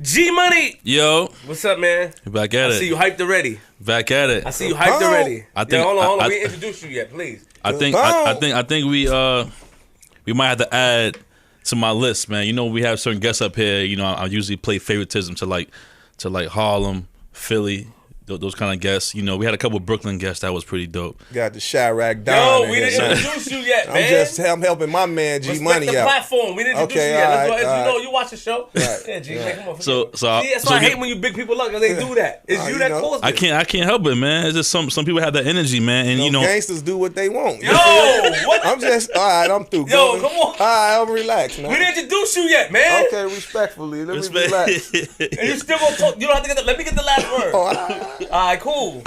G Money. Yo. What's up, man? Back at it. I see you hyped already. Back at it. I see you hyped already. I think. Hold on. We didn't introduce you yet, please. I think we might have to add to my list, man. You know, we have certain guests up here. You know, I usually play favoritism to like Harlem, Philly, those kind of guests. You know, we had a couple of Brooklyn guests that was pretty dope. Got the Chirac Don. Yo, we didn't introduce you yet, man. I'm helping my man G Money out. Respect the platform. We didn't introduce you yet. Right, you know, you watch the show. Right. Yeah, G, man, come on. So that's why I hate when you big people look, because they do that. It's you that caused it. I can't help it, man. It's just some people have that energy, man, and you know, gangsters do what they want. Yo, what? I'm just all right. I'm through. Yo, come on. All right, I'm relaxed, man. We didn't introduce you yet, man. Okay, respectfully, let me relax. And you still gonna talk? You don't have to let me get the last word. Oh, all right, cool.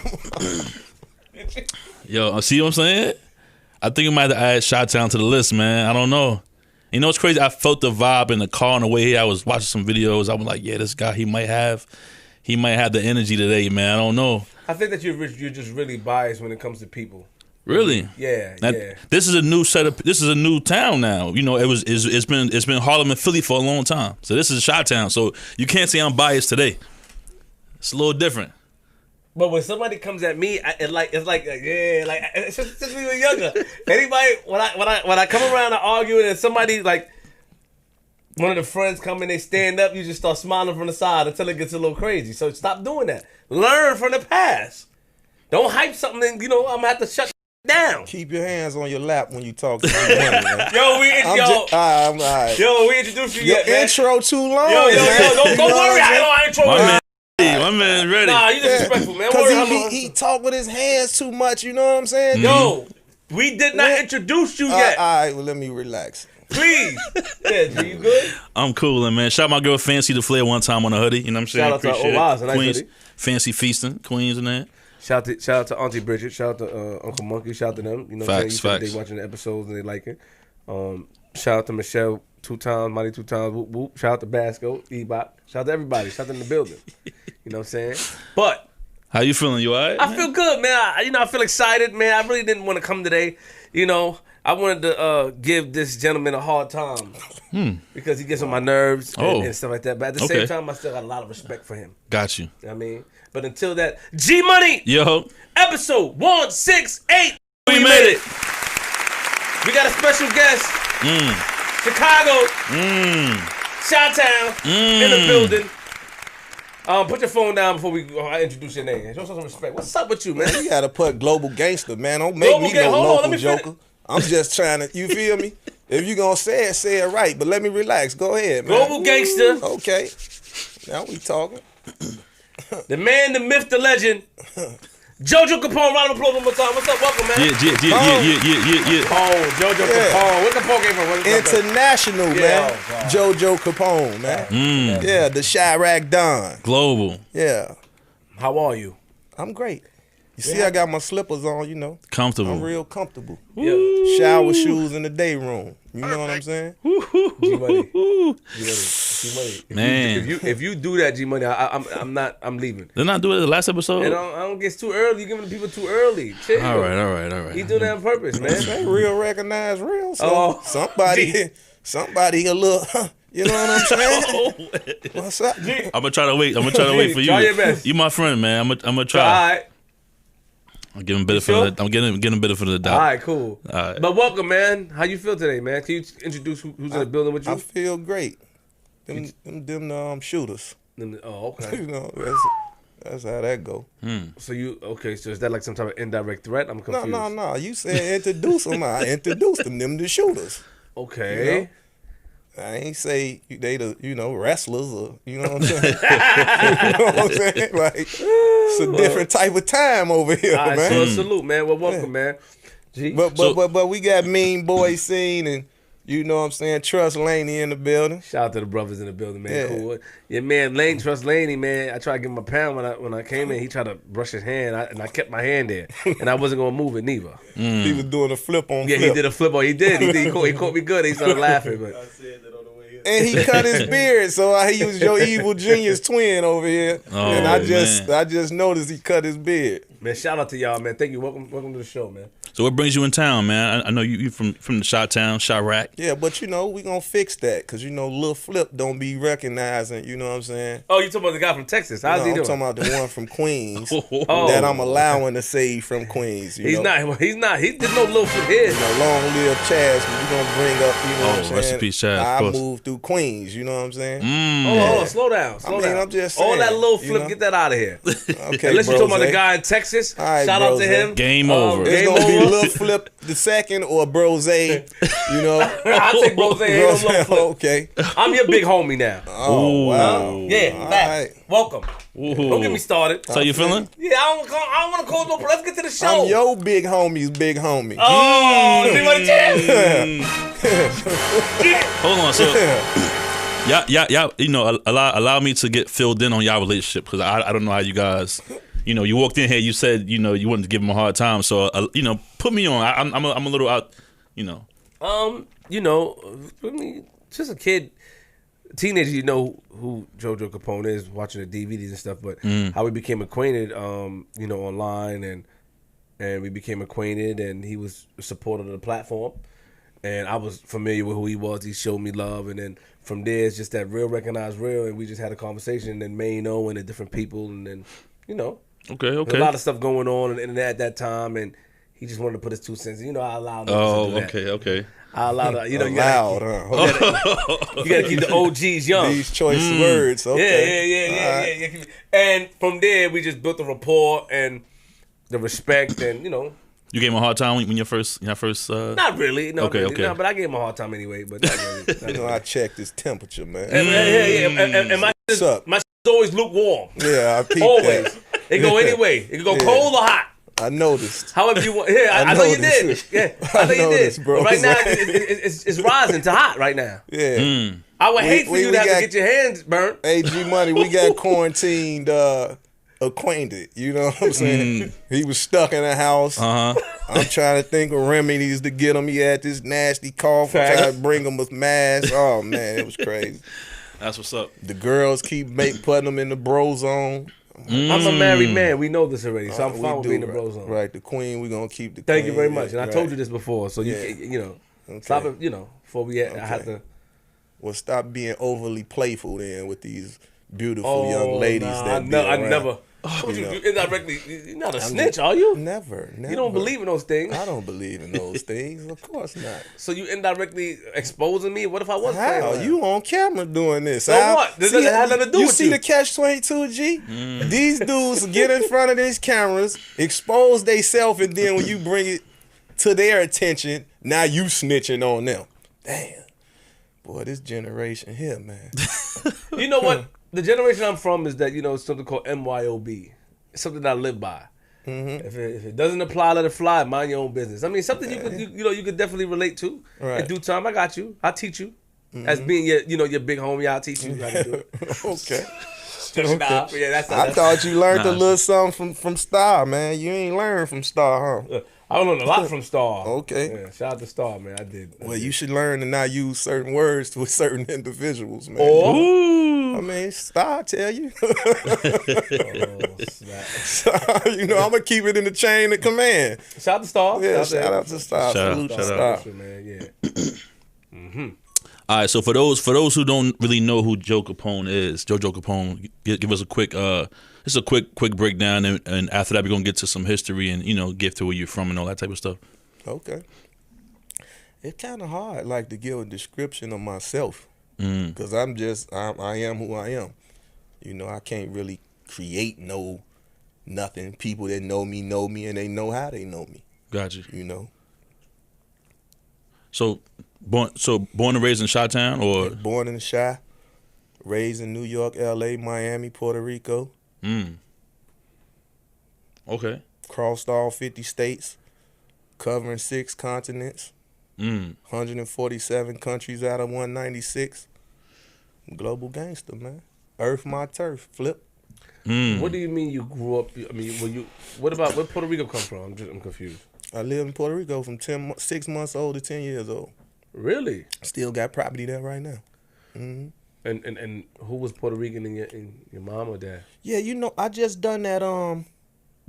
Yo, see what I'm saying? I think we might have to add Chi-Town to the list, man. I don't know. You know what's crazy? I felt the vibe in the car on the way here. I was watching some videos. I was like, yeah, this guy, he might have the energy today, man. I don't know. I think that you're just really biased when it comes to people. Really? Yeah, now, yeah. This is a new setup. This is a new town now. You know, it's been Harlem and Philly for a long time. So this is Chi-Town. So you can't say I'm biased today. It's a little different. But when somebody comes at me, it's just when we were younger. Anybody when I come around and argue and somebody like one of the friends come and they stand up, you just start smiling from the side until it gets a little crazy. So stop doing that. Learn from the past. Don't hype something and, you know, I'm gonna have to shut down. Keep your hands on your lap when you talk to me, man. Yo, we introduced you yet, man. Your intro too long. Yo, don't worry. I intro. My man ready. Nah, you disrespectful, man. Because he talk with his hands too much, you know what I'm saying? Yo, we did not introduce you yet. All right, well, let me relax. Please. Yeah, G, you good? I'm cool, man. Shout out my girl Fancy the Flare one time on a hoodie. You know what I'm saying? Shout out to Oz, a nice Queens, hoodie. Fancy Feasting, Queens and that. Shout out to Auntie Bridget. Shout out to Uncle Monkey. Shout out to them. You know what I'm saying? They watching the episodes and they like it. Shout out to Michelle 2 times, Mighty 2 times. Whoop, whoop. Shout out to Basco, Ebot. Shout out to everybody. Shout out in the building. You know what I'm saying? But how you feeling? You all right? I feel good, man. I feel excited, man. I really didn't want to come today. You know, I wanted to give this gentleman a hard time because he gets on my nerves and stuff like that. But at the same time, I still got a lot of respect for him. Got you. I mean, but until that, G Money. Yo. Episode 168. We made it. We got a special guest. Chicago. Chi-Town in the building. Put your phone down before I introduce your name. Show some respect. What's up with you, man? You gotta put global gangster, man. Don't make me no local joker. I'm just trying to, you feel me? If you gonna say it right. But let me relax. Go ahead, man. Global gangster. Okay. Now we talking. The man, the myth, the legend. Jojo Capone, round of applause one more time. What's up? Welcome, man. Yeah. Oh, Jojo Capone. Where Capone came from? International, man. Jojo Capone, man. Yeah, the Chirac Don. Global. Yeah. How are you? I'm great. You see, I got my slippers on, you know. Comfortable. I'm real comfortable. Shower shoes in the day room. You know what I'm saying? G Money. Man. If you do that, G Money, I'm leaving. Didn't I do it the last episode? I don't get too early. You're giving the people too early. Chill. All right. He doing that on purpose, man. Ain't real recognize real. So somebody a little, you know what I'm saying? What's up? I'm gonna try to wait for you. Try your best. You my friend, man. I'm gonna try. All right. I'm getting benefit of the doubt. All right, cool. All right. But welcome, man. How you feel today, man? Can you introduce who's in the building with you? I feel great. Them shooters. Oh, okay. You know, that's how that go. So so is that like some type of indirect threat? I'm confused. No. You said introduce them. I introduced them the shooters. Okay. You know? I ain't say they the wrestlers or you know what I'm saying. You know what I'm saying? Like it's a different type of time over here, all right, man. So salute, man. Well, welcome, man. G. But we got Mean Boy Scene and you know what I'm saying, Trust Laney in the building. Shout out to the brothers in the building, man. Yeah. Cool. Yeah, man, Trust Laney, man. I tried to give him a pound when I came in. He tried to brush his hand, and I kept my hand there, and I wasn't gonna move it neither. He was doing a flip on. Yeah, flip. he did a flip on. He did. He caught me good. He started laughing, but. I said that on the way here. And he cut his beard, so he was your evil genius twin over here. And I just noticed he cut his beard. Man, shout out to y'all, man. Thank you. Welcome to the show, man. So what brings you in town, man? I know you from the Chi-Town, Chirac. Yeah, but we gonna fix that because Lil Flip don't be recognizing. You know what I'm saying? Oh, you talking about the guy from Texas? How's he doing? I'm talking about the one from Queens Oh. that I'm allowing to say from Queens. He's not. He's not. He did no Lil Flip here. Long live Chaz. We gonna bring up. You know what I'm saying? Rest in peace, Chaz. I moved through Queens. You know what I'm saying? Hold on, slow down. I'm just saying. All that Lil Flip, get that out of here. Okay, unless you're talking about the guy in Texas. All right, Shout out to him. Game over. It's gonna be Lil Flip the second or Brose. You know, I'll take Brose. Ain't no Lil Flip. Okay. I'm your big homie now. Oh wow. Yeah, All right. Welcome. Ooh. Don't get me started. So you feeling? Yeah, I don't want to call no. Let's get to the show. I'm your big homie's big homie. Oh, see what it Hold on, so y'all, allow me to get filled in on y'all relationship because I don't know how you guys. You walked in here. You said you wanted to give him a hard time. So put me on. I'm a little out. I mean, just a kid, teenager. You know who JoJo Capone is, watching the DVDs and stuff. But how we became acquainted, online and we became acquainted, and he was a supporter of the platform, and I was familiar with who he was. He showed me love, and then from there it's just that real recognized real, and we just had a conversation. And then Mano and the different people, and then Okay. a lot of stuff going on the internet at that time, and he just wanted to put his 2 cents. I allowed him to do that. Okay. I allowed that. You Allowed, gotta keep the OGs young. These choice words. Okay. Yeah. And from there, we just built the rapport and the respect, and You gave him a hard time when your first. Not really. No, Okay. No, but I gave him a hard time anyway. But not really. I checked his temperature, man. And my What's up? my always lukewarm. Yeah, I peeped Always. that. It go anyway. It can go cold or hot. I noticed. However you want. Yeah, I know you did. Yeah, I know you noticed, did. bro. But right now, it's rising to hot right now. Yeah. I would hate for you to have to get your hands burnt. Hey, G Money, we got quarantined acquainted. You know what I'm saying? He was stuck in a house. I'm trying to think of remedies to get him. He had this nasty cough. I tried to bring him a mask. Oh, man, it was crazy. That's what's up. The girls keep putting him in the bro zone. I'm a married man. We know this already, so I'm fine with being the bro zone. Right, the queen, we're going to keep the Thank queen. you very much. And I Right. told you this before, so you stop it, before we I have to. Well, stop being overly playful then with these beautiful young ladies that be I around. never. You indirectly, you're not a snitch, are you? Never. You don't believe in those things. I don't believe in those things. Of course not. So you indirectly exposing me? What if I was playing How? around? You on camera doing this? So what? This doesn't have nothing to do you with see you. the catch-22, G? These dudes get in front of these cameras, expose themselves, and then when you bring it to their attention, now you snitching on them. Damn. Boy, this generation here, man. You know what? The generation I'm from is that, it's something called MYOB. It's something that I live by. If it doesn't apply, let it fly. Mind your own business. I mean, something you could definitely relate to. Right. In due time, I got you. I'll teach you. As being your big homie, I'll teach you how to do it. Okay. Yeah, I thought you learned a little something from Star, man. You ain't learned from Star, huh? I learned a lot from Star. Okay. Yeah, shout out to Star, man. I did. Well, you should learn to not use certain words with certain individuals, man. I mean, Star tell you. Snap. I'm gonna keep it in the chain of command. Shout out to Star. Yeah, shout out to Star. Salute to Star. Man, yeah. All right, so for those who don't really know who Joe Capone is, JoJo Capone, give us a quick just a quick breakdown, and after that we're gonna get to some history and get to where you're from and all that type of stuff. Okay. It's kind of hard, like, to give a description of myself, because I am who I am. I can't really create nothing. People that know me, and they know how they know me. Gotcha. So born and raised in Chi-Town, or born in the Chi, raised in New York, L.A., Miami, Puerto Rico. Okay. Crossed all 50 states, covering 6 continents, 147 countries out of 196. Global gangster, man. Earth my turf. Flip. What do you mean you grew up? I mean, where Puerto Rico come from? I'm confused. I lived in Puerto Rico from 6 months old to 10 years old. Really? Still got property there right now. And who was Puerto Rican in your mom or dad? Yeah, I just done that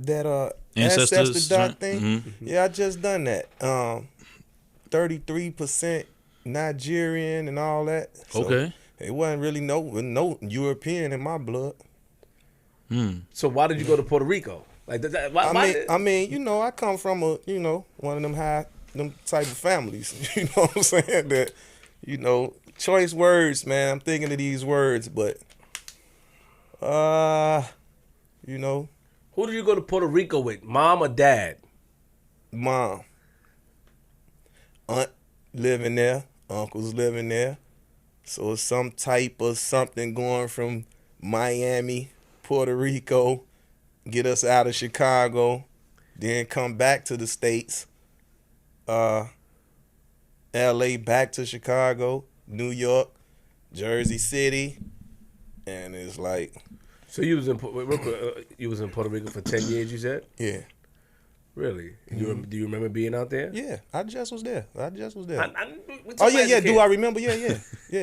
that Ancestors, ancestor doc right? thing. Mm-hmm. Yeah, I just done that. 33% Nigerian and all that. So Okay. it wasn't really no European in my blood. So why did you go to Puerto Rico? Like, I mean, you know, I come from one of them type of families. You know what I'm saying? That, you know, choice words, man. I'm thinking of these words, but, you know, who did you go to Puerto Rico with? Mom or dad? mom, aunt living there, uncles living there. So it's some type of something going from Miami, Puerto Rico, get us out of Chicago, then come back to the States. LA back to Chicago, New York, Jersey City, and it's like, So you was in you was in Puerto Rico for 10 years, you said? yeah, Really? Do you remember being out there? yeah, I just was there. We Oh talking yeah, about yeah. as a Do kid. I remember? Yeah.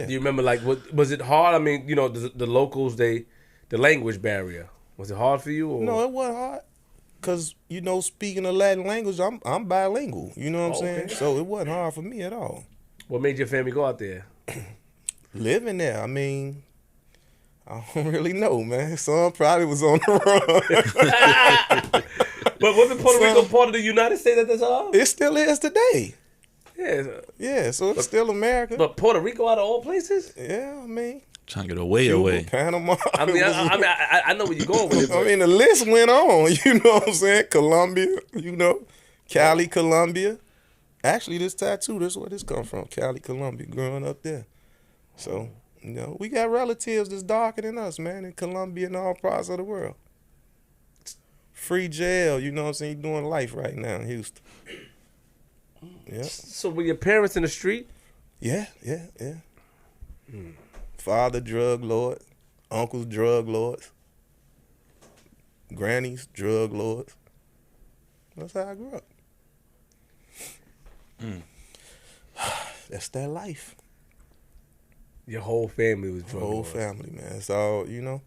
Do you remember, like, was it hard? I mean, you know, the locals, the language barrier, was it hard for you? Or? No, it wasn't hard. Cause, you know, speaking a Latin language, I'm bilingual. You know what I'm saying? Okay. So it wasn't hard for me at all. What made your family go out there? Living there, I mean, I don't really know, man. Son probably was on the run. But wasn't Puerto Rico part of the United States at the time? It still is today. Yeah. Yeah, so it's still America. But Puerto Rico out of all places? Yeah, I mean, Trying to get away, Cuba, away. Panama. I mean, I know where you're going with it. I But mean, the list went on. You know what I'm saying? Colombia, you know, Cali, Colombia. Actually, this tattoo, this is where this come from. Cali, Colombia, growing up there. So, you know, we got relatives that's darker than us, man, in Colombia and all parts of the world. Free jail, you know what I'm saying? He doing life right now in Houston. Yeah. So were your parents in the street? Yeah. Father, drug lord. Uncles, drug lords. Grannies, drug lords. That's how I grew up. That's that life. Your whole family was drug Whole lords. family, man. It's all, you know.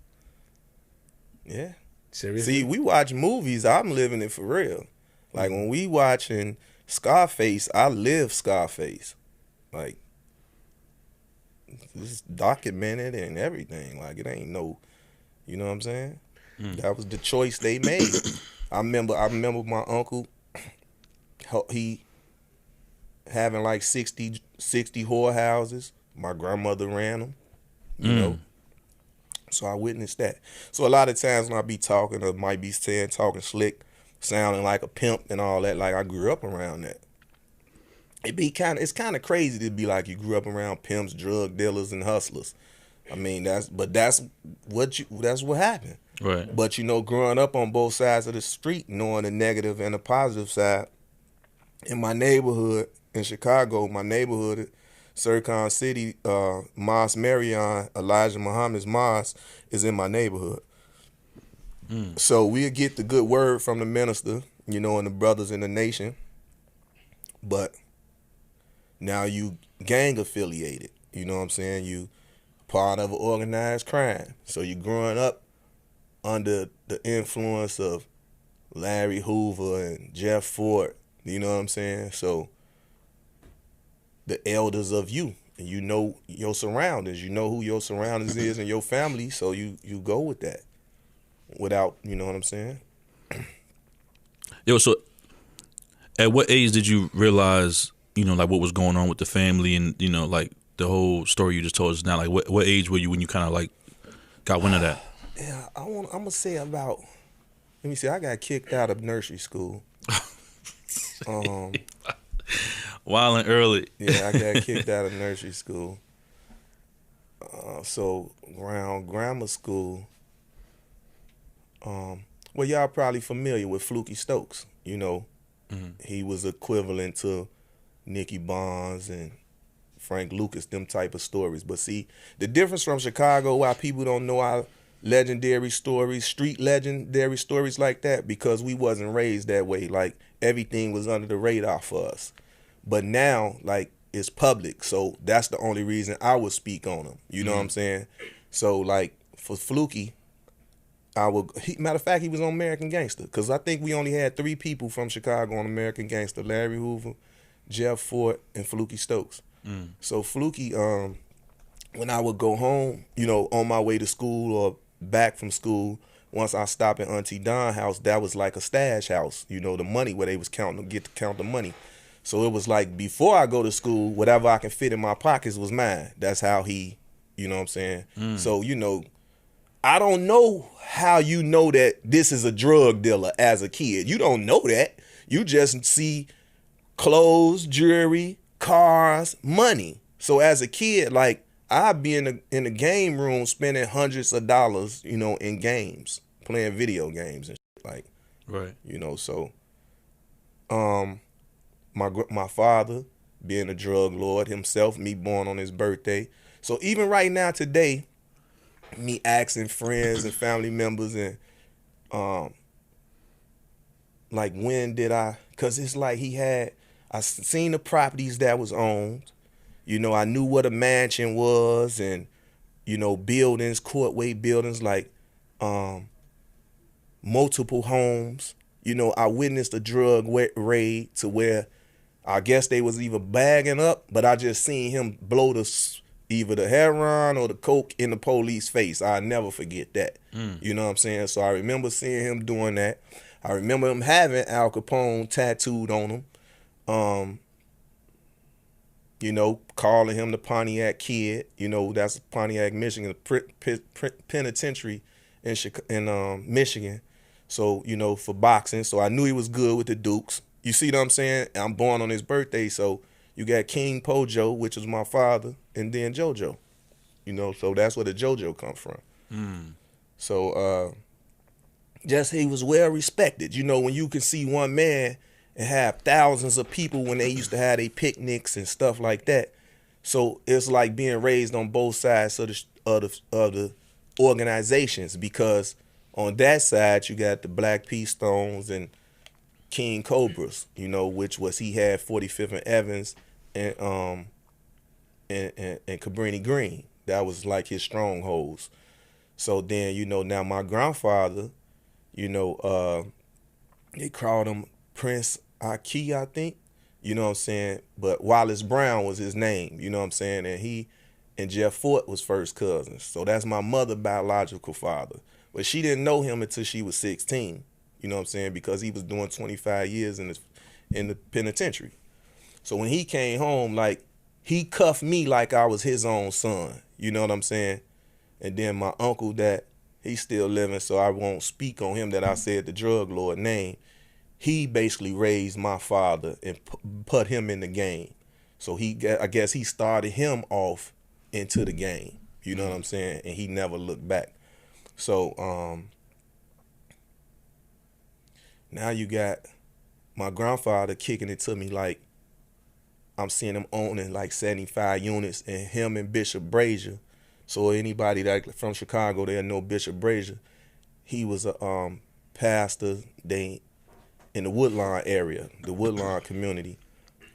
Yeah. Seriously? See, we watch movies. I'm living it for real. Like, when we watching Scarface, I live Scarface. Like, it's documented and everything. Like, it ain't no, you know what I'm saying? That was the choice they made. I remember my uncle, he having like 60 whorehouses. My grandmother ran them, you know. So I witnessed that. So a lot of times when I be talking, or might be talking slick, sounding like a pimp and all that, like I grew up around that. It's kind of crazy to be like you grew up around pimps, drug dealers, and hustlers. I mean, that's what happened. Right. But, you know, growing up on both sides of the street, knowing the negative and the positive side, in my neighborhood in Chicago, my neighborhood, Sircon City, Mosque Marion, Elijah Muhammad's mosque is in my neighborhood. So we'll get the good word from the minister, you know, and the brothers in the nation. But now you gang affiliated, you know what I'm saying? You part of an organized crime. So you growing up under the influence of Larry Hoover and Jeff Ford, you know what I'm saying? So the elders of you, and you know your surroundings, you know who your surroundings is and your family, so you go with that without, you know what I'm saying? Yo, so at what age did you realize, you know, like what was going on with the family and, you know, like the whole story you just told us now? Like what age were you when you kind of like got wind of that? Yeah, I'm gonna say about, let me see, I got kicked out of nursery school. Wild and early. Yeah, I got kicked out of nursery school. So around grammar school, well, y'all probably familiar with Fluky Stokes. You know, he was equivalent to Nicky Bonds and Frank Lucas, them type of stories. But see, the difference from Chicago, why people don't know our legendary stories, street legendary stories like that, because we wasn't raised that way. Like, everything was under the radar for us. But now, like, it's public, so that's the only reason I would speak on them. You know what I'm saying? So, like, for Fluky, Matter of fact, he was on American Gangster, because I think we only had 3 people from Chicago on American Gangster: Larry Hoover, Jeff Fort, and Fluky Stokes. So Fluky, when I would go home, on my way to school or back from school, once I stopped at Auntie Don's house, that was like a stash house, the money where they was get to count the money. So it was like, before I go to school, whatever I can fit in my pockets was mine. That's how he, you know what I'm saying? So, I don't know how you know that this is a drug dealer as a kid. You don't know that. You just see clothes, jewelry, cars, money. So as a kid, like, I'd be in the game room spending hundreds of dollars, in games, playing video games and shit, like, right. So, my father being a drug lord himself, me born on his birthday. So even right now today, me asking friends and family members and like, when did cause it's like I seen the properties that was owned. I knew what a mansion was, and buildings, courtway buildings, like multiple homes. I witnessed a drug raid to where I guess they was either bagging up, but I just seen him blow either the heroin or the coke in the police face. I'll never forget that. You know what I'm saying? So I remember seeing him doing that. I remember him having Al Capone tattooed on him. Calling him the Pontiac Kid. That's Pontiac, Michigan, penitentiary in Michigan. So, for boxing. So I knew he was good with the Dukes. You see what I'm saying? I'm born on his birthday, so you got King Pojo, which was my father, and then JoJo. So that's where the JoJo come from. So just he was well respected. When you can see one man and have thousands of people when they used to have their picnics and stuff like that. So it's like being raised on both sides of the organizations, because on that side you got the Black P Stones and King Cobras, which was, he had 45th and Evans and Cabrini Green. That was like his strongholds. So then, now my grandfather, they called him Prince Aki, I think. You know what I'm saying? But Wallace Brown was his name, you know what I'm saying? And he and Jeff Fort was first cousins. So that's my mother's biological father. But she didn't know him until she was 16, you know what I'm saying? Because he was doing 25 years in the penitentiary. So when he came home, like, he cuffed me like I was his own son, you know what I'm saying? And then my uncle, that he's still living, so I won't speak on him, that I said the drug lord name. He basically raised my father and put him in the game. So I guess he started him off into the game. You know what I'm saying? And he never looked back. So now you got my grandfather kicking it to me, like, I'm seeing him owning like 75 units, and him and Bishop Brazier. So anybody that from Chicago, they'll know Bishop Brazier. He was a pastor in the Woodlawn area, the Woodlawn community,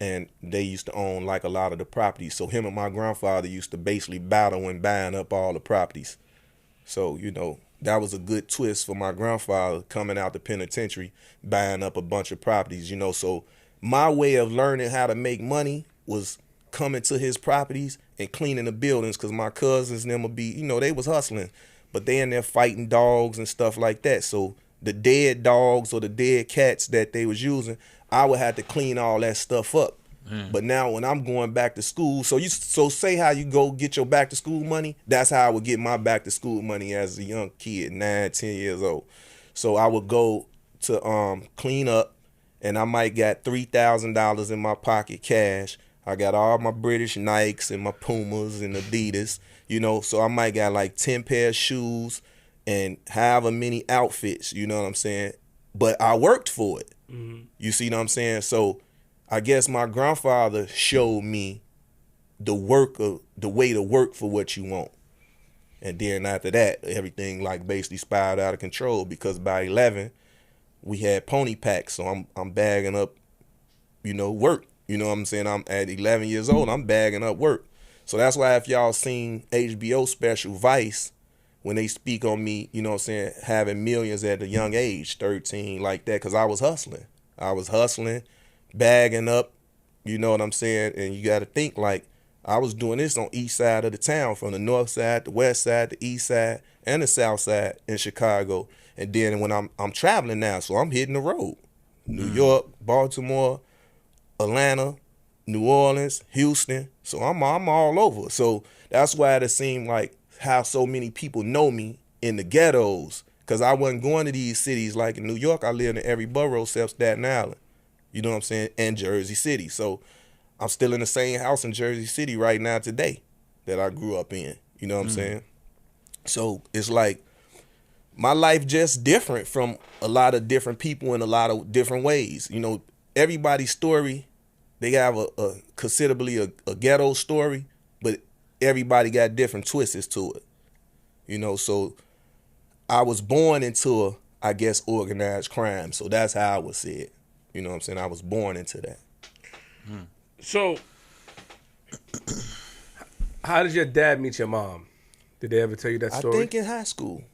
and they used to own like a lot of the properties. So him and my grandfather used to basically battle when buying up all the properties. So, that was a good twist for my grandfather coming out the penitentiary, buying up a bunch of properties, So my way of learning how to make money was coming to his properties and cleaning the buildings, because my cousins and them would be, they was hustling, but they in there fighting dogs and stuff like that. So the dead dogs or the dead cats that they was using, I would have to clean all that stuff up. But now when I'm going back to school, so say how you go get your back to school money, that's how I would get my back to school money as a young kid, 9, 10 years old. So I would go to clean up, and I might got $3,000 in my pocket cash. I got all my British Nikes and my Pumas and Adidas, so I might got like 10 pair of shoes and however many outfits, you know what I'm saying? But I worked for it. You see what I'm saying? So I guess my grandfather showed me the way to work for what you want. And then after that, everything like basically spiraled out of control, because by 11, we had pony packs. So I'm bagging up, work. You know what I'm saying? I'm at 11 years old, I'm bagging up work. So that's why if y'all seen HBO special Vice, when they speak on me, you know what I'm saying, having millions at a young age, 13, like that, because I was hustling. I was hustling, bagging up, you know what I'm saying? And you got to think, like, I was doing this on east side of the town, from the north side, the west side, the east side, and the south side in Chicago. And then when I'm traveling now, so I'm hitting the road. New York, Baltimore, Atlanta, New Orleans, Houston. So I'm all over. So that's why it seemed like how so many people know me in the ghettos, because I wasn't going to these cities. Like in New York, I lived in every borough except Staten Island. You know what I'm saying? And Jersey City. So I'm still in the same house in Jersey City right now today that I grew up in. You know what I'm saying? So it's like my life just different from a lot of different people in a lot of different ways. You know, everybody's story, they have a considerably a ghetto story, but everybody got different twists to it. You know, so I was born into I guess, organized crime. So that's how I would say it. You know what I'm saying? I was born into that. So, how did your dad meet your mom? Did they ever tell you that story? I think in high school.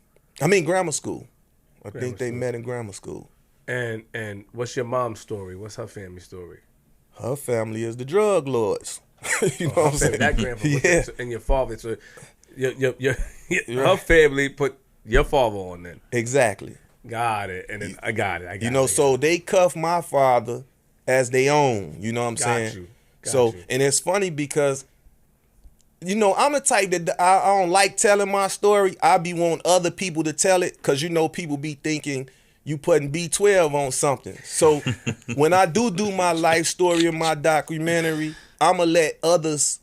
I mean, grammar school. I think they met in grammar school. And what's your mom's story? What's her family story? Her family is the drug lords. You know what I'm saying? That grandpa, yeah. And your father. So her family put your father on then. Exactly. Got it. And then I got it. You know, so they cuff my father as they own. You know what I'm saying? Got you. And it's funny because, you know, I'm the type that I don't like telling my story. I be wanting other people to tell it because, you know, people be thinking you putting B12 on something. So when I do my life story in my documentary, I'm going to let others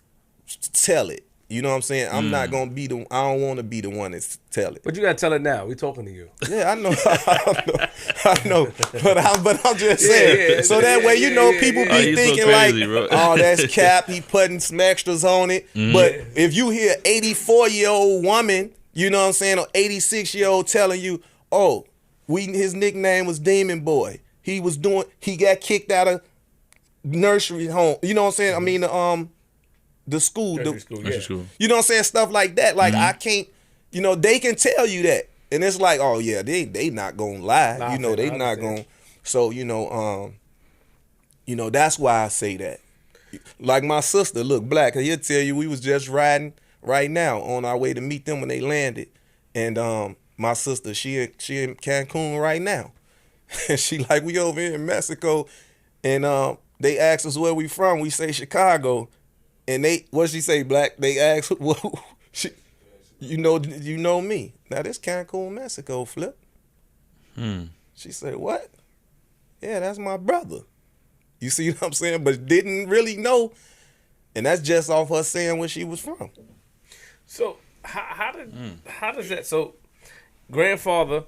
tell it. You know what I'm saying? I'm not going to be I don't want to be the one that tell it. But you got to tell it now. We talking to you. Yeah, I know. I know. But I'm just saying. Yeah, so that way, you know, people be thinking so crazy, like, oh, that's cap. He putting some extras on it. But if you hear 84-year-old woman, you know what I'm saying, or 86-year-old telling you, oh, his nickname was Demon Boy. He got kicked out of nursery home. You know what I'm saying? I mean, the school. School. You know what I'm saying? Stuff like that. Like, I can't, you know, they can tell you that. And it's like, oh, yeah, they not going to lie. You know, they not going to. So, you know, that's why I say that. Like my sister, look, Black, he'll tell you we was just riding right now on our way to meet them when they landed. And my sister, she in Cancun right now. And she like, we over here in Mexico. And they asked us where we from. We say Chicago. And what she say, Black? They asked, well, you know me. Now this Cancun, Mexico, Flip. She said, what? Yeah, that's my brother. You see what I'm saying? But didn't really know. And that's just off her saying where she was from. So how does that? So grandfather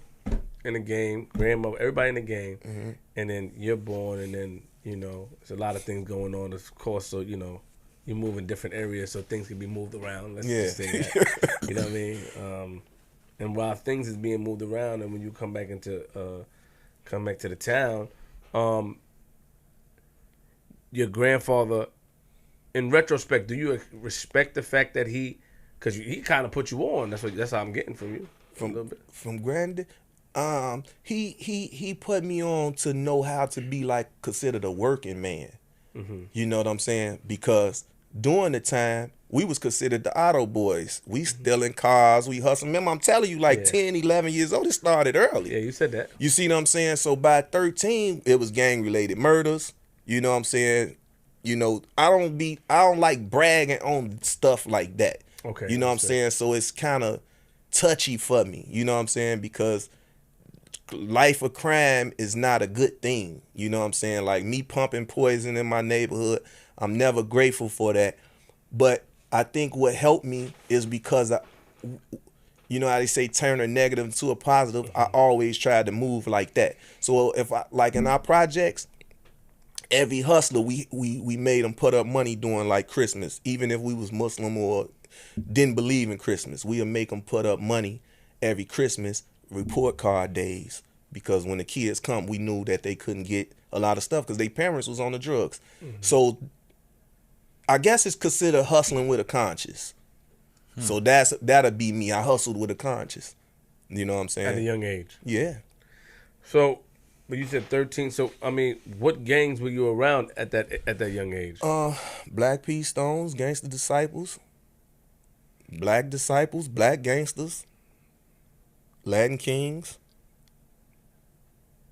in the game, grandmother, everybody in the game, and then you're born, and then you know there's a lot of things going on. Of course, so you know. You move in different areas, so things can be moved around. Let's just say that. You know what I mean? And while things is being moved around, and when you come back to the town, your grandfather, in retrospect, do you respect the fact that because he kind of put you on? That's how I'm getting from you. From Granddad. He put me on to know how to be like considered a working man. You know what I'm saying? Because during the time, we was considered the auto boys. We stealing cars, we hustling. Remember, I'm telling you, like 10, 11 years old, it started early. Yeah, you said that. You see what I'm saying? So by 13, it was gang-related murders. You know what I'm saying? You know, I don't like bragging on stuff like that. Okay. You know what I'm saying? So it's kind of touchy for me. You know what I'm saying? Because life of crime is not a good thing. You know what I'm saying? Like me pumping poison in my neighborhood, I'm never grateful for that. But I think what helped me is because you know how they say turn a negative into a positive. I always tried to move like that. So if like in our projects, every hustler, we made them put up money during like Christmas. Even if we was Muslim or didn't believe in Christmas, we'll make them put up money every Christmas, report card days, because when the kids come, we knew that they couldn't get a lot of stuff because their parents was on the drugs. So I guess it's considered hustling with a conscience. So that'll be me. I hustled with a conscience. You know what I'm saying? At a young age. Yeah. So, but you said 13. So, I mean, what gangs were you around at that young age? Black P Stones, Gangster Disciples, Black Disciples, Black Gangsters, Latin Kings.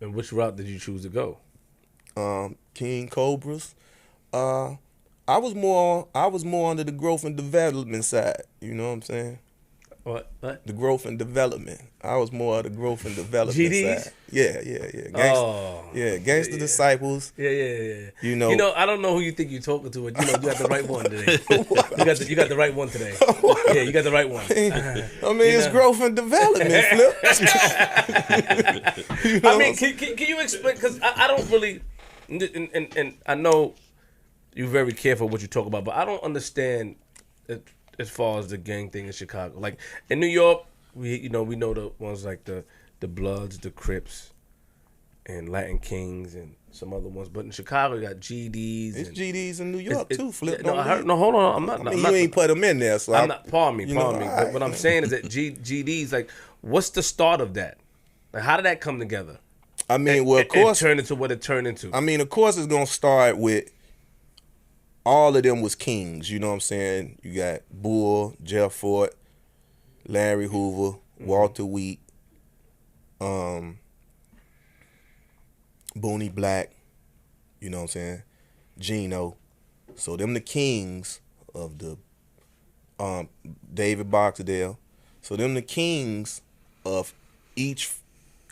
And which route did you choose to go? King Cobras. I was more under the growth and development side. You know what I'm saying? What? The growth and development. I was more of the growth and development GDs? side. Yeah. Gangster Disciples. Yeah. You know, I don't know who you think you're talking to, but you got the right one today. you got the right one today. Yeah, you got the right one. I mean, it's growth and development, Flip. I mean, can you explain? Because I don't really, and I know you're very careful what you talk about, but I don't understand it, as far as the gang thing in Chicago. Like in New York, we know the ones like the Bloods, the Crips, and Latin Kings, and some other ones. But in Chicago, you got GDs. It's GDs in New York too, Flip. No, hold on. I'm not. You ain't put them in there, so I'm not. Pardon me. But what I'm saying is that GDs, like, what's the start of that? Like, how did that come together? I mean, well, of course, it turned into what it turned into. I mean, of course, it's gonna start with all of them was kings. You know what I'm saying? You got Bull, Jeff Fort, Larry Hoover, Walter Wheat, Booney Black. You know what I'm saying? Gino. So them the kings of the David Boxdale. So them the kings of each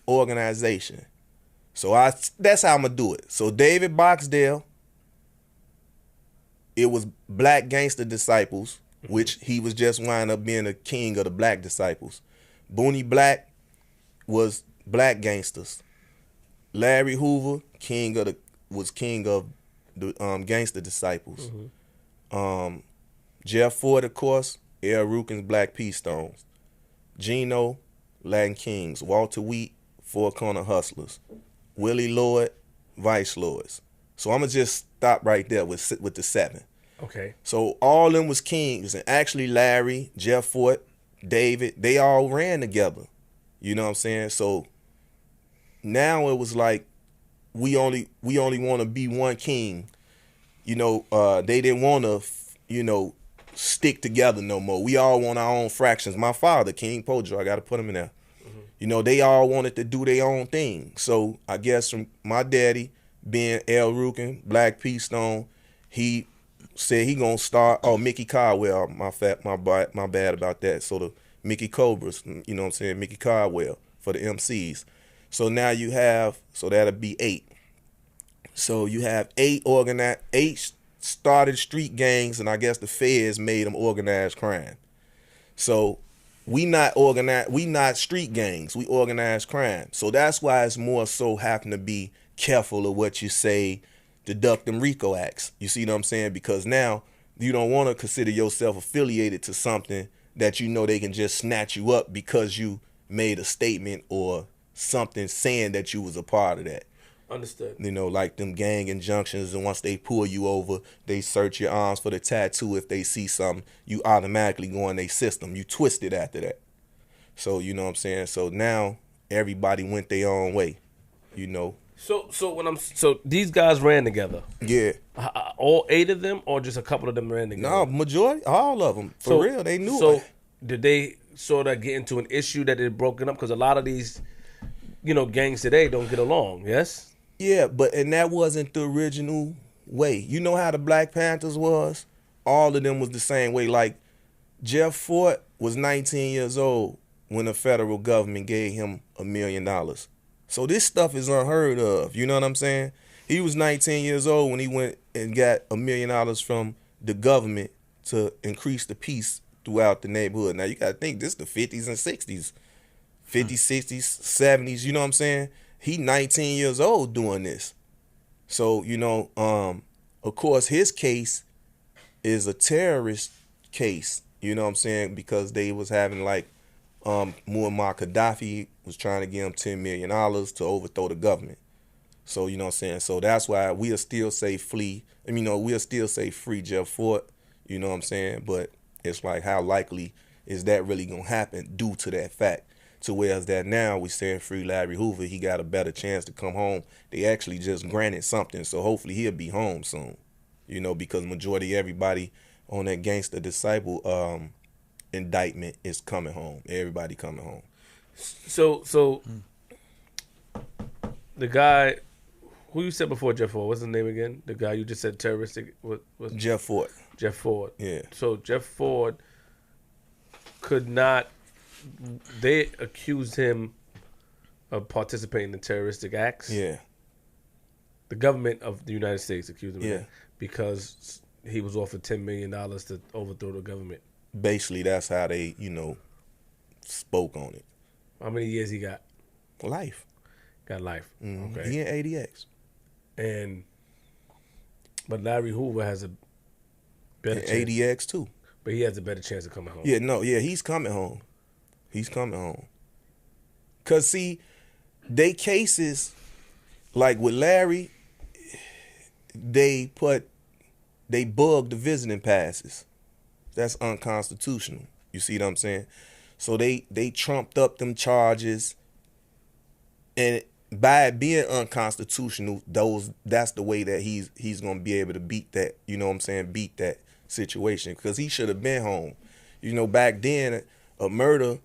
organization. So that's how I'm gonna do it. So David Boxdale, it was Black Gangster Disciples, which he was just wind up being a king of the Black Disciples. Booney Black was Black Gangsters. Larry Hoover, was king of the Gangster Disciples. Jeff Ford, of course, Air Rukin's Black P Stones. Gino, Latin Kings. Walter Wheat, Four Corner Hustlers. Willie Lloyd, Vice Lords. So I'm gonna just stop right there with the 7. Okay. So all them was kings, and actually Larry, Jeff Fort, David, they all ran together. You know what I'm saying? So now it was like we only want to be one king. You know, they didn't want to, stick together no more. We all want our own fractions. My father, King Pojo, I got to put him in there. You know, they all wanted to do their own thing. So I guess from my daddy being L. Rukin, Black P Stone, he said he gonna start. Oh, Mickey Caldwell, my bad about that. So the Mickey Cobras, you know what I'm saying, Mickey Caldwell for the MCs. So now you have, so that'll be 8. So you have 8 started street gangs, and I guess the feds made them organized crime. So we not street gangs, we organized crime. So that's why it's more so having to be careful of what you say, deduct them RICO acts. You see what I'm saying? Because now you don't want to consider yourself affiliated to something that you know they can just snatch you up because you made a statement or something saying that you was a part of that. Understood. You know, like them gang injunctions, and once they pull you over, they search your arms for the tattoo. If they see something, you automatically go in their system. You twist it after that. So, you know what I'm saying? So now everybody went their own way, you know. So these guys ran together. Yeah. All 8 of them, or just a couple of them ran together? No, majority, all of them. For real, they knew it. So did they sort of get into an issue that it broken up? Because a lot of these, gangs today don't get along, yes? Yeah, and that wasn't the original way. You know how the Black Panthers was? All of them was the same way. Like, Jeff Fort was 19 years old when the federal government gave him $1 million. So this stuff is unheard of. You know what I'm saying? He was 19 years old when he went and got $1 million from the government to increase the peace throughout the neighborhood. Now, you got to think, this is the 50s and 60s. 50s, 60s, 70s, you know what I'm saying? He 19 years old doing this. So, of course, his case is a terrorist case, you know what I'm saying? Because they was having Muammar Gaddafi was trying to give him $10 million to overthrow the government. So, you know what I'm saying? So that's why we'll still say we'll still say free Jeff Fort, you know what I'm saying? But It's like, how likely is that really gonna happen due to that fact? To whereas that now we saying free Larry Hoover, he got a better chance to come home. They actually just granted something, so hopefully he'll be home soon. You know, because majority of everybody on that Gangsta Disciple indictment is coming home. Everybody coming home. So the guy who you said before, Jeff Ford, what's his name again? The guy you just said terroristic. What Jeff Ford. Jeff Ford. Yeah. So Jeff Ford could not. They accused him of participating in terroristic acts. Yeah. The government of the United States accused him of Yeah. that because he was offered $10 million to overthrow the government. Basically, that's how they, spoke on it. How many years he got? Life. Got life. Mm-hmm. Okay. He in ADX. But Larry Hoover has a better chance. ADX too. But he has a better chance of coming home. Yeah, he's coming home. He's coming home. Cause see, they cases like with Larry, they bugged the visiting passes. That's unconstitutional. You see what I'm saying? So they trumped up them charges, and by it being unconstitutional, that's the way that he's gonna be able to beat that. You know what I'm saying? Beat that situation, because he should have been home. Back then, a murder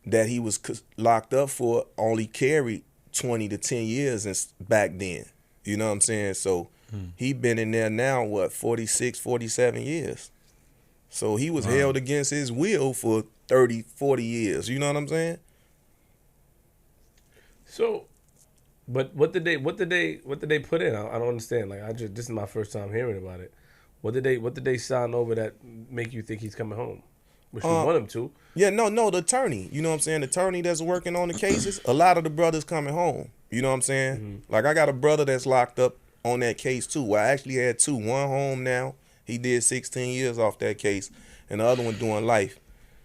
that he was locked up for only carried 20 to 10 years back then. You know what I'm saying? So he been in there now, 46, 47 years. So he was held against his will for 30, 40 years. You know what I'm saying? So, but what did they put in? I don't understand. Like, this is my first time hearing about it. What did they sign over that make you think he's coming home? Which we want him to. Yeah, no, the attorney. You know what I'm saying? The attorney that's working on the cases. A lot of the brothers coming home. You know what I'm saying? Mm-hmm. Like, I got a brother that's locked up on that case too. I actually had two. One home now. He did 16 years off that case, and the other one doing life.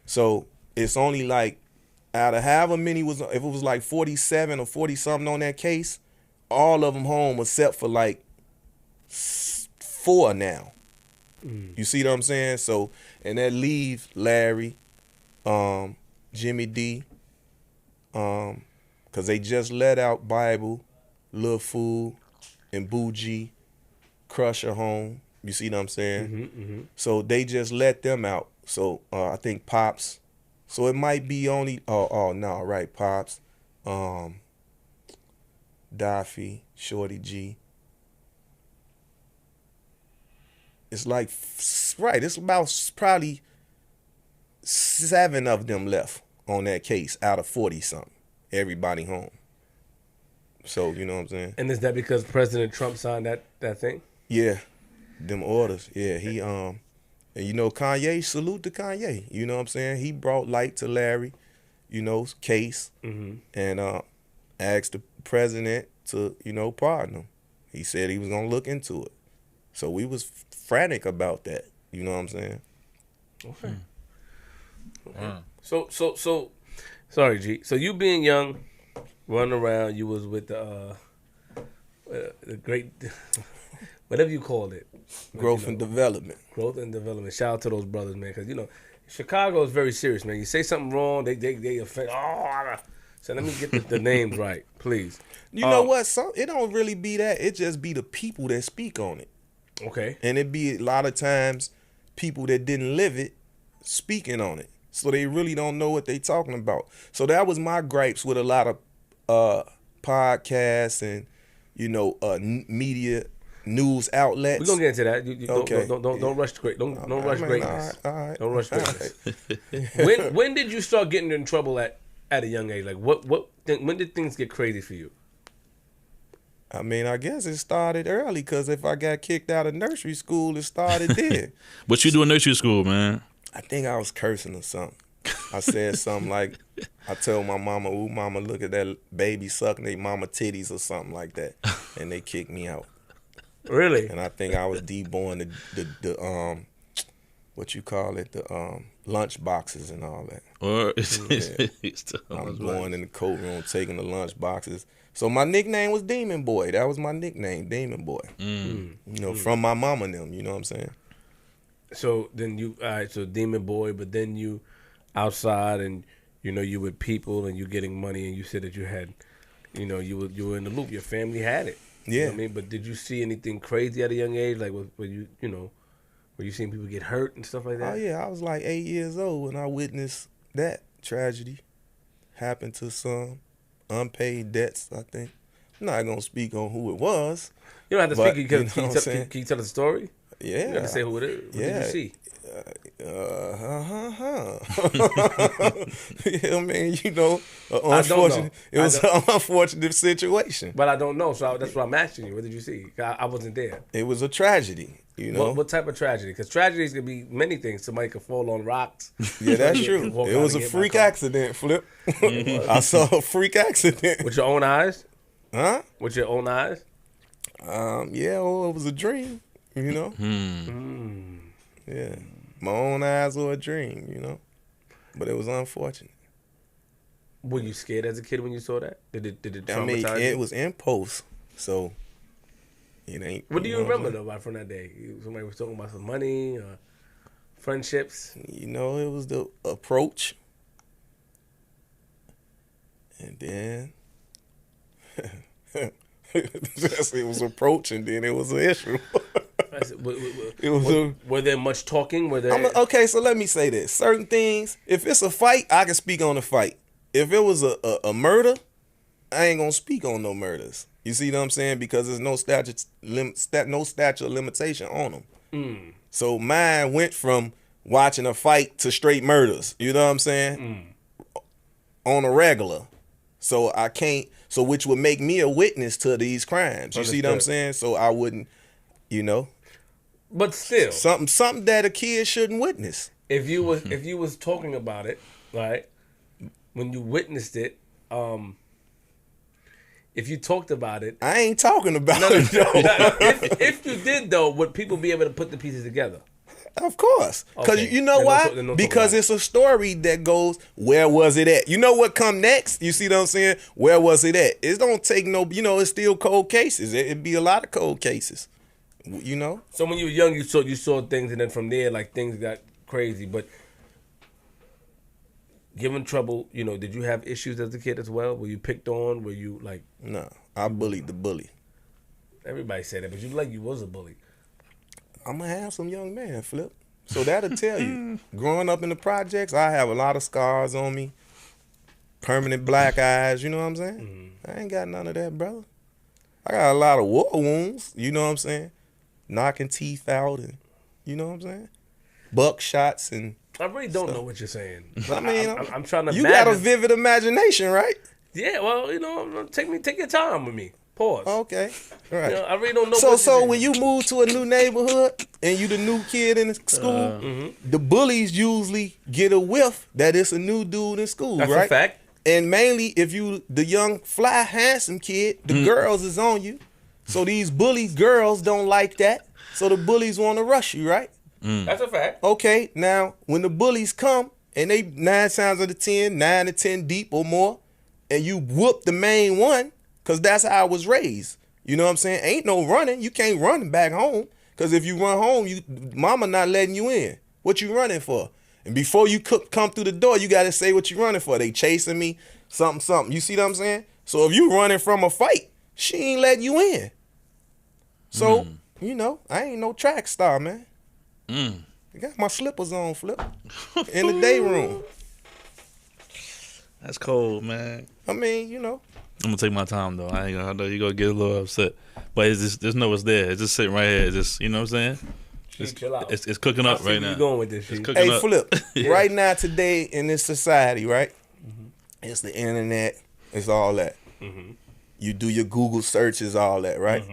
So it's only like, out of however many if it was like 47 or 40 something on that case, all of them home except for like 4 now. You see what I'm saying? So, and that leaves Larry, Jimmy D, cause they just let out Bible, Lil Fool, and Bougie, Crusher home. You see what I'm saying? Mm-hmm. So they just let them out. So I think Pops. So it might be only right, Pops, Daffy, Shorty G. It's like, right, it's about probably 7 of them left on that case out of 40-something. Everybody home. So, you know what I'm saying? And is that because President Trump signed that thing? Yeah, them orders. Yeah, he, and Kanye, salute to Kanye. You know what I'm saying? He brought light to Larry, case, and asked the president to, pardon him. He said he was going to look into it. So we was frantic about that. You know what I'm saying? Okay. Wow. So, sorry, G. So you being young, running around, you was with the great, whatever you called it. Growth and development. Growth and development. Shout out to those brothers, man, because, Chicago is very serious, man. You say something wrong, they offend. So let me get the names right, please. You know what? It don't really be that. It just be the people that speak on it. Okay. And it be a lot of times people that didn't live it speaking on it. So they really don't know what they talking about. So that was my gripes with a lot of podcasts and, media news outlets. We're going to get into that. Okay. Don't rush greatness. Don't rush greatness. All right. Don't rush greatness. Right. When did you start getting in trouble at a young age? Like, when did things get crazy for you? I mean, I guess it started early, because if I got kicked out of nursery school, it started then. What you do in nursery school, man? I think I was cursing or something. I said something like, I told my mama, "Ooh, mama, look at that baby sucking their mama titties," or something like that. And they kicked me out. Really? And I think I was deborn the what you call it, the lunch boxes and all that. Or I'm going in the coat room taking the lunch boxes. So my nickname was Demon Boy. That was my nickname, Demon Boy. From my mama and them, you know what I'm saying? So then you, all right, so Demon Boy, but then you outside and, you know, you with people and you getting money and you said that you had, you know, you were in the loop. Your family had it. Yeah. You know what I mean? But did you see anything crazy at a young age? Like, were you, you know, were you seeing people get hurt and stuff like that? Oh, yeah. I was like 8 years old when I witnessed that tragedy happen to some unpaid debts, I think. I'm not going to speak on who it was. You don't have to But, speak. you know what I'm saying? Can you tell us the story? Yeah. You got to say who it is. What did you see? I mean, you know, I don't know. it was an unfortunate situation. But I don't know, so that's why I'm asking you. What did you see? I wasn't there. It was a tragedy, you know. What type of tragedy? Because tragedies can be many things. Somebody could fall on rocks. Yeah, that's true. Walk It out was a and get freak back up. accident, Flip. I saw a freak accident. With your own eyes? Huh? With your own eyes? Yeah, well, it was a dream, you know. Yeah, my own eyes were a dream, you know. But it was unfortunate. Were you scared as a kid when you saw that? Did it I mean, traumatize you? it was in post, so it ain't. What do you know what I'm remember, though, about from that day? Somebody was talking about some money or friendships? saying? You know, it was the approach. And then it was approach, and then it was an issue. It was were there much talking? Were there? okay, so let me say this. Certain things, if it's a fight, I can speak on the fight. If it was a murder, I ain't gonna speak on no murders. You see what I'm saying? Because there's no statute of limitation on them. So mine went from watching a fight to straight murders. You know what I'm saying? On a regular. So I can't. So which would make me a witness to these crimes. You see what I'm saying? So I wouldn't. You know. But still, Something that a kid shouldn't witness. if you was talking about it, right? When you witnessed it, if you talked about it, I ain't talking about it though. if you did though, would people be able to put the pieces together? Of course. Because Okay. you know Then why? don't talk Because about it. it's a story that goes, where was it at? You know what come next? You see what I'm saying? Where was it at? It don't take no, you know, it's still cold cases. It'd be a lot of cold cases. You know? So when you were young, you saw things, and then from there, like things got crazy. But given trouble, you know, did you have issues as a kid as well? Were you picked on? Were you like? No, I bullied the bully. Everybody said that, but you was a bully. I'm a handsome young man, Flip. So that'll tell you. Growing up in the projects, I have a lot of scars on me. Permanent black eyes, you know what I'm saying? I ain't got none of that, brother. I got a lot of war wounds, you know what I'm saying? Knocking teeth out and, you know what I'm saying? Buckshots and... I really don't know what you're saying. I mean, I'm trying to. You imagine. got a vivid imagination, right? Yeah, well, you know, take your time with me. Pause. Okay, all right. You know, I really don't know. So when you move to a new neighborhood and you the new kid in the school, the bullies usually get a whiff that it's a new dude in school, that's right? a fact. And mainly if you the young, fly, handsome kid, the girls is on you. So these bully girls don't like that. So the bullies want to rush you, right? That's a fact. Okay, now when the bullies come and they 9 times out of 10, 9 to 10 deep or more, and you whoop the main one, because that's how I was raised. You know what I'm saying? Ain't no running. You can't run back home. Because if you run home, mama not letting you in. What you running for? And before you come through the door, you got to say what you running for. They chasing me, something. You see what I'm saying? So if you running from a fight, she ain't letting you in. So, you know, I ain't no track star, man. I got my slippers on, Flip, in the day room. That's cold, man. I mean, you know. I'm gonna take my time though. I know you're gonna get a little upset, but it's just, there's no what's there. It's just sitting right here. It's just, you know what I'm saying? Chill out. It's cooking up right now. You going with this It's shit? cooking Hey, up. Flip, right now, today, in this society, right? It's the internet. It's all that. You do your Google searches, all that, right?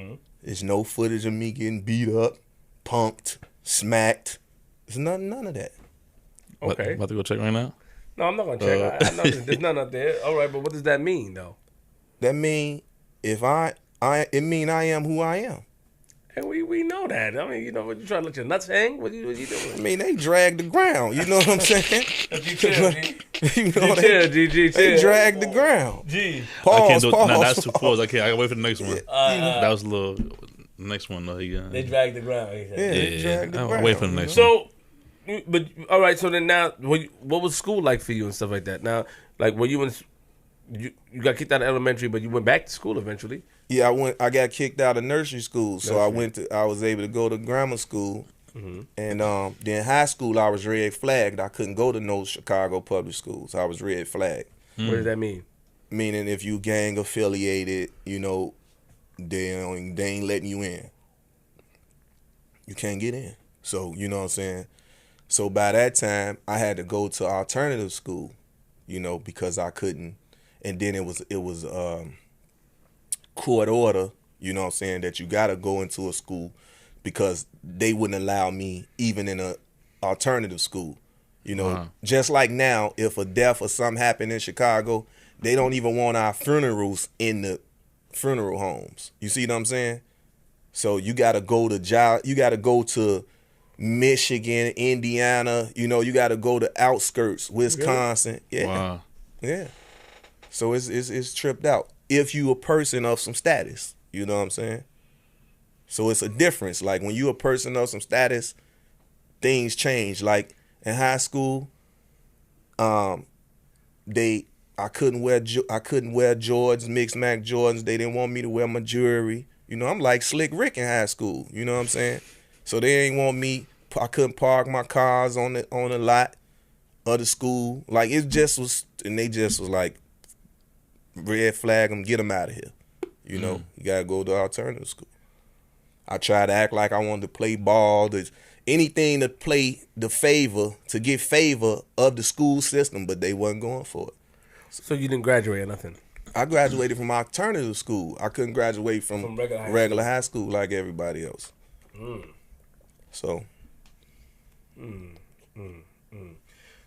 There's no footage of me getting beat up, punked, smacked. There's none of that. Okay. About to go check right now. No, I'm not gonna check. I know there's none up there. All right, but what does that mean though? That mean if it mean I am who I am. And we know that. I mean, you know, what you trying to let your nuts hang? What you I doing? mean, they drag the ground. You know what I'm saying? G chill, G. You know Chill, G. they Chill. drag the ground. G. I can't Pause. do Pause. Nah, that's too pause. I can't. I gotta wait for the next one. That was a little. Next one, though. They dragged the ground. He said. Yeah, they dragged the I'll ground. wait for the next So, but all right. So then now, what was school like for you and stuff like that? Now, like when you got kicked out of elementary, but you went back to school eventually. Yeah, I got kicked out of nursery school, so I was able to go to grammar school, and then high school I was red flagged. I couldn't go to no Chicago public schools. I was red flagged. What does that mean? Meaning if you gang affiliated, you know, they ain't letting you in. You can't get in. So you know what I'm saying. So by that time I had to go to alternative school, you know, because I couldn't. And then it was court order, you know what I'm saying, that you got to go into a school because they wouldn't allow me even in a alternative school. You know, just like now, if a death or something happened in Chicago, they don't even want our funerals in the funeral homes. You see what I'm saying? So you got to go to Michigan, Indiana, you know, you got to go to outskirts, Wisconsin. Really? Yeah. Wow. Yeah. So it's tripped out. If you a person of some status, you know what I'm saying? So it's a difference. Like when you a person of some status, things change. Like in high school, I couldn't wear Jordans, mixed Mac Jordans. They didn't want me to wear my jewelry. You know, I'm like Slick Rick in high school. You know what I'm saying? So they ain't want me. I couldn't park my cars on the lot of the school. Like it just was, and they just was like, red flag them, get them out of here. You know, you gotta go to alternative school. I tried to act like I wanted to play ball, anything to play to get favor of the school system, but they wasn't going for it. So you didn't graduate or nothing? I graduated from alternative school. I couldn't graduate from regular high school like everybody else. So.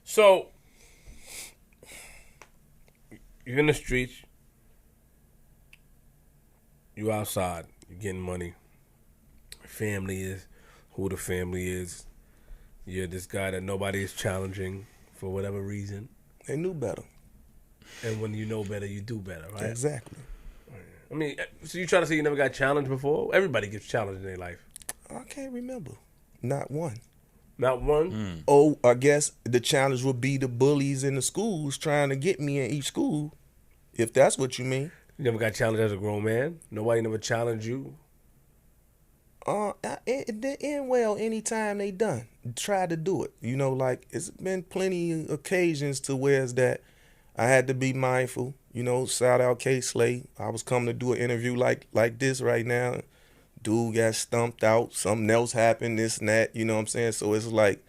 So, you're in the streets, you outside, you're getting money. Family is who the family is. You're this guy that nobody is challenging for whatever reason. They knew better. And when you know better, you do better, right? Exactly. I mean, so you trying to say you never got challenged before? Everybody gets challenged in their life. I can't remember. Not one. Not one? Oh, I guess the challenge would be the bullies in the schools trying to get me in each school, if that's what you mean. You never got challenged as a grown man? Nobody never challenged you? It didn't end well anytime they tried to do it. You know, like it's been plenty of occasions to where it's that I had to be mindful. You know, shout out K Slay. I was coming to do an interview like this right now. Dude got stumped out. Something else happened, this and that. You know what I'm saying? So it's like,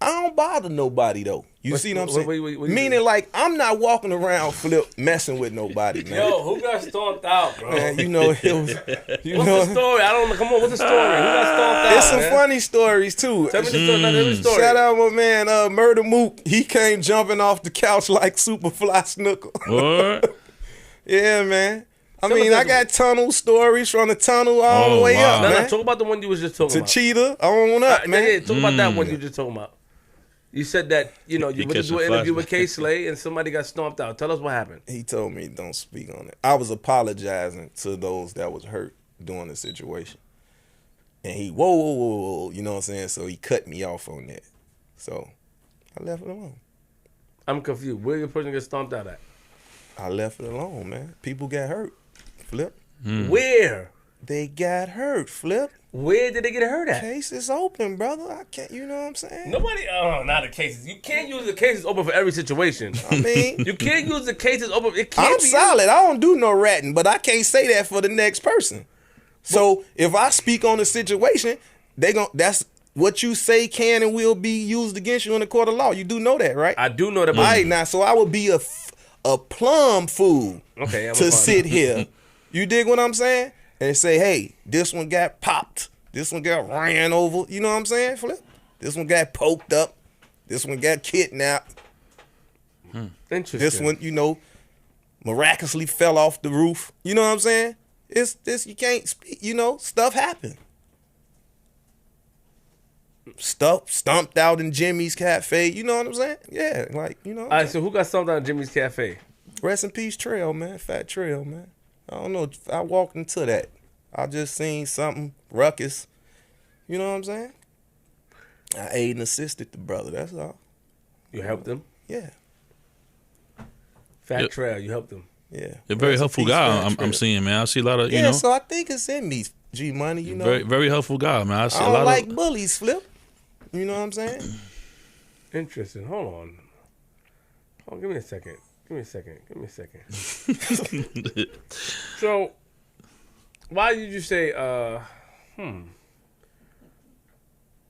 I don't bother nobody though. You see what I'm saying? Wait, Meaning like I'm not walking around messing with nobody, man. Yo, who got stomped out, bro? Man, you know, it was, what's the story? I don't know. Come on, what's the story? Who got stomped out? It's some funny stories too. Tell me the story. Shout out my man, Murder Mook. He came jumping off the couch like Superfly Snooker. What? Yeah, man. I got tunnel stories from the tunnel all the way wow. up, man. Talk about the one you was just talking To about. Cheetah, on up, man. Yeah, talk about that one you just talking about. You said that, you went to do an interview with K Slay and somebody got stomped out. Tell us what happened. He told me don't speak on it. I was apologizing to those that was hurt during the situation. And he, whoa, you know what I'm saying? So he cut me off on that. So I left it alone. I'm confused. Where your person get stomped out at? I left it alone, man. People got hurt. Flip. Where? They got hurt, Flip. Where did they get hurt at? Case is open, brother. I can't, you know what I'm saying? Nobody, not the cases. You can't use the cases open for every situation. I mean, you can't use the cases open. It can't I'm be solid. I don't do no ratting, but I can't say that for the next person. So if I speak on the situation, that's what you say can and will be used against you in the court of law. You do know that, right? I do know that. All right, now, so I would be a plum fool to sit here. You dig what I'm saying? And say, hey, this one got popped. This one got ran over. You know what I'm saying, Flip? This one got poked up. This one got kidnapped. Interesting. This one, miraculously fell off the roof. You know what I'm saying? It's this, you can't speak, stuff happened. Stumped out in Jimmy's Cafe. You know what I'm saying? Yeah, All right, so who got stumped out in Jimmy's Cafe? Rest in peace, Trail, man. Fat Trail, man. I don't know. I walked into that. I just seen something ruckus. You know what I'm saying? I aided and assisted the brother. That's all. You helped him? Yeah. Fat Trail, you helped him. Yeah. You're a very helpful guy. I'm seeing, man. I see a lot of, you know. So I think it's in me, G Money. You know. Very, very helpful guy, man. I see I a don't lot like of bullies, Flip. You know what I'm saying? Interesting. Hold on. Oh, give me a second. So, why did you say,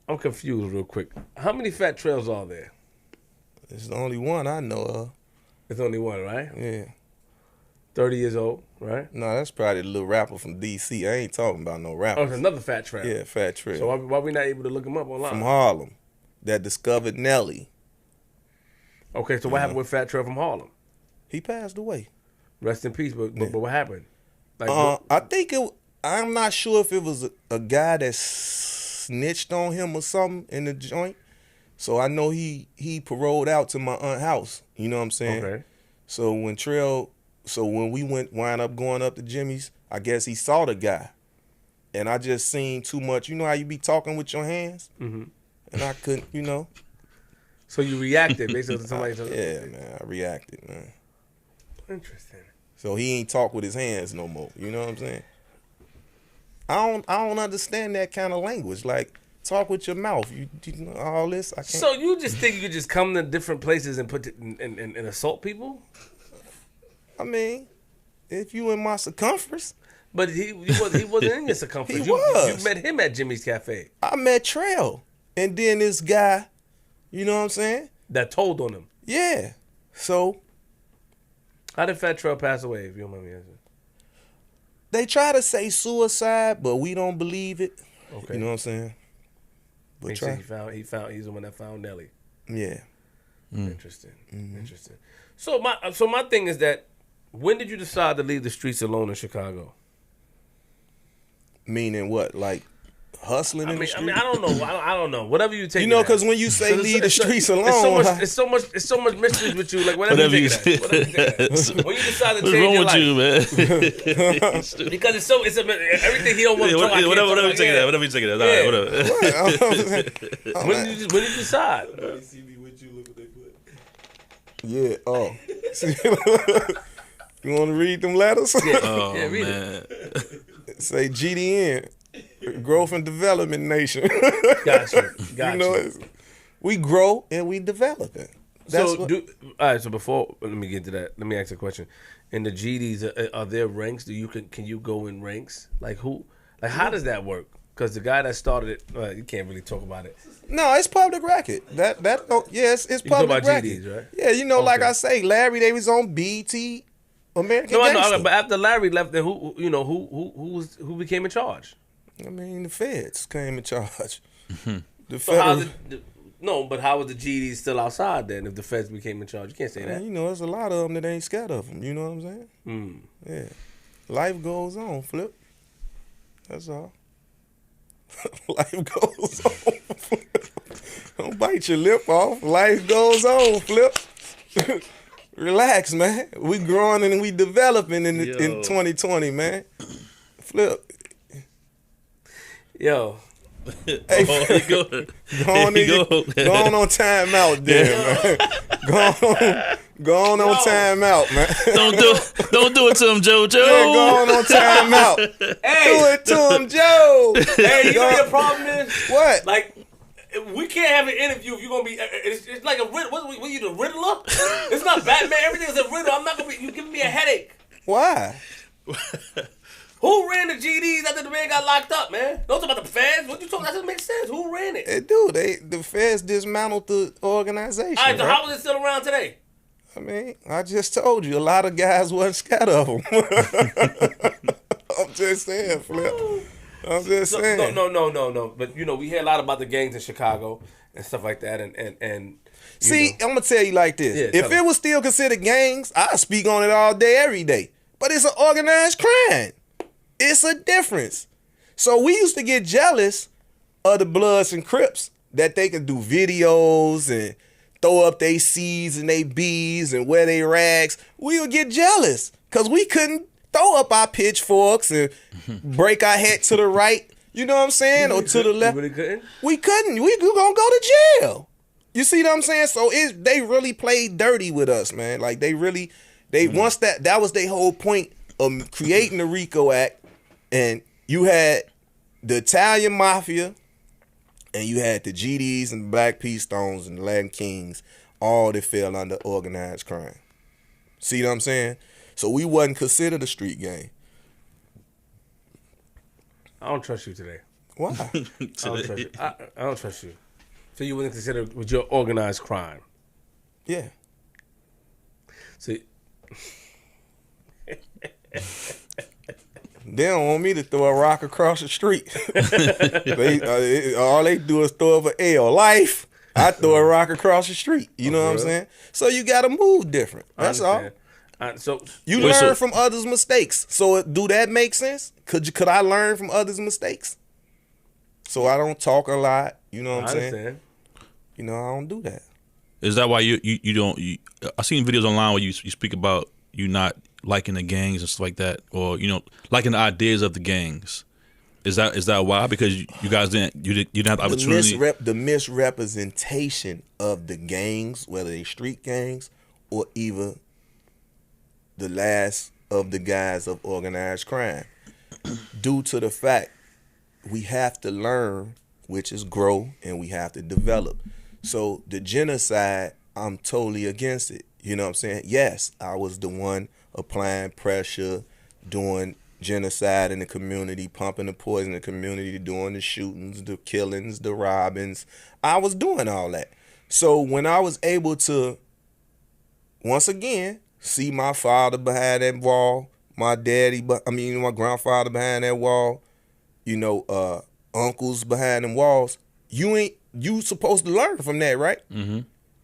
I'm confused real quick. How many Fat Trails are there? It's the only one I know of. There's only one, right? Yeah. 30 years old, right? No, that's probably the little rapper from D.C. I ain't talking about no rapper. Oh, it's another Fat Trail. Yeah, Fat Trail. So why we not able to look him up online? From Harlem. That discovered Nelly. Okay, so what happened with Fat Trail from Harlem? He passed away. Rest in peace, but what happened? Like, I think I'm not sure if it was a guy that snitched on him or something in the joint. So I know he paroled out to my aunt's house. You know what I'm saying? Okay. So when we wind up going up to Jimmy's, I guess he saw the guy. And I just seen too much. You know how you be talking with your hands? Mm-hmm. And I couldn't, you know. So you reacted basically to somebody. Yeah, man. I reacted, man. Interesting. So he ain't talk with his hands no more. You know what I'm saying? I don't understand that kind of language. Like, talk with your mouth. You know, all this. I can't. So you just think you could just come to different places and put and assault people? I mean, if you in my circumference. But he wasn't in your circumference. He was. You met him at Jimmy's Cafe. I met Trail. And then this guy, you know what I'm saying? That told on him. Yeah. So. How did Fat Trail pass away, if you don't mind me asking? They try to say suicide, but we don't believe it. Okay. You know what I'm saying? But he's the one that found Nelly. Yeah. Interesting. Interesting. So my thing is that, when did you decide to leave the streets alone in Chicago? Meaning what? Like hustling in the street? I mean, I don't know. I don't know. Whatever you take. You know, because when you say leave the streets alone, it's so much mystery with you. Like whatever you take it. When you decide to change your life, you, man? Because everything he don't want to talk. Whatever you take it. Whatever you take it. All right, whatever. When did you decide? Yeah. Oh. You want to read them letters? Yeah, read it. Say GDN, Growth and Development Nation. Gotcha. You know, we grow and we develop it. All right. So before, let me get to that. Let me ask a question. In the GDs, are there ranks? Can you go in ranks? Like who? Like how does that work? Because the guy that started it, you can't really talk about it. No, it's public record. Yes, it's public record. GDs, right? Yeah, you know, okay. Like I say, Larry, they was on BT. American Gangster. No, but after Larry left, then who became in charge? I mean, the feds came in charge. The federal. But how was the GD still outside then? If the feds became in charge, you can't say that. You know, there's a lot of them that ain't scared of them. You know what I'm saying? Yeah, life goes on, Flip. That's all. Life goes on. Don't bite your lip off. Life goes on, Flip. Relax, man. We growing and we developing in 2020, man. Flip. Yo. Hey, go on time out there, man. Go on time out, man. Don't do it to him, JoJo. Yeah, go on time out. Hey. Do it to him, Joe. Hey, you know what the problem is? What? Like, we can't have an interview if you're gonna be. It's like a riddle. What you, the Riddler? It's not Batman. Everything is a riddle. I'm not gonna be. You giving me a headache. Why? Who ran the GDs after the man got locked up, man? Don't talk about the feds. What you talking? That doesn't make sense. Who ran it? They do. The feds dismantled the organization. All right, so right? how is it still around today? I mean, I just told you, a lot of guys wasn't scared of them. I'm just saying, Flip. I'm just saying. No. But, we hear a lot about the gangs in Chicago and stuff like that. And see, I'm going to tell you like this. Yeah, if it was still considered gangs, I'd speak on it all day, every day. But it's an organized crime. It's a difference. So we used to get jealous of the Bloods and Crips that they could do videos and throw up their C's and their B's and wear their rags. We would get jealous because we couldn't throw up our pitchforks and break our head to the right. You know what I'm saying? Or to the left. You really couldn't? We couldn't. We gonna go to jail. You see what I'm saying? So they really played dirty with us, man. Like once that was their whole point of creating the RICO Act, and you had the Italian Mafia, and you had the GDs and the Black P Stones and the Latin Kings, all that fell under organized crime. See what I'm saying? So we wasn't considered a street gang. I don't trust you today. Why? I don't trust you. I don't trust you. So you wouldn't consider with your organized crime? Yeah. See, they don't want me to throw a rock across the street. All they do is throw up an L. Life, I throw a rock across the street. You know what I'm saying? So you got to move different. That's all. So you learn from others' mistakes. So do that make sense? Could I learn from others' mistakes? So I don't talk a lot. You know what I'm saying? You know, I don't do that. Is that why you don't? I've seen videos online where you speak about you not liking the gangs and stuff like that, or liking the ideas of the gangs. Is that why? Because you guys didn't have the opportunity. The misrepresentation of the gangs, whether they street gangs or even the last of the guys of organized crime, due to the fact we have to learn, which is grow, and we have to develop. So the genocide, I'm totally against it. You know what I'm saying? Yes, I was the one applying pressure, doing genocide in the community, pumping the poison in the community, doing the shootings, the killings, the robbings. I was doing all that. So when I was able to, once again, see my father behind that wall, my grandfather behind that wall, uncles behind them walls, you supposed to learn from that, right? Mm-hmm.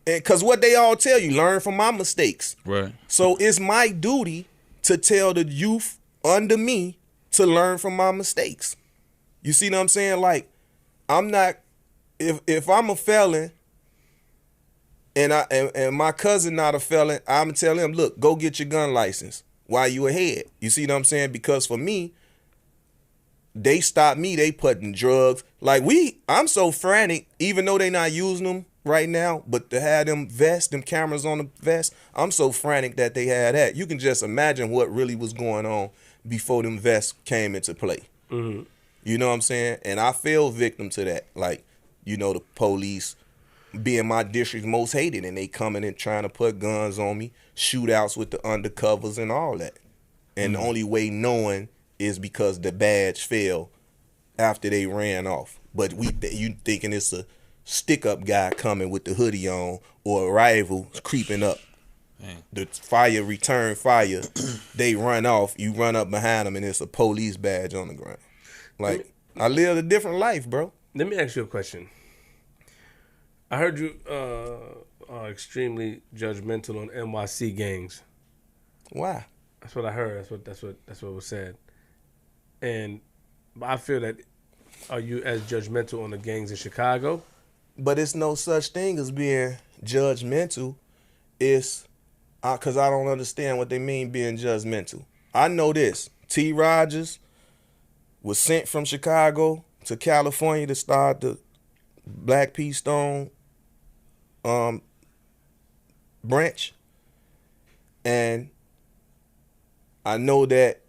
And cause what they all tell you, learn from my mistakes. Right. So it's my duty to tell the youth under me to learn from my mistakes. You see what I'm saying? Like, I'm not, if I'm a felon and my cousin not a felon, I'm telling him, look, go get your gun license while you ahead. You see what I'm saying? Because for me, they stopped me, they putting drugs. Like I'm so frantic, even though they not using them right now, but to have them cameras on the vest, I'm so frantic that they had that. You can just imagine what really was going on before them vests came into play. Mm-hmm. You know what I'm saying? And I fell victim to that. Like, the police being my district's most hated, and they coming and trying to put guns on me, shootouts with the undercovers and all that. And the only way knowing is because the badge fell after they ran off. But you thinking it's a stick-up guy coming with the hoodie on, or a rival creeping up. Dang. The return fire, they run off, you run up behind them, and it's a police badge on the ground. Like, I lived a different life, bro. Let me ask you a question. I heard you are extremely judgmental on NYC gangs. Why? That's what I heard. That's what was said. And I feel that, are you as judgmental on the gangs in Chicago? But it's no such thing as being judgmental. It's because I don't understand what they mean being judgmental. I know this. T. Rogers was sent from Chicago to California to start the Black P Stone branch. And I know that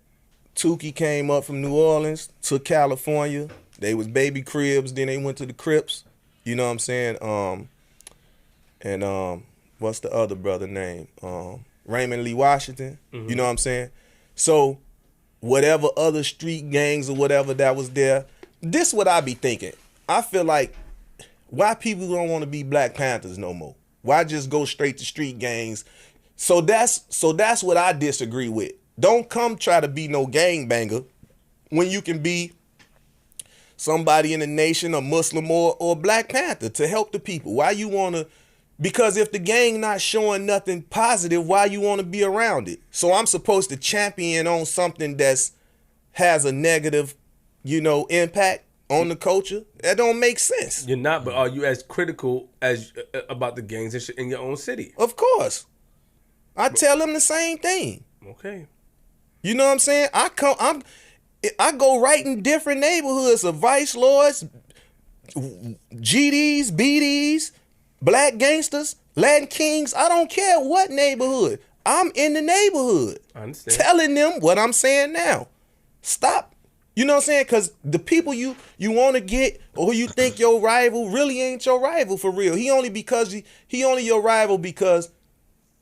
Tukey came up from New Orleans to California. They was baby cribs, then they went to the Crips. You know what I'm saying? And what's the other brother name? Raymond Lee Washington. Mm-hmm. You know what I'm saying? So whatever other street gangs or whatever that was there, this what I be thinking. I feel like, why people don't want to be Black Panthers no more? Why just go straight to street gangs? So that's what I disagree with. Don't come try to be no gangbanger when you can be somebody in the nation, a Muslim or Black Panther to help the people. Why you want to? Because if the gang not showing nothing positive, why you want to be around it? So I'm supposed to champion on something that's has a negative, impact on the culture? That don't make sense. You're not, but are you as critical as about the gangs in your own city? Of course. I tell them the same thing. Okay. You know what I'm saying? I go right in different neighborhoods of Vice Lords, GDs, BDs, Black Gangsters, Latin Kings. I don't care what neighborhood. I'm in the neighborhood. I understand. Telling them what I'm saying now. Stop. You know what I'm saying? Because the people you want to get or who you think your rival really ain't your rival for real. He only your rival because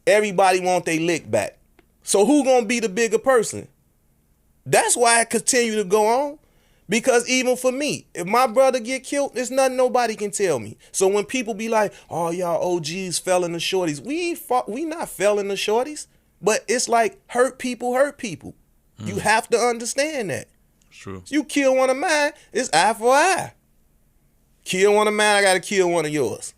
everybody want their lick back. So who gonna be the bigger person? That's why I continue to go on. Because even for me, if my brother get killed, there's nothing nobody can tell me. So when people be like, oh, y'all OGs fell in the shorties, we not fell in the shorties. But it's like hurt people. You have to understand that. True. You kill one of mine, it's eye for eye. Kill one of mine, I gotta kill one of yours.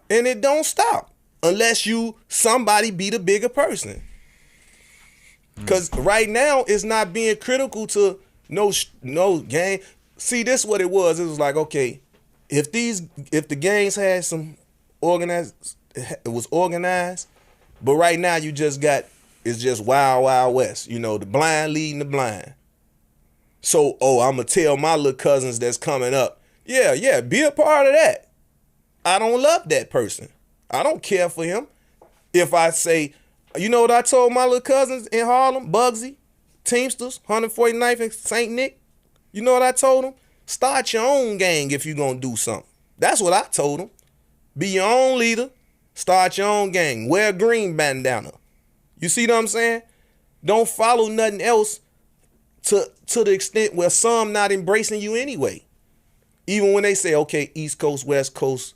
And it don't stop. Unless somebody be the bigger person. Because right now, it's not being critical to no gang. See, this is what it was. It was like, okay, if the gangs had some it was organized, but right now it's just wild, wild west. You know, the blind leading the blind. So, I'm going to tell my little cousins that's coming up, yeah, be a part of that. I don't love that person. I don't care for him. If I say, you know what I told my little cousins in Harlem, Bugsy, Teamsters, 149th and St. Nick? You know what I told them? Start your own gang if you're going to do something. That's what I told them. Be your own leader. Start your own gang. Wear a green bandana. You see what I'm saying? Don't follow nothing else to the extent where some not embracing you anyway. Even when they say, okay, East Coast, West Coast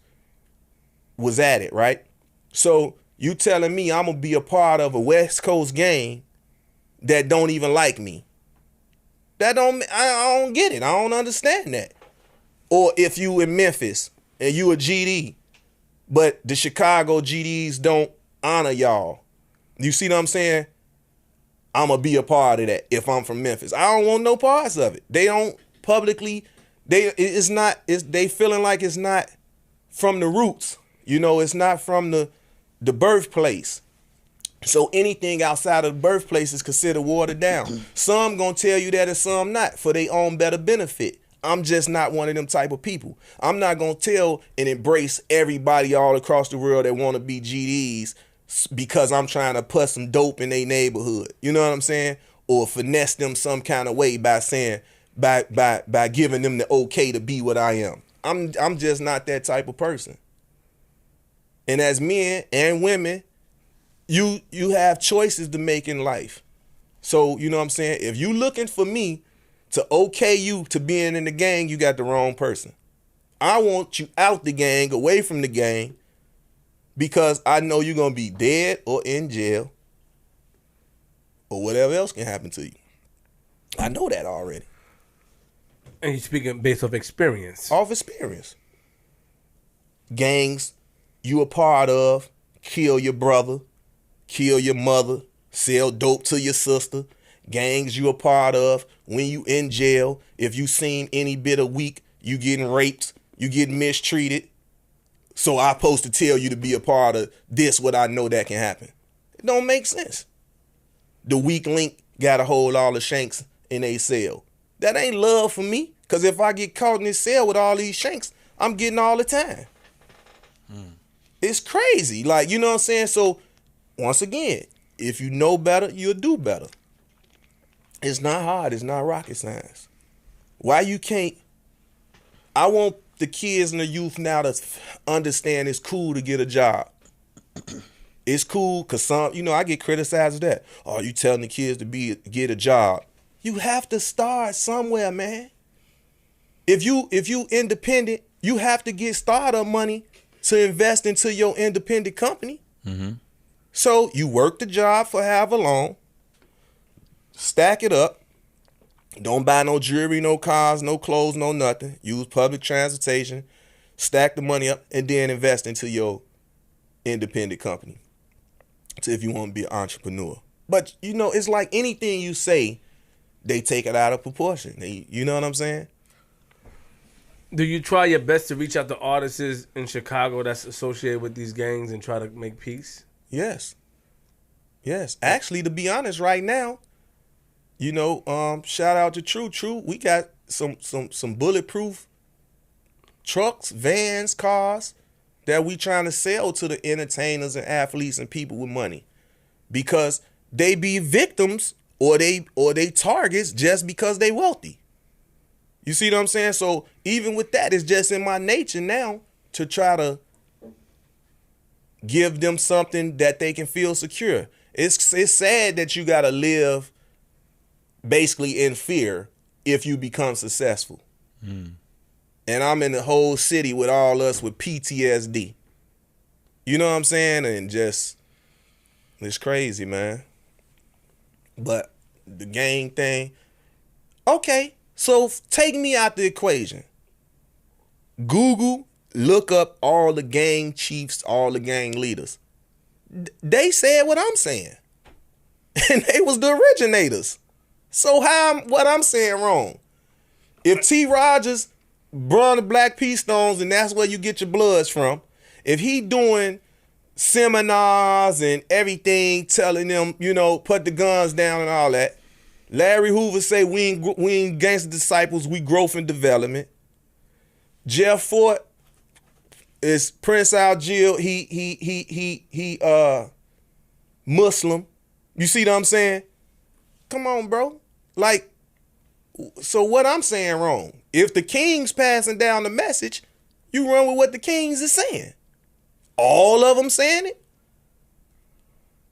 was at it, right? So you telling me I'm going to be a part of a West Coast gang that don't even like me. I don't get it. I don't understand that. Or if you in Memphis and you a GD, but the Chicago GDs don't honor y'all. You see what I'm saying? I'm going to be a part of that if I'm from Memphis. I don't want no parts of it. They don't publicly, they feeling like it's not from the roots. You know, it's not from the birthplace. So anything outside of the birthplace is considered watered down. Some going to tell you that and some not for their own better benefit. I'm just not one of them type of people. I'm not going to tell and embrace everybody all across the world that want to be GDs because I'm trying to put some dope in their neighborhood. You know what I'm saying? Or finesse them some kind of way by saying, by giving them the okay to be what I am. I'm just not that type of person. And as men and women, you have choices to make in life. So, you know what I'm saying? If you looking for me to okay you to being in the gang, you got the wrong person. I want you out the gang, away from the gang, because I know you're going to be dead or in jail or whatever else can happen to you. I know that already. And you're speaking based off experience. Off experience. Gangs you a part of, kill your brother, kill your mother, sell dope to your sister. Gangs you a part of, when you in jail, if you seem any bit of weak, you getting raped, you getting mistreated. So I'm supposed to tell you to be a part of this, what I know that can happen. It don't make sense. The weak link got to hold all the shanks in a cell. That ain't love for me, because if I get caught in this cell with all these shanks, I'm getting all the time. It's crazy. Like, you know what I'm saying? So, once again, if you know better, you'll do better. It's not hard. It's not rocket science. Why you can't? I want the kids and the youth now to understand it's cool to get a job. It's cool because some, you know, I get criticized for that. Oh, you telling the kids to get a job. You have to start somewhere, man. If you independent, you have to get startup money to invest into your independent company. Mm-hmm. So you work the job for however long, stack it up. Don't buy no jewelry, no cars, no clothes, no nothing. Use public transportation, stack the money up, and then invest into your independent company. So if you want to be an entrepreneur. But, you know, it's like anything you say, they take it out of proportion. You know what I'm saying? Do you try your best to reach out to artists in Chicago that's associated with these gangs and try to make peace? Yes. Actually, to be honest, right now, You know, shout out to True. We got some bulletproof trucks, vans, cars that we trying to sell to the entertainers and athletes and people with money, because they be victims or they targets just because they wealthy. You see what I'm saying? So even with that, it's just in my nature now to try to give them something that they can feel secure. It's sad that you gotta live basically in fear if you become successful. And I'm in the whole city with all us with PTSD. You know what I'm saying? And just, it's crazy, man. But the gang thing, okay, so take me out the equation. Google, look up all the gang chiefs, all the gang leaders. They said what I'm saying. And they was the originators. So what I'm saying wrong? If T. Rogers brought the Black P Stones and that's where you get your bloods from, if he doing seminars and everything, telling them, you know, put the guns down and all that, Larry Hoover say we ain't gangster disciples, we growth and development. Jeff Fort is Prince Al-Jil, he Muslim. You see what I'm saying? Come on, bro. Like, so what I'm saying wrong? If the king's passing down the message, you run with what the kings is saying. All of them saying it.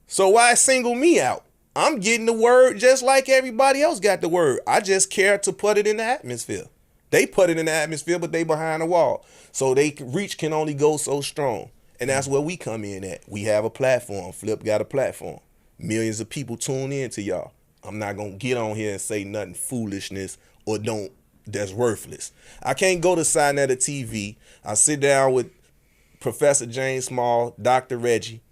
So why single me out? I'm getting the word just like everybody else got the word. I just care to put it in the atmosphere. They put it in the atmosphere, but they behind the wall. So they reach can only go so strong. And that's where we come in at. We have a platform. Flip got a platform. Millions of people tune in to y'all. I'm not going to get on here and say nothing foolishness or that's worthless. I can't go to Sinetta TV. I sit down with Professor James Small, Dr. Reggie,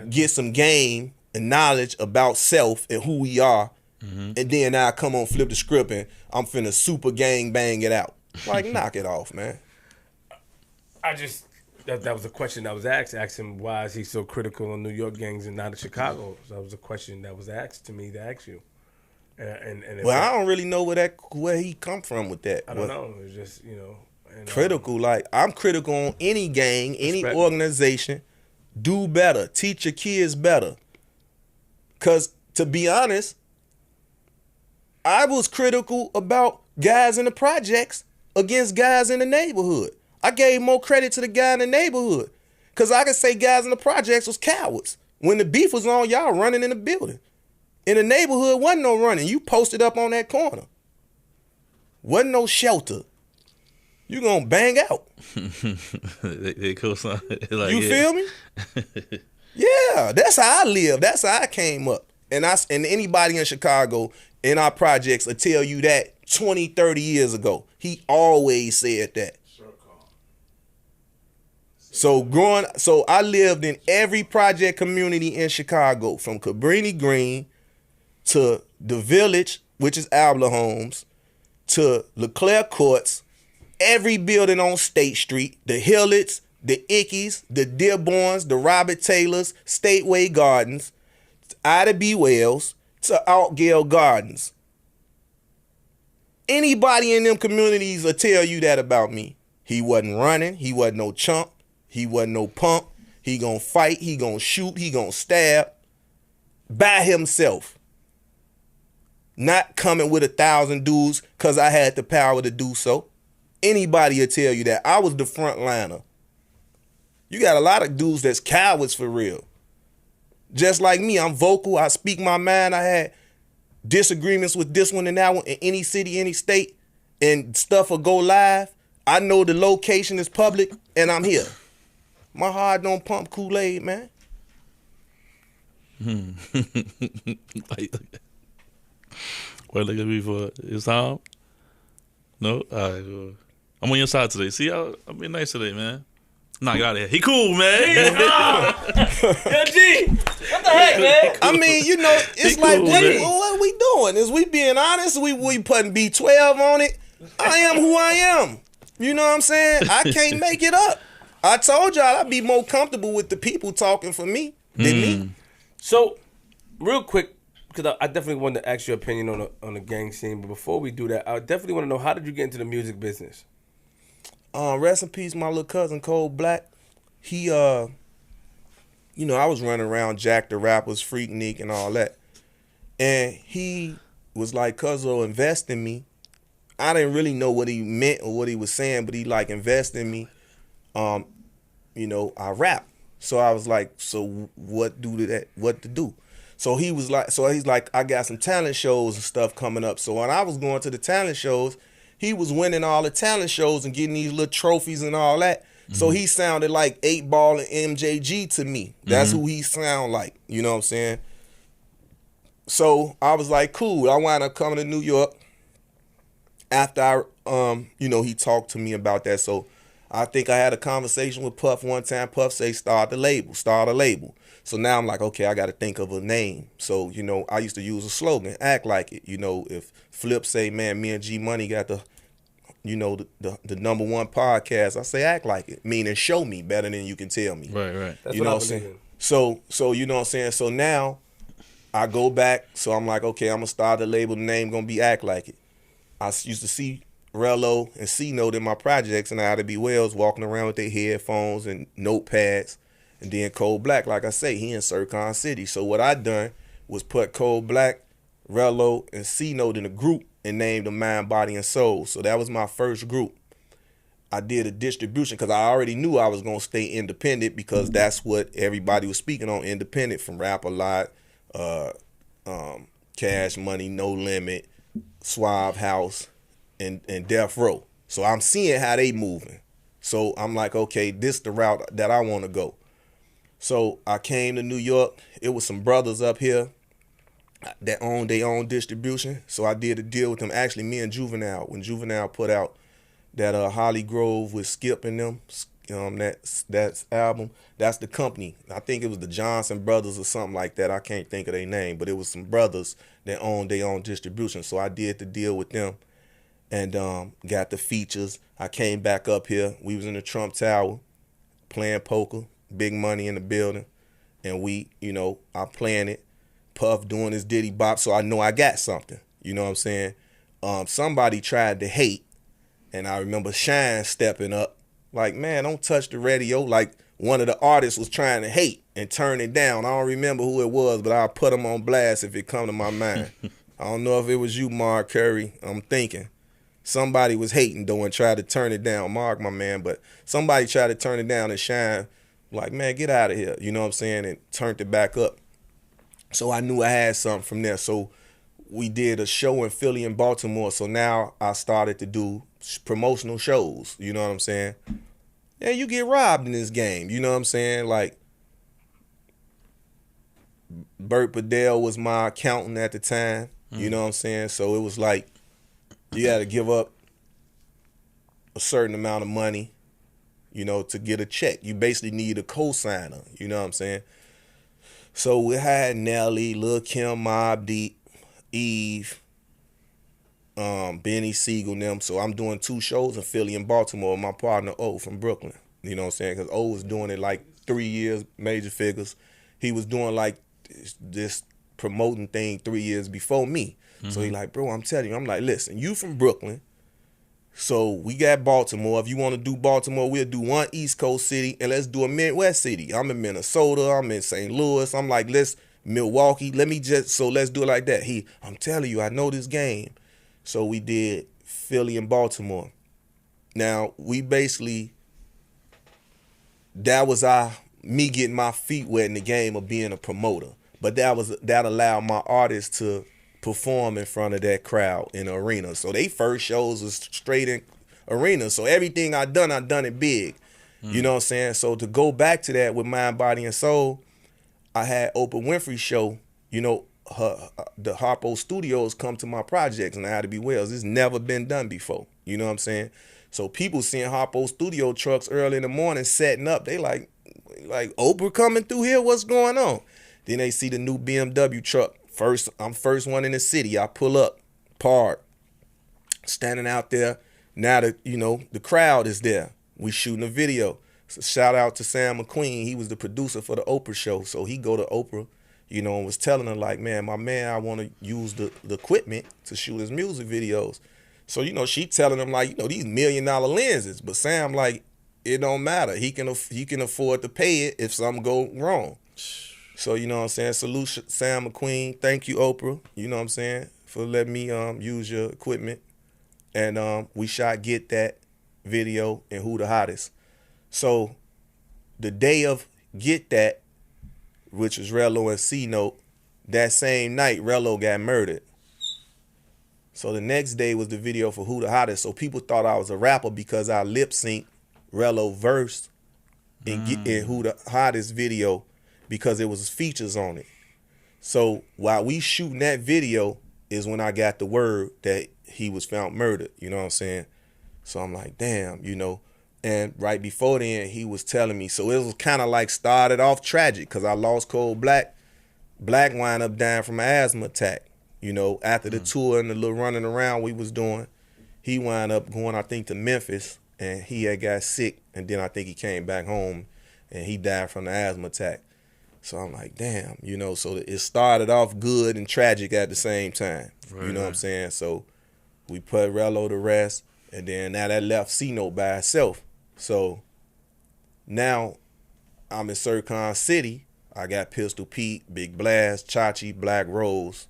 get some game and knowledge about self and who we are, and then I come on Flip the Script and I'm finna super gang bang it out. Like, knock it off, man. That was a question that was asked. Asking why is he so critical on New York gangs and not in Chicago? So that was a question that was asked to me to ask you. And well, I don't really know where he come from with that. I don't know. It's just, you know. And, critical, like I'm critical on any gang, any organization. Do better. Teach your kids better. Cause to be honest, I was critical about guys in the projects against guys in the neighborhood. I gave more credit to the guy in the neighborhood. Cause I could say guys in the projects was cowards. When the beef was on, y'all running in the building. In the neighborhood, wasn't no running. You posted up on that corner. Wasn't no shelter. You gonna bang out. they cool son. Like, you feel me? Yeah, that's how I live. That's how I came up. And anybody in Chicago in our projects will tell you that 20, 30 years ago. He always said that. So I lived in every project community in Chicago, from Cabrini Green to the Village, which is Albler Homes, to Leclerc Courts, every building on State Street, the Hillets, the Ickeys, the Dearborns, the Robert Taylors, Stateway Gardens, Ida B. Wells, to Outgale Gardens. Anybody in them communities will tell you that about me. He wasn't running. He wasn't no chump. He wasn't no punk. He gonna fight. He gonna shoot. He gonna stab by himself. Not coming with 1,000 dudes because I had the power to do so. Anybody will tell you that. I was the front liner. You got a lot of dudes that's cowards for real. Just like me, I'm vocal. I speak my mind. I had disagreements with this one and that one in any city, any state, and stuff will go live. I know the location is public, and I'm here. My heart don't pump Kool-Aid, man. Wait, look at me for his time. No? All right, well, I'm on your side today. See, I'm being nice today, man. Nah, get out of here. He cool, man. Yo, G, what the heck, man? I mean, you know, it's He like, cool, what are we doing? Is we being honest? We putting B12 on it? I am who I am. You know what I'm saying? I can't make it up. I told y'all I'd be more comfortable with the people talking for me than me. So, real quick, because I definitely wanted to ask your opinion on the gang scene. But before we do that, I definitely want to know, how did you get into the music business? Rest in peace, my little cousin Cole Black. He, you know, I was running around Jack the Rapper's Freaknik and all that. And he was like, "Cuzzo, invest in me." I didn't really know what he meant or what he was saying, but he like, "Invest in me." You know, I rap. So I was like, "So what to do?" So he's like, "I got some talent shows and stuff coming up." So when I was going to the talent shows, he was winning all the talent shows and getting these little trophies and all that. So he sounded like 8 Ball and MJG to me. That's who he sound like. You know what I'm saying? So I was like, cool. I wound up coming to New York after you know, he talked to me about that. So I think I had a conversation with Puff one time. Puff say, start a label. So now I'm like, okay, I got to think of a name. So, you know, I used to use a slogan, act like it. You know, if Flip say, man, me and G Money got the, you know, the #1 podcast, I say act like it, meaning show me better than you can tell me. Right. That's you what know I what I'm believe saying? in. So you know what I'm saying? So now I go back, so I'm like, okay, I'm gonna start the label, the name gonna be Act Like It. I used to see Rello and C-Note in my projects, and I had to be Wells walking around with their headphones and notepads. And then Cole Black, like I say, he in Sircon City. So what I done was put Cole Black, Rello, and C-Note in a group and named them Mind, Body, and Soul. So that was my first group. I did a distribution because I already knew I was going to stay independent because that's what everybody was speaking on, independent, from Rap A Lot, Cash Money, No Limit, Suave House, and Death Row. So I'm seeing how they moving. So I'm like, okay, this the route that I want to go. So I came to New York. It was some brothers up here that owned their own distribution. So I did a deal with them. Actually, me and Juvenile, when Juvenile put out that Holly Grove with Skip and them, that album, that's the company. I think it was the Johnson Brothers or something like that. I can't think of their name, but it was some brothers that owned their own distribution. So I did the deal with them and got the features. I came back up here. We was in the Trump Tower playing poker, big money in the building, and we, you know, I playing it, Puff doing his Diddy Bop, so I know I got something. You know what I'm saying? Somebody tried to hate, and I remember Shine stepping up, like, man, don't touch the radio. Like, one of the artists was trying to hate and turn it down. I don't remember who it was, but I'll put him on blast if it come to my mind. I don't know if it was you, Mark Curry. I'm thinking. Somebody was hating, though, and tried to turn it down. Mark, my man, but somebody tried to turn it down, and Shine, like, man, get out of here. You know what I'm saying? And turned it back up. So I knew I had something from there. So we did a show in Philly and Baltimore. So now I started to do promotional shows. You know what I'm saying? Yeah, you get robbed in this game. You know what I'm saying? Like, Bert Padell was my accountant at the time. You know what I'm saying? So it was like, you had to give up a certain amount of money, you know, to get a check. You basically need a co-signer. You know what I'm saying? So we had Nelly, Lil' Kim, Mobb Deep, Eve, Benny Siegel and them. So I'm doing 2 shows in Philly and Baltimore with my partner O from Brooklyn. You know what I'm saying? Because O was doing it like 3 years, Major Figures. He was doing like this promoting thing 3 years before me. So he like, bro, I'm telling you. I'm like, listen, you from Brooklyn. So we got Baltimore. If you want to do Baltimore, we'll do one East Coast city and let's do a Midwest city. I'm in Minnesota. I'm in St. Louis. I'm like, Milwaukee. Let's do it like that. I'm telling you, I know this game. So we did Philly and Baltimore. Now, we basically, that was me getting my feet wet in the game of being a promoter. But that allowed my artists to perform in front of that crowd in the arena. So they first shows was straight in arena. So everything I done it big. You know what I'm saying? So to go back to that with Mind, Body, and Soul, I had Oprah Winfrey show, you know, the Harpo Studios come to my projects and I had to be Wells. It's never been done before. You know what I'm saying? So people seeing Harpo Studio trucks early in the morning setting up, they like Oprah coming through here, what's going on? Then they see the new BMW truck. I'm first one in the city. I pull up, park, standing out there. Now the crowd is there. We shooting a video. So shout out to Sam McQueen. He was the producer for the Oprah show. So he go to Oprah you know, and was telling her like, man, my man, I want to use the equipment to shoot his music videos. So, you know, she telling him like, you know, these $1 million lenses, but Sam like, it don't matter. He can afford to pay it if something go wrong. So, you know what I'm saying? Salute Sam McQueen. Thank you, Oprah. You know what I'm saying? For letting me use your equipment. And we shot Get That video and Who the Hottest. So the day of Get That, which was Rello and C-Note, that same night Rello got murdered. So the next day was the video for Who the Hottest. So people thought I was a rapper because I lip synced Rello verse in Who the Hottest video because it was features on it. So while we shooting that video is when I got the word that he was found murdered. You know what I'm saying? So I'm like, damn, you know. And right before then, he was telling me. So it was kind of like started off tragic because I lost Cold Black. Black wind up dying from an asthma attack. You know, after the tour and the little running around we was doing, he wound up going, I think, to Memphis. And he had got sick. And then I think he came back home and he died from the asthma attack. So I'm like, damn, you know, so it started off good and tragic at the same time. Right, you know what I'm saying? So we put Rello to rest, and then now that left C-Note by herself. So now I'm in Sircon City. I got Pistol Pete, Big Blast, Chachi, Black Rose,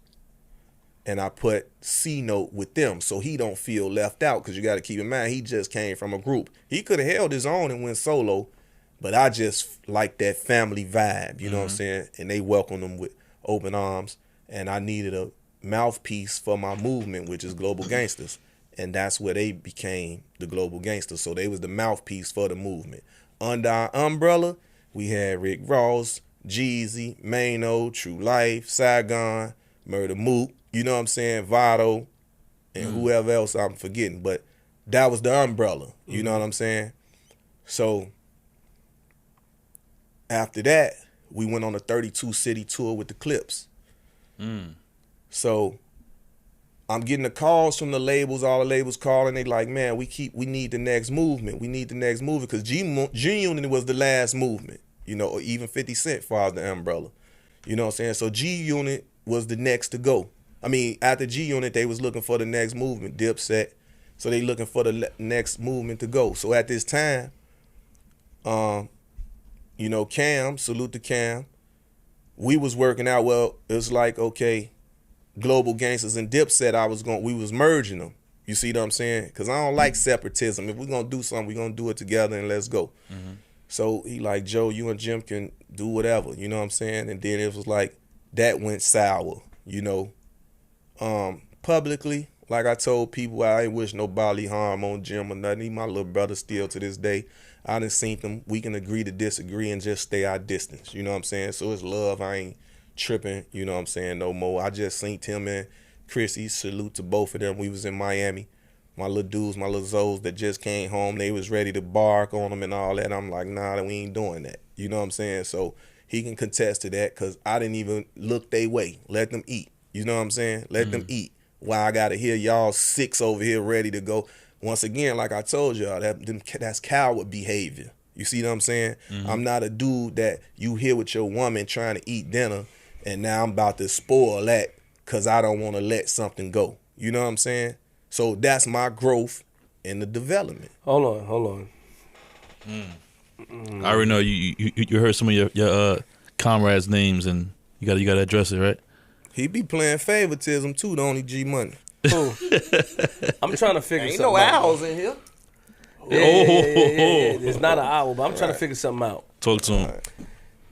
and I put C-Note with them so he don't feel left out because you got to keep in mind he just came from a group. He could have held his own and went solo, but I just like that family vibe, you know what I'm saying? And they welcomed him with open arms. And I needed a mouthpiece for my movement, which is Global Gangsters. And that's where they became the Global Gangsters. So they was the mouthpiece for the movement. Under our umbrella, we had Rick Ross, Jeezy, Mano, True Life, Saigon, Murder Mook, you know what I'm saying? Vado, and whoever else I'm forgetting. But that was the umbrella, you know what I'm saying? So after that, we went on a 32-city tour with the Clips. So I'm getting the calls from the labels, all the labels calling. They like, man, we need the next movement. We need the next movement because G-Unit was the last movement, you know, or even 50 Cent for the umbrella. You know what I'm saying? So G-Unit was the next to go. I mean, after G-Unit, they was looking for the next movement, Dipset. So they looking for the next movement to go. So at this time, you know, Cam, salute to Cam. We was working out, well, it was like, okay, Global Gangsters and Dipset, we was merging them. You see what I'm saying? Because I don't like separatism. If we're going to do something, we're going to do it together and let's go. So he like, Joe, you and Jim can do whatever, you know what I'm saying? And then it was like, that went sour, you know. Publicly, like I told people, I ain't wish no bodily harm on Jim or nothing. He my little brother still to this day. I done seen them. We can agree to disagree and just stay our distance. You know what I'm saying? So it's love. I ain't tripping, you know what I'm saying, no more. I just seen him and Chrissy. Salute to both of them. We was in Miami. My little dudes, my little Zoes that just came home, they was ready to bark on them and all that. I'm like, nah, we ain't doing that. You know what I'm saying? So he can contest to that because I didn't even look their way. Let them eat. You know what I'm saying? Let them eat. Why I got to hear y'all six over here ready to go. Once again, like I told y'all, that's coward behavior. You see what I'm saying? I'm not a dude that you here with your woman trying to eat dinner and now I'm about to spoil that because I don't want to let something go. You know what I'm saying? So that's my growth in the development. Hold on. I already know you heard some of your comrades' names and you gotta address it, right? He be playing favoritism too, the only G Money. Cool. I'm trying to figure Ain't something no out. owls in here. Yeah. It's not an owl, but I'm trying to figure something out. Talk to him.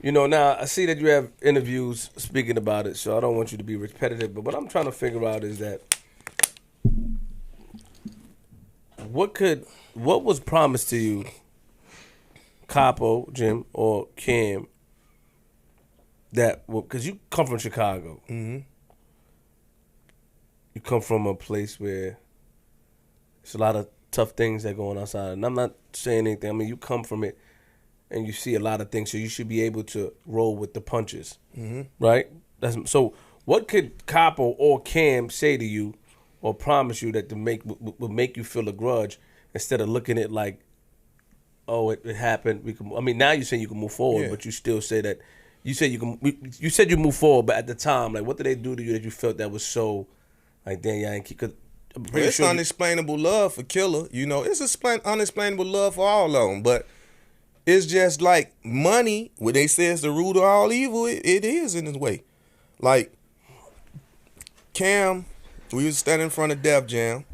You know, now I see that you have interviews speaking about it, so I don't want you to be repetitive, but what I'm trying to figure out is that what was promised to you, Capo, Jim, or Cam, that, because you come from Chicago. You come from a place where there's a lot of tough things that go on outside. And I'm not saying anything. I mean, you come from it and you see a lot of things, so you should be able to roll with the punches. Right? So what could Capo or Cam say to you or promise you that would make you feel a grudge instead of looking at it like, oh, it happened. Now you're saying you can move forward, but you still say that you said you said you moved forward, but at the time, like, what did they do to you that you felt that was so, like, damn, y'all ain't keep? Cause I'm pretty It's sure unexplainable love for Killer. You know, it's unexplainable love for all of them. But it's just like money. When they say it's the root of all evil, it is in its way. Like Cam, we was standing in front of Def Jam.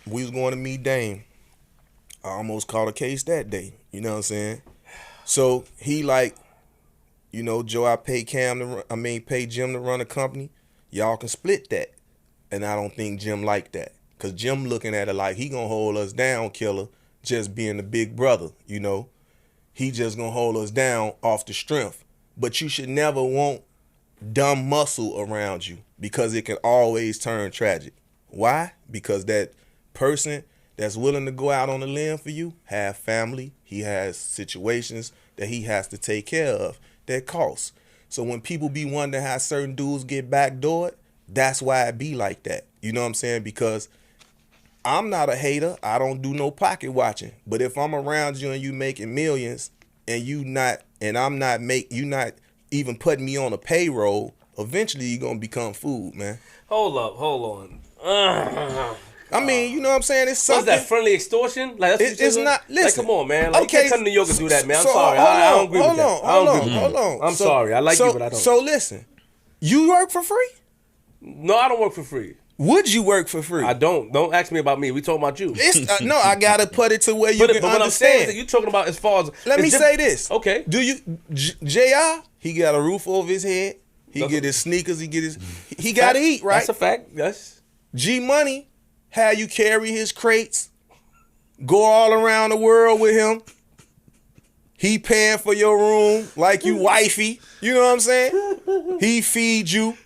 We was going to meet Dame. I almost caught a case that day. You know what I'm saying? So he like, you know, Joe, I pay Jim to run a company. Y'all can split that. And I don't think Jim liked that. Because Jim looking at it like he going to hold us down, Killer, just being the big brother, you know. He just going to hold us down off the strength. But you should never want dumb muscle around you because it can always turn tragic. Why? Because that person that's willing to go out on a limb for you have family. He has situations that he has to take care of that cost. So when people be wondering how certain dudes get backdoored, that's why it be like that. You know what I'm saying? Because I'm not a hater. I don't do no pocket watching. But if I'm around you and you making millions and you not even putting me on a payroll, eventually you're gonna become food, man. Hold on. I mean, you know what I'm saying? It's something. What's that, friendly extortion? Like, that's It's not. Listen, like, come on, man. Like, okay, you can't come to New York and do that, man. I'm so, sorry. I don't agree with that. Hold on. I'm sorry. I like you, but I don't. So listen, you work for free? No, I don't work for free. Would you work for free? I don't. Don't ask me about me. We talking about you. It's, no, I gotta put it to where you can but what I'm saying is that understand. you talking about as far as. Let me say this. Okay. Do you, Jr. He got a roof over his head. He get his sneakers. He got to eat, right? That's a fact. Yes. G Money, how you carry his crates, go all around the world with him. He paying for your room like you wifey. You know what I'm saying? He feed you.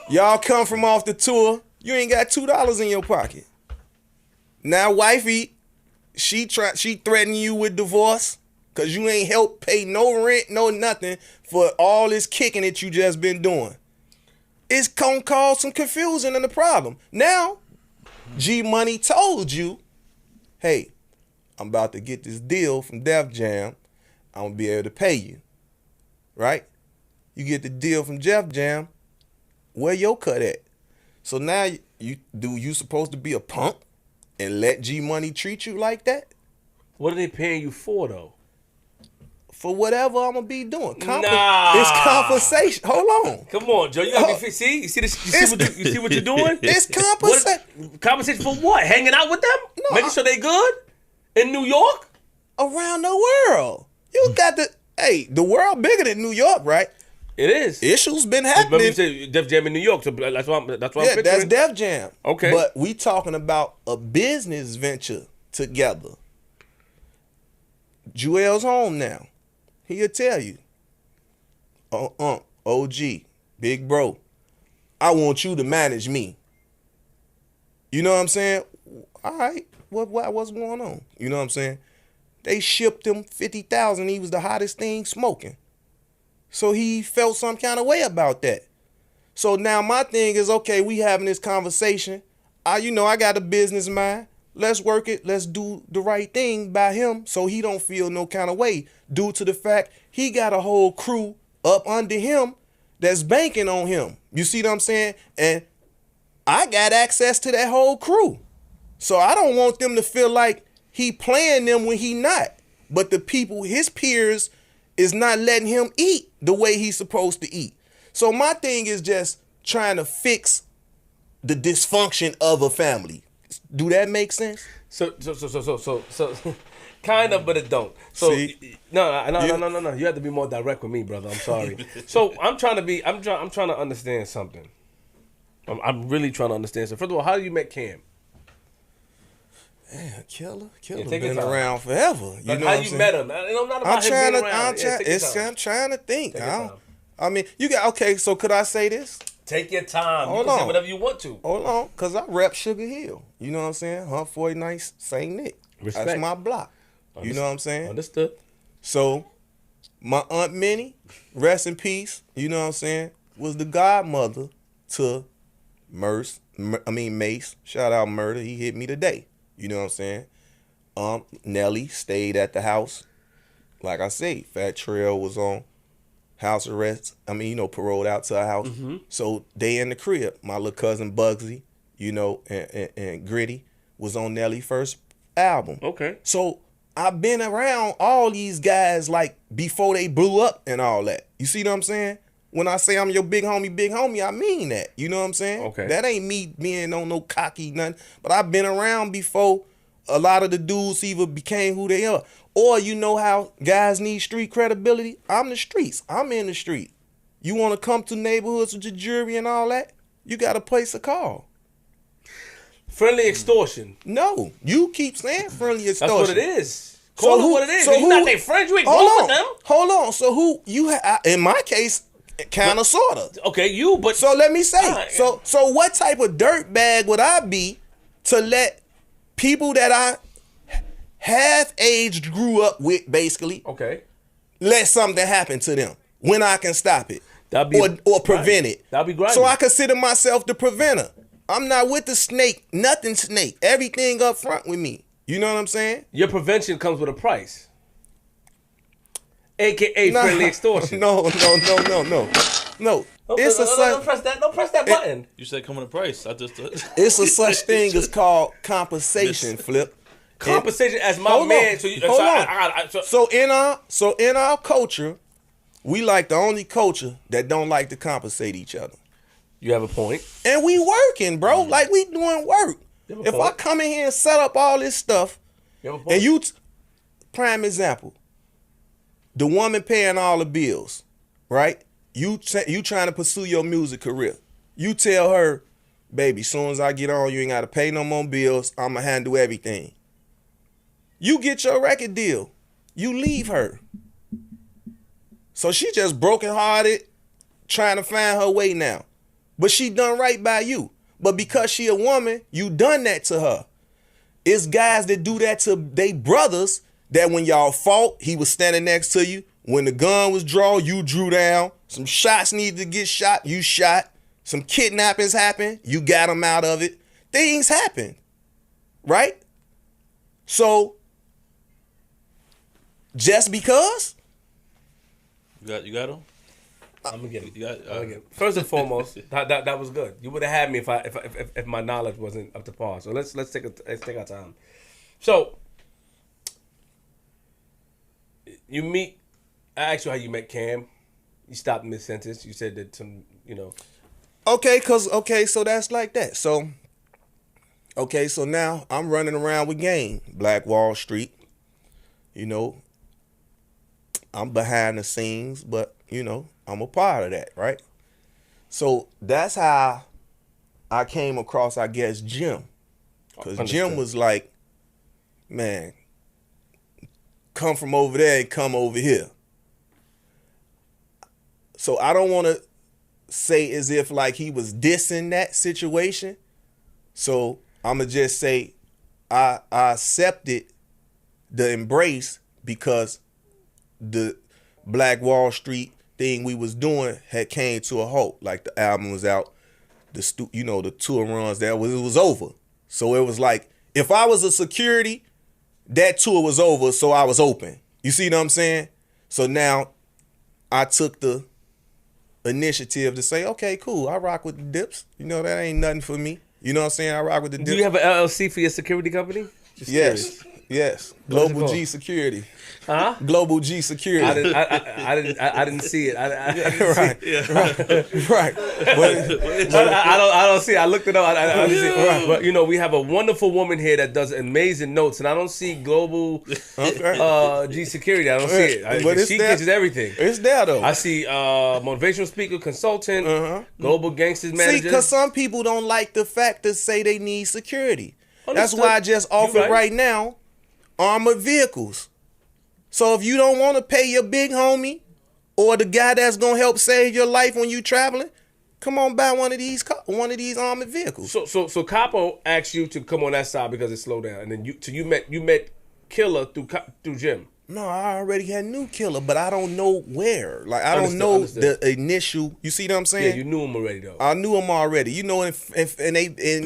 Y'all come from off the tour. You ain't got $2 in your pocket. Now wifey, she threatening you with divorce because you ain't helped pay no rent, no nothing for all this kicking that you just been doing. It's gonna cause some confusion and a problem. Now, G Money told you, hey, I'm about to get this deal from Def Jam. I'm gonna be able to pay you. Right? You get the deal from Def Jam, where your cut at? So now you supposed to be a punk and let G Money treat you like that? What are they paying you for, though? For whatever I'm gonna be doing. Nah. It's compensation. Hold on. Come on, Joe. You gotta be see. You see what you're doing? It's compensation. Compensation for what? Hanging out with them? No, Making sure they good in New York? Around the world. You got the world bigger than New York, right? It is. Issues been Remember happening. you said Def Jam in New York, so that's what I'm Yeah, picturing. that's Def Jam. Okay. But we talking about a business venture together. Jewel's home now. He'll tell you. OG, big bro, I want you to manage me. You know what I'm saying? All right, what's going on? You know what I'm saying? They shipped him 50,000. He was the hottest thing smoking. So he felt some kind of way about that. So now my thing is, okay, we having this conversation. I got a business mind. Let's work it. Let's do the right thing by him so he don't feel no kind of way due to the fact he got a whole crew up under him that's banking on him. You see what I'm saying? And I got access to that whole crew. So I don't want them to feel like he playing them when he not. But the people, his peers, is not letting him eat the way he's supposed to eat. So my thing is just trying to fix the dysfunction of a family. Do that make sense? So, kind of, but it don't. So, See? No. You have to be more direct with me, brother. I'm sorry. So I'm trying to understand something. I'm really trying to understand something. First of all, how do you met Cam? Man, Killer take been your time. around forever. You Like, know how what I'm you saying? met him? I'm not about him being around. I'm trying to think. Take your time. I mean, you got, okay, so could I say this? Take your time. Hold You can say on. whatever you want to. Hold on, because I rep Sugar Hill. You know what I'm saying? Hunt 49, St. Nick. Respect. That's my block. You know what I'm saying? Understood. So, my Aunt Minnie, rest in peace, you know what I'm saying, was the godmother to Mace. Shout out Murder. He hit me today. You know what I'm saying? Nelly stayed at the house. Like I say, Fat Trail was on house arrest. I mean, paroled out to a house. So they in the crib. My little cousin Bugsy, and Gritty was on Nelly's first album. Okay. So I've been around all these guys like before they blew up and all that. You see what I'm saying? When I say I'm your big homie, I mean that. You know what I'm saying? Okay. That ain't me being on no cocky nothing. But I've been around before a lot of the dudes either became who they are. Or you know how guys need street credibility? I'm the streets. I'm in the street. You want to come to neighborhoods with your jury and all that? You got to place a call. Friendly extortion. No, you keep saying friendly extortion. That's what it is. Call it what it is. You're not their friends. You ain't going with them. Hold on. So who you? In my case, kind of, sorta. Okay, you. But so let me say. So what type of dirtbag would I be to let people that I half-aged grew up with, basically, let something happen to them when I can stop it or prevent it? That'd be great. So I consider myself the preventer. I'm not with the snake, nothing snake. Everything up front with me. You know what I'm saying? Your prevention comes with a price. AKA friendly extortion. No. Don't press that button. You said come with a price. It's a such thing as called compensation, Flip. Compensation as my man. So in our culture, we like the only culture that don't like to compensate each other. You have a point. And we working, bro. Like we doing work. If I come in here and set up all this stuff, and you, prime example, the woman paying all the bills, right? You trying to pursue your music career. You tell her, baby, soon as I get on, you ain't got to pay no more bills. I'm going to handle everything. You get your record deal. You leave her. So she just brokenhearted, trying to find her way now. But she done right by you. But because she a woman, you done that to her. It's guys that do that to they brothers that when y'all fought, he was standing next to you. When the gun was drawn, you drew down. Some shots needed to get shot, you shot. Some kidnappings happened, you got them out of it. Things happen, right? So, just because? You got them? I'm gonna get it. First and foremost, that was good. You would have had me if my knowledge wasn't up to par. So let's take our time. So I asked you how you met Cam. You stopped mid sentence. You said that Okay, so that's like that. So now I'm running around with Game, Black Wall Street. I'm behind the scenes, but I'm a part of that, right? So that's how I came across, I guess, Jim. Because Jim was like, man, come from over there and come over here. So I don't want to say as if like he was dissing that situation. So I'm going to just say I accepted the embrace because the Black Wall Street thing we was doing had came to a halt. Like the album was out, the tour runs it was over. So it was like if I was a security, that tour was over, so I was open. You see what I'm saying? So now I took the initiative to say, okay, cool, I rock with the Dips. That ain't nothing for me. You know what I'm saying? I rock with the Dips. Do you have an LLC for your security company? Just yes. Yes, Global G Security. Huh? Global G Security. I didn't see it. Right. But I don't see it. I looked it up. I didn't see it. Right. But we have a wonderful woman here that does amazing notes, and I don't see Global G Security. I don't see it. But she catches everything. It's there though. I see motivational speaker, consultant, Global Gangsters manager. See, because some people don't like the fact to say they need security. That's why I just offer right now armored vehicles. So if you don't want to pay your big homie or the guy that's gonna help save your life when you traveling, come on, buy one of these armored vehicles. So Capo asked you to come on that side because it slowed down, and then you met Killer through Jim. No, I already had knew Killer, but I don't know where. Like I don't know the initial. You see what I'm saying? Yeah, you knew him already though. I knew him already. You know, in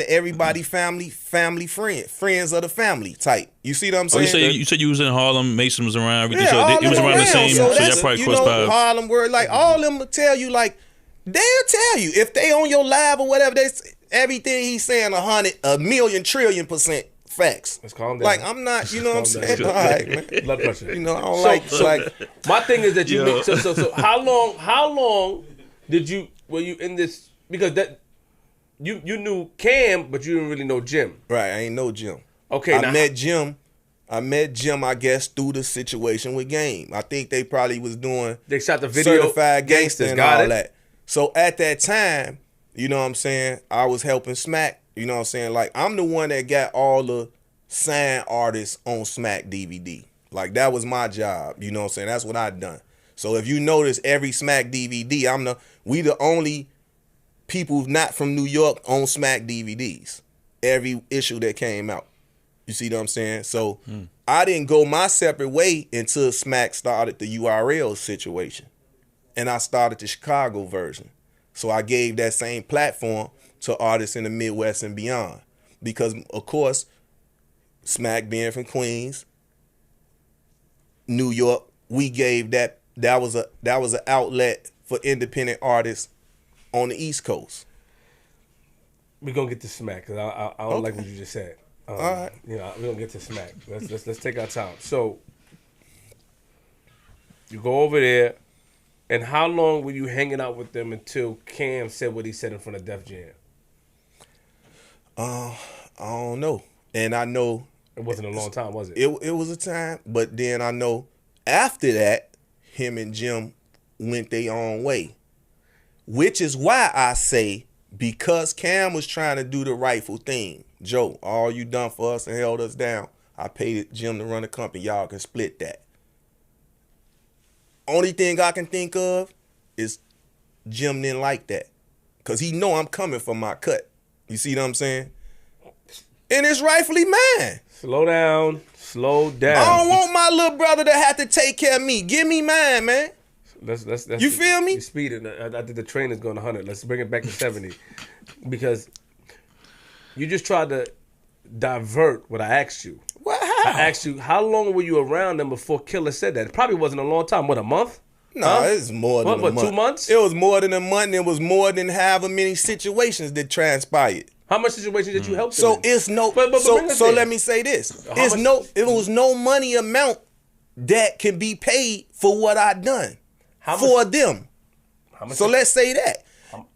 everybody family friends of the family type. You see what I'm saying? You said you was in Harlem, Mason was around, everything. Yeah, So it was around the same. So that's, y'all probably you crossed know, paths. Harlem word, like all them will tell you, like they'll tell you if they on your live or whatever. Everything he's saying 1,000,000,000,000,000,000% facts. Let's calm down. Like I'm not, you know what I'm saying? All right, man. Blood pressure. You know, I don't like. My thing is that you make, so how long did you were you in this, because that you knew Cam but you didn't really know Jim. Right, I ain't know Jim. Okay, I met Jim, I guess, through the situation with Game. I think they probably was doing they shot the video Certified Gangster and got all it. that. So at that time, you know what I'm saying, I was helping Smack. You know what I'm saying? Like, I'm the one that got all the signed artists on Smack DVD. Like, that was my job. You know what I'm saying? That's what I done. So if you notice every Smack DVD, we the only people not from New York on Smack DVDs. Every issue that came out. You see what I'm saying? So I didn't go my separate way until Smack started the URL situation. And I started the Chicago version. So I gave that same platform to artists in the Midwest and beyond. Because, of course, Smack being from Queens, New York, we gave that was an outlet for independent artists on the East Coast. We're gonna get to Smack because I don't like what you just said. All right. You know, we're gonna get to Smack. Let's take our time. So you go over there, and how long were you hanging out with them until Cam said what he said in front of Def Jam? I don't know. And I know It wasn't a long time, was it? it was a time, but then I know after that, him and Jim went their own way. Which is why I say, because Cam was trying to do the rightful thing. Joe, all you done for us and held us down. I paid Jim to run the company. Y'all can split that. Only thing I can think of is Jim didn't like that. Because he know I'm coming for my cut. You see what I'm saying? And it's rightfully mine. Slow down. I don't want my little brother to have to take care of me. Give me mine, man. Let's You feel me? You're speeding. I think the train is going 100. Let's bring it back to 70. Because you just tried to divert what I asked you. What? I asked you, how long were you around them before Killer said that? It probably wasn't a long time. What, a month? No, it's more than a month. 2 months? It was more than a month, and it was more than however many situations that transpired. How much situations did you help them So in? it's no. But So let me say this: it was no money amount that can be paid for what I done for them. So let's say that.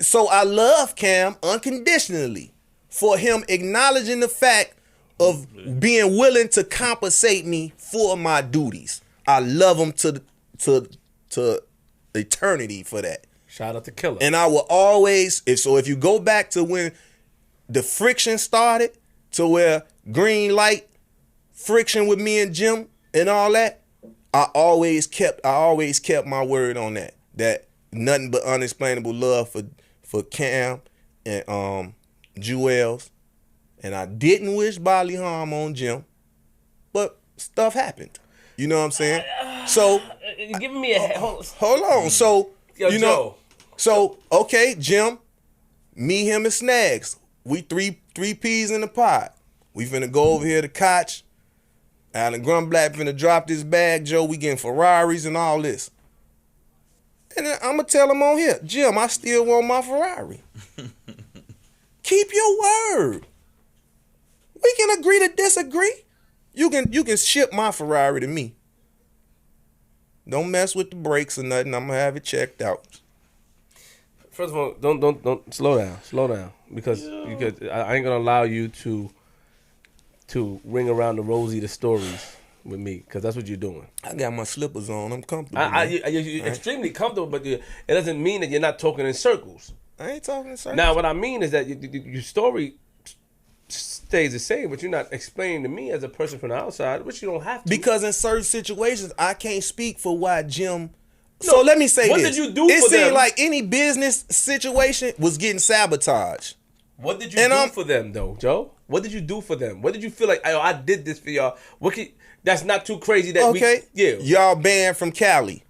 So I love Cam unconditionally for him acknowledging the fact of being willing to compensate me for my duties. I love him to eternity for that. Shout out to Killer. And I will always, if you go back to when the friction started, to where green light friction with me and Jim and all that, I always kept my word on that. That nothing but unexplainable love for Cam and Jewels. And I didn't wish bodily harm on Jim, but stuff happened. You know what I'm saying? So you're giving me a hold on. So Yo, you know, so okay, Jim, me, him, and Snags. We three peas in the pot. We finna go over here to Koch. Alan Grumblatt finna drop this bag, Joe. We getting Ferraris and all this. And then I'm gonna tell him on here, Jim, I still want my Ferrari. Keep your word. We can agree to disagree. You can ship my Ferrari to me. Don't mess with the brakes or nothing. I'm gonna have it checked out. First of all, don't slow down, because I ain't gonna allow you to ring around the rosy the stories with me, because that's what you're doing. I got my slippers on. I'm comfortable. You're extremely comfortable, but it doesn't mean that you're not talking in circles. I ain't talking in circles. Now, what I mean is that your story stays the same, but you're not explaining to me as a person from the outside, which you don't have to. Because in certain situations, I can't speak for why Jim. So let me say what this. What did you do it for them? It seemed like any business situation was getting sabotaged. What did you do for them, though, Joe? What did you do for them? What did you feel like? I did this for y'all. That's not too crazy. That y'all banned from Cali.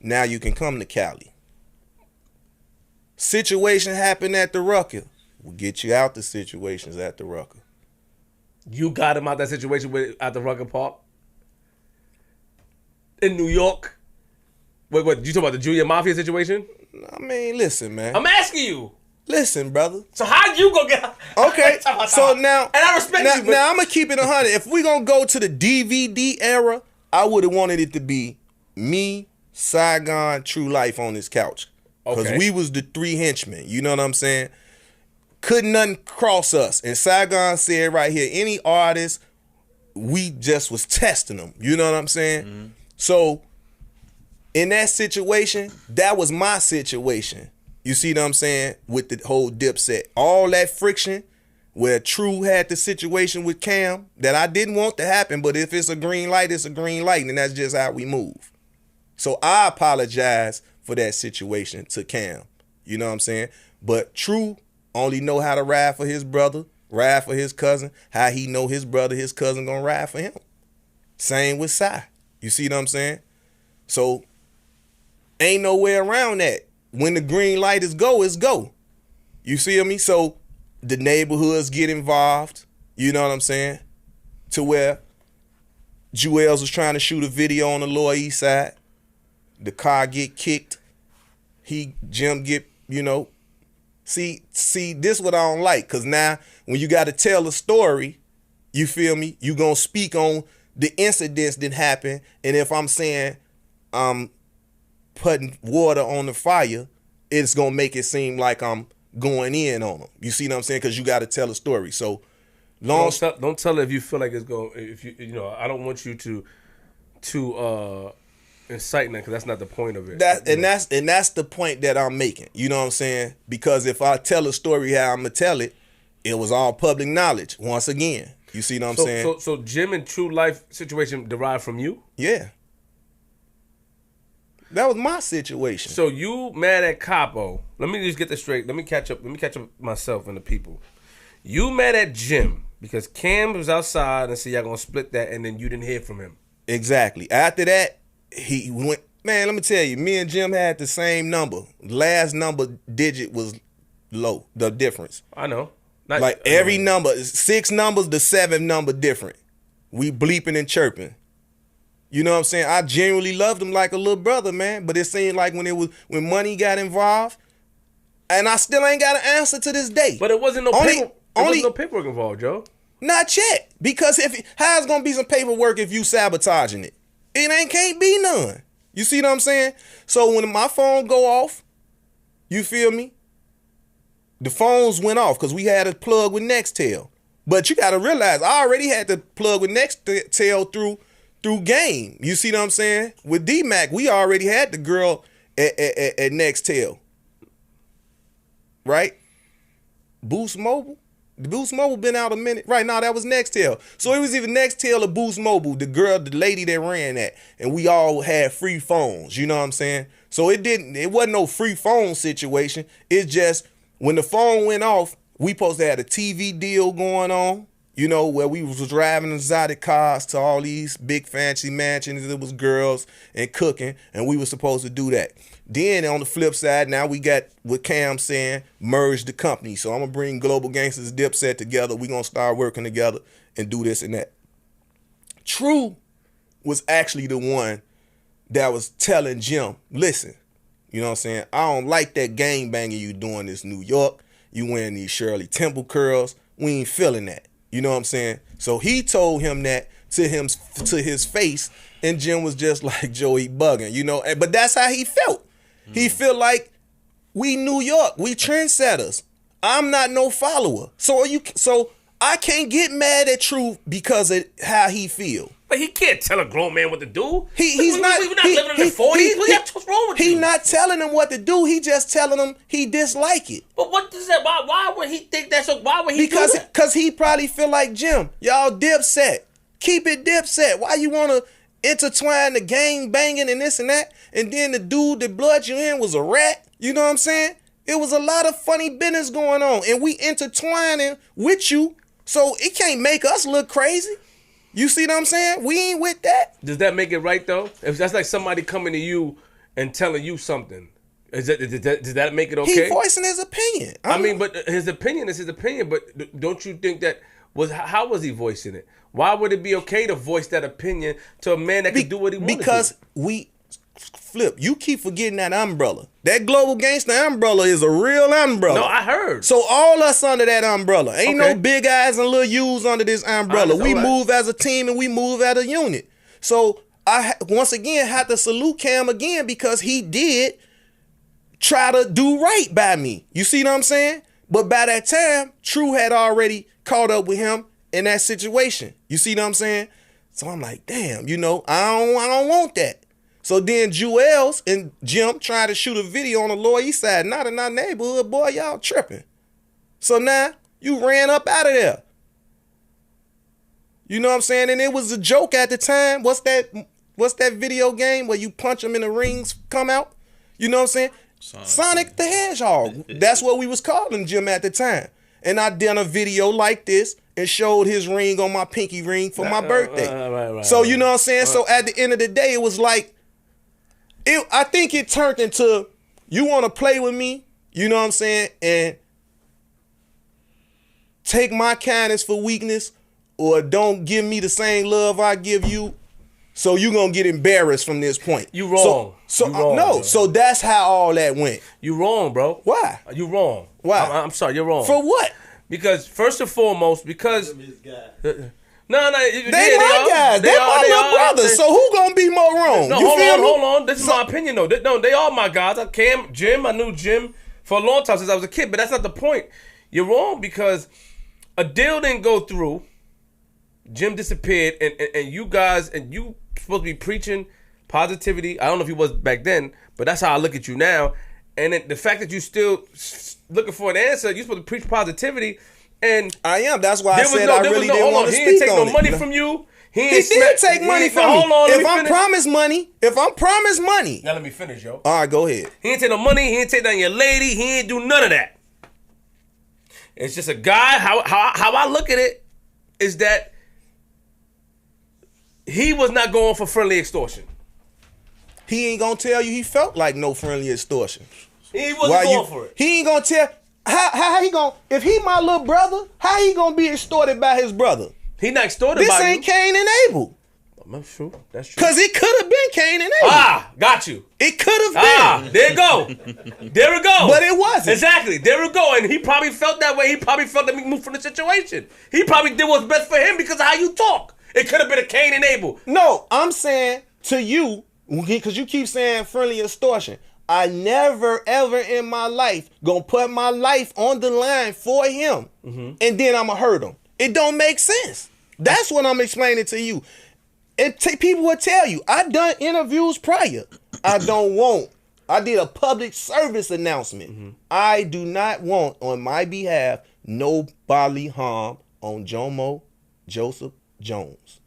Now you can come to Cali. Situation happened at the Rucker. We'll get you out the situations at the Rucker. You got him out that situation at the Rucker Park in New York. Wait, what? You talking about the Junior Mafia situation? I mean, listen, man. I'm asking you. Listen, brother. So how'd you go get? Okay. So now, and I respect you. But now I'm gonna keep it 100. If we gonna go to the DVD era, I would have wanted it to be me, Saigon, True Life on this couch, because we was the three henchmen. You know what I'm saying? Couldn't nothing cross us. And Saigon said right here, any artist, we just was testing them. You know what I'm saying? Mm-hmm. So in that situation, that was my situation. You see what I'm saying? With the whole Dipset. All that friction where True had the situation with Cam that I didn't want to happen, but if it's a green light, it's a green light, and that's just how we move. So I apologize for that situation to Cam. You know what I'm saying? But True only know how to ride for his brother, ride for his cousin, how he know his brother, his cousin gonna ride for him. Same with Sai. You see what I'm saying? So ain't no way around that. When the green light is go, it's go. You see me? So the neighborhoods get involved. You know what I'm saying? To where Jewels was trying to shoot a video on the Lower East Side. The car get kicked. Jim get, See, this what I don't like. Because now when you got to tell a story, you feel me? You going to speak on the incidents that happened. And if I'm saying putting water on the fire, it's gonna make it seem like I'm going in on them. You see what I'm saying? Because you got to tell a story. So long. Don't tell it if you feel like it's going. If I don't want you to incite that, because that's not the point of it. That's the point that I'm making. You know what I'm saying? Because if I tell a story how I'm gonna tell it, it was all public knowledge. Once again, you see what I'm saying? So Jim and True Life situation derived from you? Yeah. That was my situation. So you mad at Capo? Let me just get this straight. Let me catch up myself and the people. You mad at Jim because Cam was outside and said y'all gonna split that, and then you didn't hear from him. Exactly. After that, he went. Man, let me tell you, me and Jim had the same number. Last number digit was low. The difference. I know. Every number, 6 numbers, the 7th number different. We bleeping and chirping. You know what I'm saying? I genuinely loved him like a little brother, man. But it seemed like when money got involved, and I still ain't got an answer to this day. But it wasn't no paperwork involved, Joe. Not yet. Because how's gonna be some paperwork if you sabotaging it? It can't be none. You see what I'm saying? So when my phone go off, you feel me? The phones went off because we had a plug with Nextel. But you gotta realize I already had the plug with Nextel through Game. You see what I'm saying? With D-Mac, we already had the girl at Nextel. Right? Boost Mobile? The Boost Mobile been out a minute. Right now, that was Nextel. So it was either Nextel or Boost Mobile, the lady that ran that. And we all had free phones. You know what I'm saying? So it wasn't no free phone situation. It's just when the phone went off, we supposed to have a TV deal going on. Where we was driving exotic cars to all these big fancy mansions. It was girls and cooking, and we were supposed to do that. Then on the flip side, now we got what Cam saying, merge the company. So I'm going to bring Global Gangsters Dipset together. We're going to start working together and do this and that. True was actually the one that was telling Jim, listen, you know what I'm saying? I don't like that gang banging you doing this New York. You wearing these Shirley Temple curls. We ain't feeling that. You know what I'm saying? So he told him that to his face, and Jim was just like, Joey bugging, but that's how he felt. Mm-hmm. He felt like we New York, we trendsetters. I'm not no follower. So I can't get mad at True because of how he feel. But he can't tell a grown man what to do. We're not living in the 40s. What's wrong with you? He's not telling him what to do. He just telling him he dislike it. But what does that? Why would he think that's? Why would he do that? Because he probably feel like Jim. Y'all Dipset. Keep it Dipset. Why you want to intertwine the gang banging and this and that? And then the dude that blood you in was a rat. You know what I'm saying? It was a lot of funny business going on. And we intertwining with you So it can't make us look crazy. You see what I'm saying? We ain't with that. Does that make it right though? If that's like somebody coming to you and telling you something, does that make it okay? He voicing his opinion. I mean, but his opinion is his opinion. But don't you think that how was he voicing it? Why would it be okay to voice that opinion to a man that can do what he wants to do? Because Flip, you keep forgetting that umbrella. That global gangster umbrella is a real umbrella. No, I heard. So all us under that umbrella. Ain't no big eyes and little U's under this umbrella. We move as a team and we move as a unit. So I once again have to salute Cam again because he did try to do right by me. You see what I'm saying? But by that time, True had already caught up with him in that situation. You see what I'm saying? So I'm like, damn, you know, I don't want that. So then Jewels and Jim tried to shoot a video on the Lower East Side. Not in our neighborhood, boy, y'all tripping. So now you ran up out of there. You know what I'm saying? And it was a joke at the time. What's that video game where you punch them and the rings come out? You know what I'm saying? Sonic the Hedgehog. That's what we was calling Jim at the time. And I done a video like this and showed his ring on my pinky ring for my birthday. So you know what I'm saying? So at the end of the day, it was like, I think it turned into, you want to play with me, you know what I'm saying, and take my kindness for weakness, or don't give me the same love I give you, so you going to get embarrassed from this point. You wrong. So you wrong, no, bro. So that's how all that went. You wrong, bro. Why? You wrong. Why? I'm sorry, you're wrong. For what? Because first and foremost, because... No, they my guys. They my little brothers. So who gonna be more wrong? No, hold on. This is my opinion though. They all my guys. Jim. I knew Jim for a long time since I was a kid. But that's not the point. You're wrong because a deal didn't go through. Jim disappeared, and you guys and you supposed to be preaching positivity. I don't know if you was back then, but that's how I look at you now. And the fact that you still looking for an answer, you're supposed to preach positivity. And I am. That's why I said I really didn't want to speak on it. He didn't take no money from you. He did take money from me. Hold on, if I'm promised money. Now let me finish, yo. All right, go ahead. He didn't take no money. He didn't take down your lady. He didn't do none of that. It's just a guy. How I look at it is that he was not going for friendly extortion. He ain't gonna tell you he felt like no friendly extortion. He wasn't going for it. He ain't gonna tell. How he gonna, if he my little brother, how he gonna be extorted by his brother? He not extorted by you. This ain't Cain and Abel. That's true. That's true. Because it could have been Cain and Abel. Got you. It could have been. There you go. There we go. But it wasn't. Exactly. There we go. And he probably felt that way. He probably felt that we moved from the situation. He probably did what's best for him because of how you talk. It could have been a Cain and Abel. No, I'm saying to you, because you keep saying friendly extortion. I never, ever in my life gonna put my life on the line for him, and then I'ma hurt him. It don't make sense. That's what I'm explaining to you. And people will tell you, I done interviews prior. I did a public service announcement. I do not want, on my behalf, no bodily harm on Jomo Joseph Jones.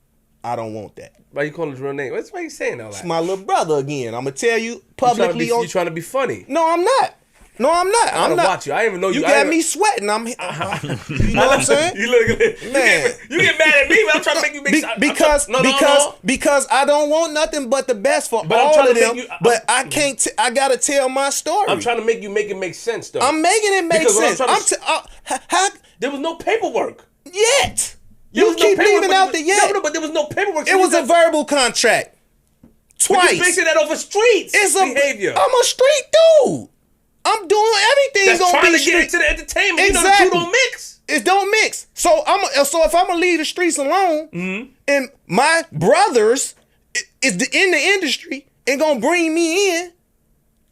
I don't want that. Why you calling his real name? Why you saying all that? It's my little brother again. I'm gonna tell you publicly. You trying to be funny? No, I'm not. I'm not. Watch you. I didn't even know you. You got me sweating. You know what I'm saying? You look at man. You get mad at me, but I'm trying to make you make because I don't want nothing but the best for all of them. But I can't. I gotta tell my story. I'm trying to make it make sense, though. I'm making it make sense. There was no paperwork yet. You keep leaving out the yet. No, but there was no paperwork. It was a verbal contract. Twice. You're basing that over streets. It's behavior. I'm a street dude. I'm doing everything. That's gonna trying be to get into the entertainment. Exactly. You know the two don't mix. It don't mix. So if I'm gonna leave the streets alone, and my brothers is in the industry and gonna bring me in,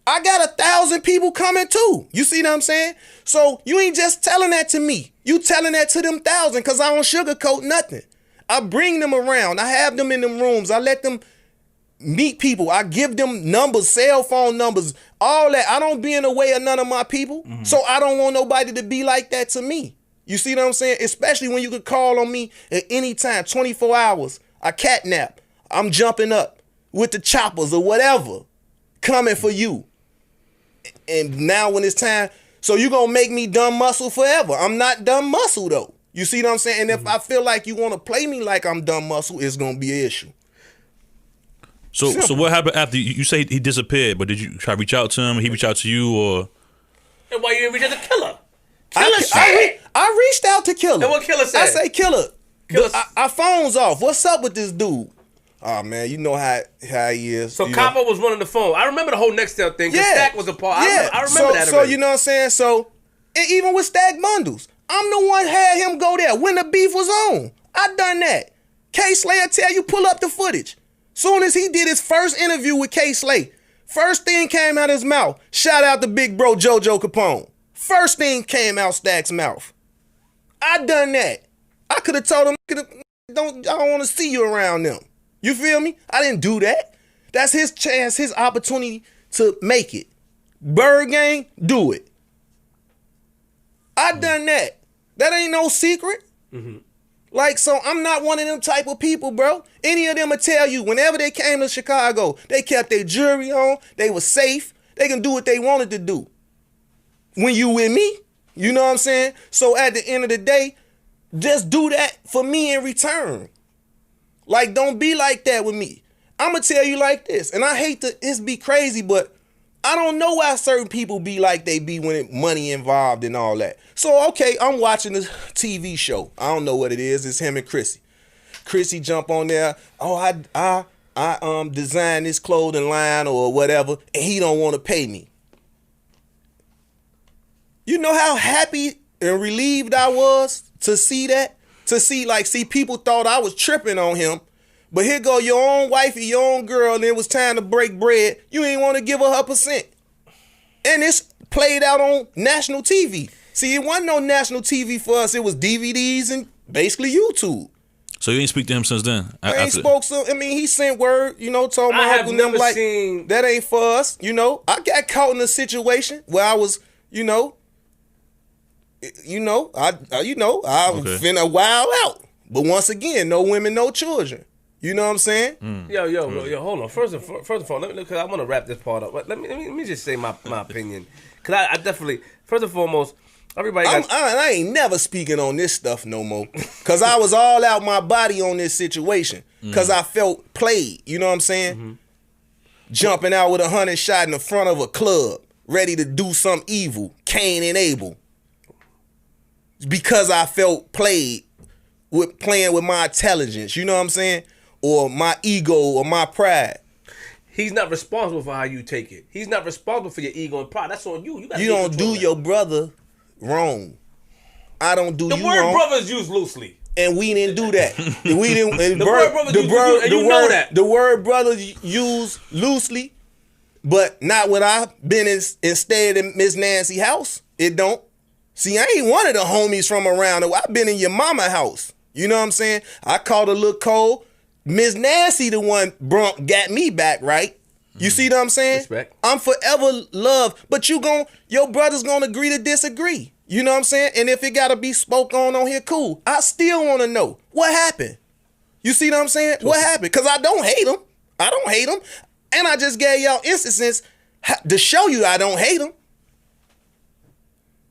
I got 1,000 people coming too. You see what I'm saying? So you ain't just telling that to me. You telling that to them 1,000 because I don't sugarcoat nothing. I bring them around. I have them in them rooms. I let them meet people. I give them numbers, cell phone numbers, all that. I don't be in the way of none of my people. So I don't want nobody to be like that to me. You see what I'm saying? Especially when you could call on me at any time, 24 hours. I catnap. I'm jumping up with the choppers or whatever, coming for you. And now when it's time, so you gonna make me dumb muscle forever. I'm not dumb muscle though. You see what I'm saying? And if I feel like you want to play me like I'm dumb muscle, it's gonna be an issue. So what happened after you say he disappeared? But did you try to reach out to him? He reach out to you, or? And why you didn't reach out to Killer? Killer said. I reached out to Killer. And what Killer said? I say, Killer, our phone's off. What's up with this dude? Oh man, you know how he is. So Copper was running the phone. I remember the whole Nextel thing. Yeah, Stack was a part. Yeah, I remember that. So you know what I'm saying. So and even with Stack Bundles, I'm the one had him go there when the beef was on. I done that. K Slayer tell you pull up the footage. Soon as he did his first interview with K Slay, first thing came out his mouth. Shout out to big bro JoJo Capone. First thing came out Stack's mouth. I done that. I could have told him, I don't want to see you around them. You feel me? I didn't do that. That's his chance, his opportunity to make it. Bird Gang, do it. I done that. That ain't no secret. Mm-hmm. Like, so I'm not one of them type of people, bro. Any of them will tell you, whenever they came to Chicago, they kept their jewelry on, they were safe, they can do what they wanted to do. When you with me, you know what I'm saying? So at the end of the day, just do that for me in return. Like, don't be like that with me. I'm going to tell you like this, and I hate to it's be crazy, but I don't know why certain people be like they be when money involved and all that. So, okay, I'm watching this TV show. I don't know what it is. It's him and Chrissy. Chrissy jump on there. Oh, I designed this clothing line or whatever, and he don't want to pay me. You know how happy and relieved I was to see that? To see people thought I was tripping on him. But here go your own wifey, your own girl, and it was time to break bread. You ain't want to give her percent. And it's played out on national TV. See, it wasn't no national TV for us. It was DVDs and basically YouTube. So you ain't speak to him since then? I ain't spoke to him. I mean, he sent word, told my uncle and them like, that ain't for us. I got caught in a situation where I was, I was finna wild out. But once again, no women, no children. You know what I'm saying? Yo, hold on. First of all, because I want to wrap this part up. But let me just say my opinion. Because I definitely, first and foremost, everybody I ain't never speaking on this stuff no more. Because I was all out my body on this situation. Because I felt played. You know what I'm saying? Mm-hmm. Jumping out with 100 shot in the front of a club, ready to do some evil, Cain and Abel. Because I felt played with playing with my intelligence. You know what I'm saying? Or my ego or my pride. He's not responsible for how you take it. He's not responsible for your ego and pride. That's on you. You don't do your brother wrong. I don't do you wrong. The word brother is used loosely. And we didn't do that. We didn't. The word brother used loosely, and you know that. The word brother used loosely, but not when I've been and stayed in Miss Nancy's house. It don't. See, I ain't one of the homies from around. I've been in your mama house. You know what I'm saying? I called a little cold. Miss Nancy, the one got me back, right? You see what I'm saying? Respect. I'm forever loved, but your brother's gonna agree to disagree. You know what I'm saying? And if it gotta be spoke on here, cool. I still wanna know what happened. You see what I'm saying? What happened? Because I don't hate him. I don't hate him. And I just gave y'all instances to show you I don't hate him.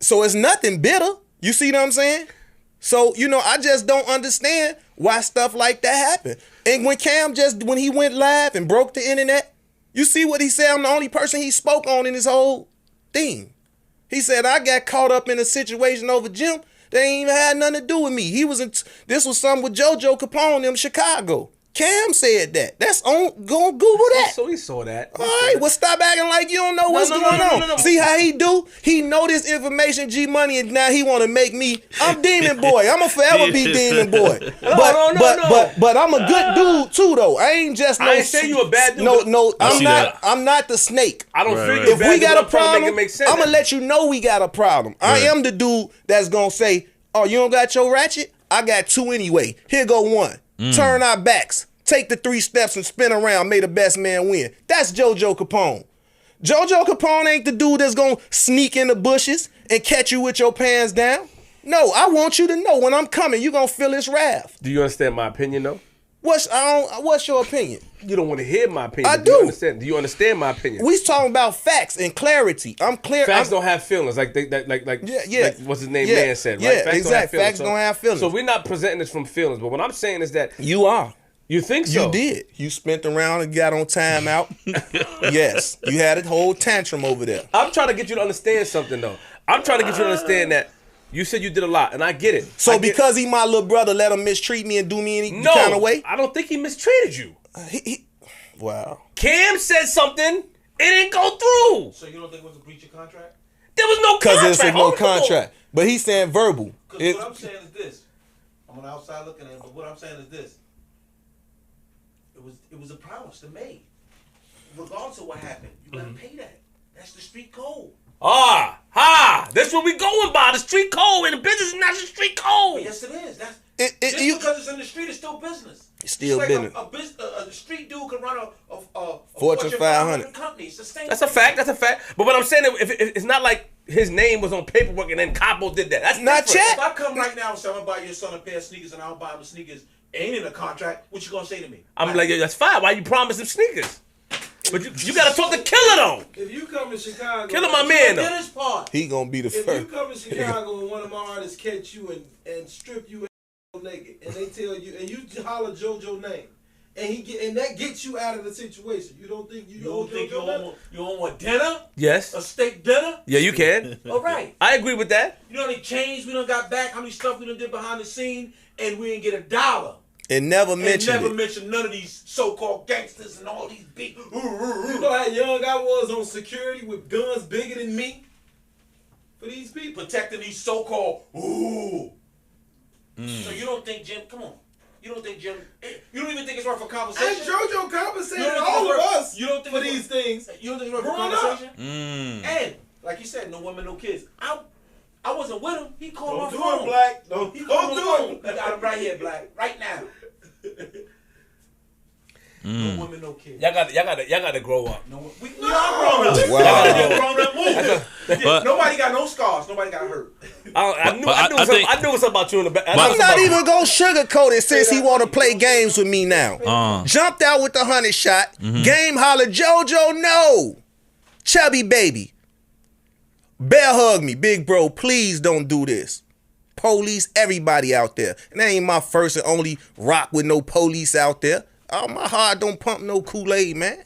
So it's nothing bitter. You see what I'm saying? So, I just don't understand why stuff like that happened. And when Cam when he went live and broke the internet, you see what he said? I'm the only person he spoke on in his whole thing. He said, I got caught up in a situation over Jim that ain't even had nothing to do with me. This was something with JoJo Capone in Chicago. Cam said that. That's on. Go Google that. So he saw that. All right. Well, stop acting like you don't know what's going on. No. See how he do? He know this information, G Money, and now he want to make me. I'm Demon Boy. I'ma forever be Demon Boy. But I'm a good dude too, though. I ain't just. I ain't saying you a bad dude. No. I'm not the snake. I don't figure. If we got a problem, I'm gonna let you know we got a problem. I am the dude that's gonna say, "Oh, you don't got your ratchet? I got two anyway. Here go one." Turn our backs, take the 3 steps and spin around, may the best man win. That's JoJo Capone. JoJo Capone ain't the dude that's gonna sneak in the bushes and catch you with your pants down. No, I want you to know when I'm coming, you gonna feel his wrath. Do you understand my opinion though? What's your opinion? You don't want to hear my opinion. I Do do. you understand? Do you understand my opinion? We talking about facts and clarity. I'm clear. Facts don't have feelings, like what's his name, man said, right? Yeah, exactly. Facts don't have feelings. So we're not presenting this from feelings, but what I'm saying is that You are. you think so. You did. You spent around and got on timeout. Yes, you had a whole tantrum over there. I'm trying to get you to understand something, though. I'm trying to get you to understand that you said you did a lot, and I get it. So because he my little brother, let him mistreat me and do me any no, kind of way? I don't think he mistreated you. Wow. Cam said something, it didn't go through. So you don't think it was a breach of contract? There was no contract. Because there's no contract. But he's saying verbal. Because what I'm saying is this. I'm on the outside looking at it, but what I'm saying is this. It was a promise to made. Regardless of what happened, you gotta pay that. That's the street code. That's what we going by, the street code, and the business is not the street code. But yes, it is. That's you, because it's in the street, it's still business. It's still like business. A street dude can run a Fortune 500 company. It's the same. That's a fact. That's a fact. But what I'm saying, if it's not like his name was on paperwork and then Capo did that. That's not different. If I come right now and say I'm gonna buy your son a pair of sneakers and I don't buy him the sneakers, ain't in a contract. What you gonna say to me? I'm like, that's fine. Why you promise him sneakers? But you gotta talk to Killer though. If you come to Chicago, Killer my man though. This part. he gonna be the If you first. come to Chicago and one of my artists catch you and strip you naked, and they tell you, and you holler JoJo name, and that gets you out of the situation. You don't think you owe think JoJo you want dinner? Yes. A steak dinner? Yeah, you can. All right. I agree with that. You know how many chains we done got back? How many stuff we done did behind the scene, and we didn't get $1. And never And mentioned never it. mentioned none of these so-called gangsters and all these big. You know how young I was on security with guns bigger than me for these people. Protecting these so-called. So you don't think Jim? Come on. You don't think Jim? You don't even think it's worth a conversation? And JoJo compensated You don't think all it's of worth- us you don't think for it's these worth- things. You don't think it's worth a Growing up. conversation? And like you said, no women, no kids. I wasn't with him. He called Don't my do phone. it, Black. He Don't called my phone. do I it. got him right here, Black. Right now. No women, no kids. Y'all got to grow up. No, we are grown up. Wow. Y'all got grown up moving. But- Nobody got no scars. Nobody got hurt. I knew I think- something about you in the back. I'm not even gonna sugarcoat it since he want to play games with me now. Jumped out with the 100 shot. Game holler, JoJo, no. Chubby baby. Bear hug me. Big bro, please don't do this. Police, everybody out there. And that ain't my first and only rock with no police out there. Oh, my heart don't pump no Kool-Aid, man.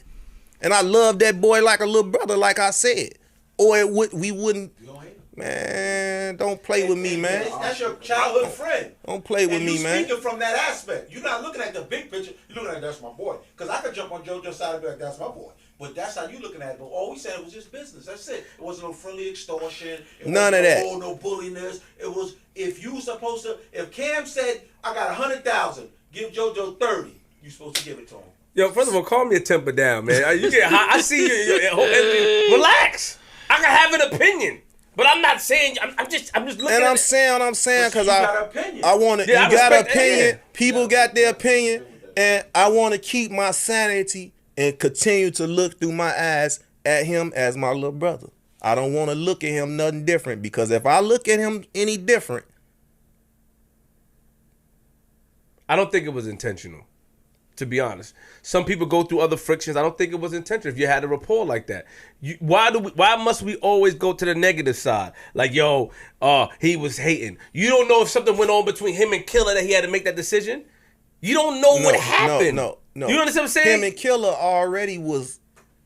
And I love that boy like a little brother, like I said. Or we wouldn't. You don't hate him. Man, don't play with me, man. That's your childhood friend. Don't play with and me, you man. speaking from that aspect. You're not looking at the big picture. You're looking at that's my boy. Because I could jump on JoJo's side and be like, that's my boy. But that's how you looking at it. But all we said was just business. That's it. It wasn't no friendly extortion. None of that. No bulliness. It was if you supposed to. If Cam said I got 100,000, give JoJo 30. You supposed to give it to him. Yo, first of all, calm your temper down, man. You get hot. I see you. Relax. I can have an opinion, but I'm not saying. I'm just looking. And at I'm saying because You got an opinion. I want to. Yeah, I you got an respect that, opinion. yeah. People got their opinion, and I want to keep my sanity and continue to look through my eyes at him as my little brother. I don't want to look at him nothing different because if I look at him any different, I don't think it was intentional. To be honest, some people go through other frictions. I don't think it was intentional. If you had a rapport like that, why must we always go to the negative side? Like, yo, he was hating. You don't know if something went on between him and Killer that he had to make that decision. You don't know what happened. No. You understand what I'm saying? Him and Killer already was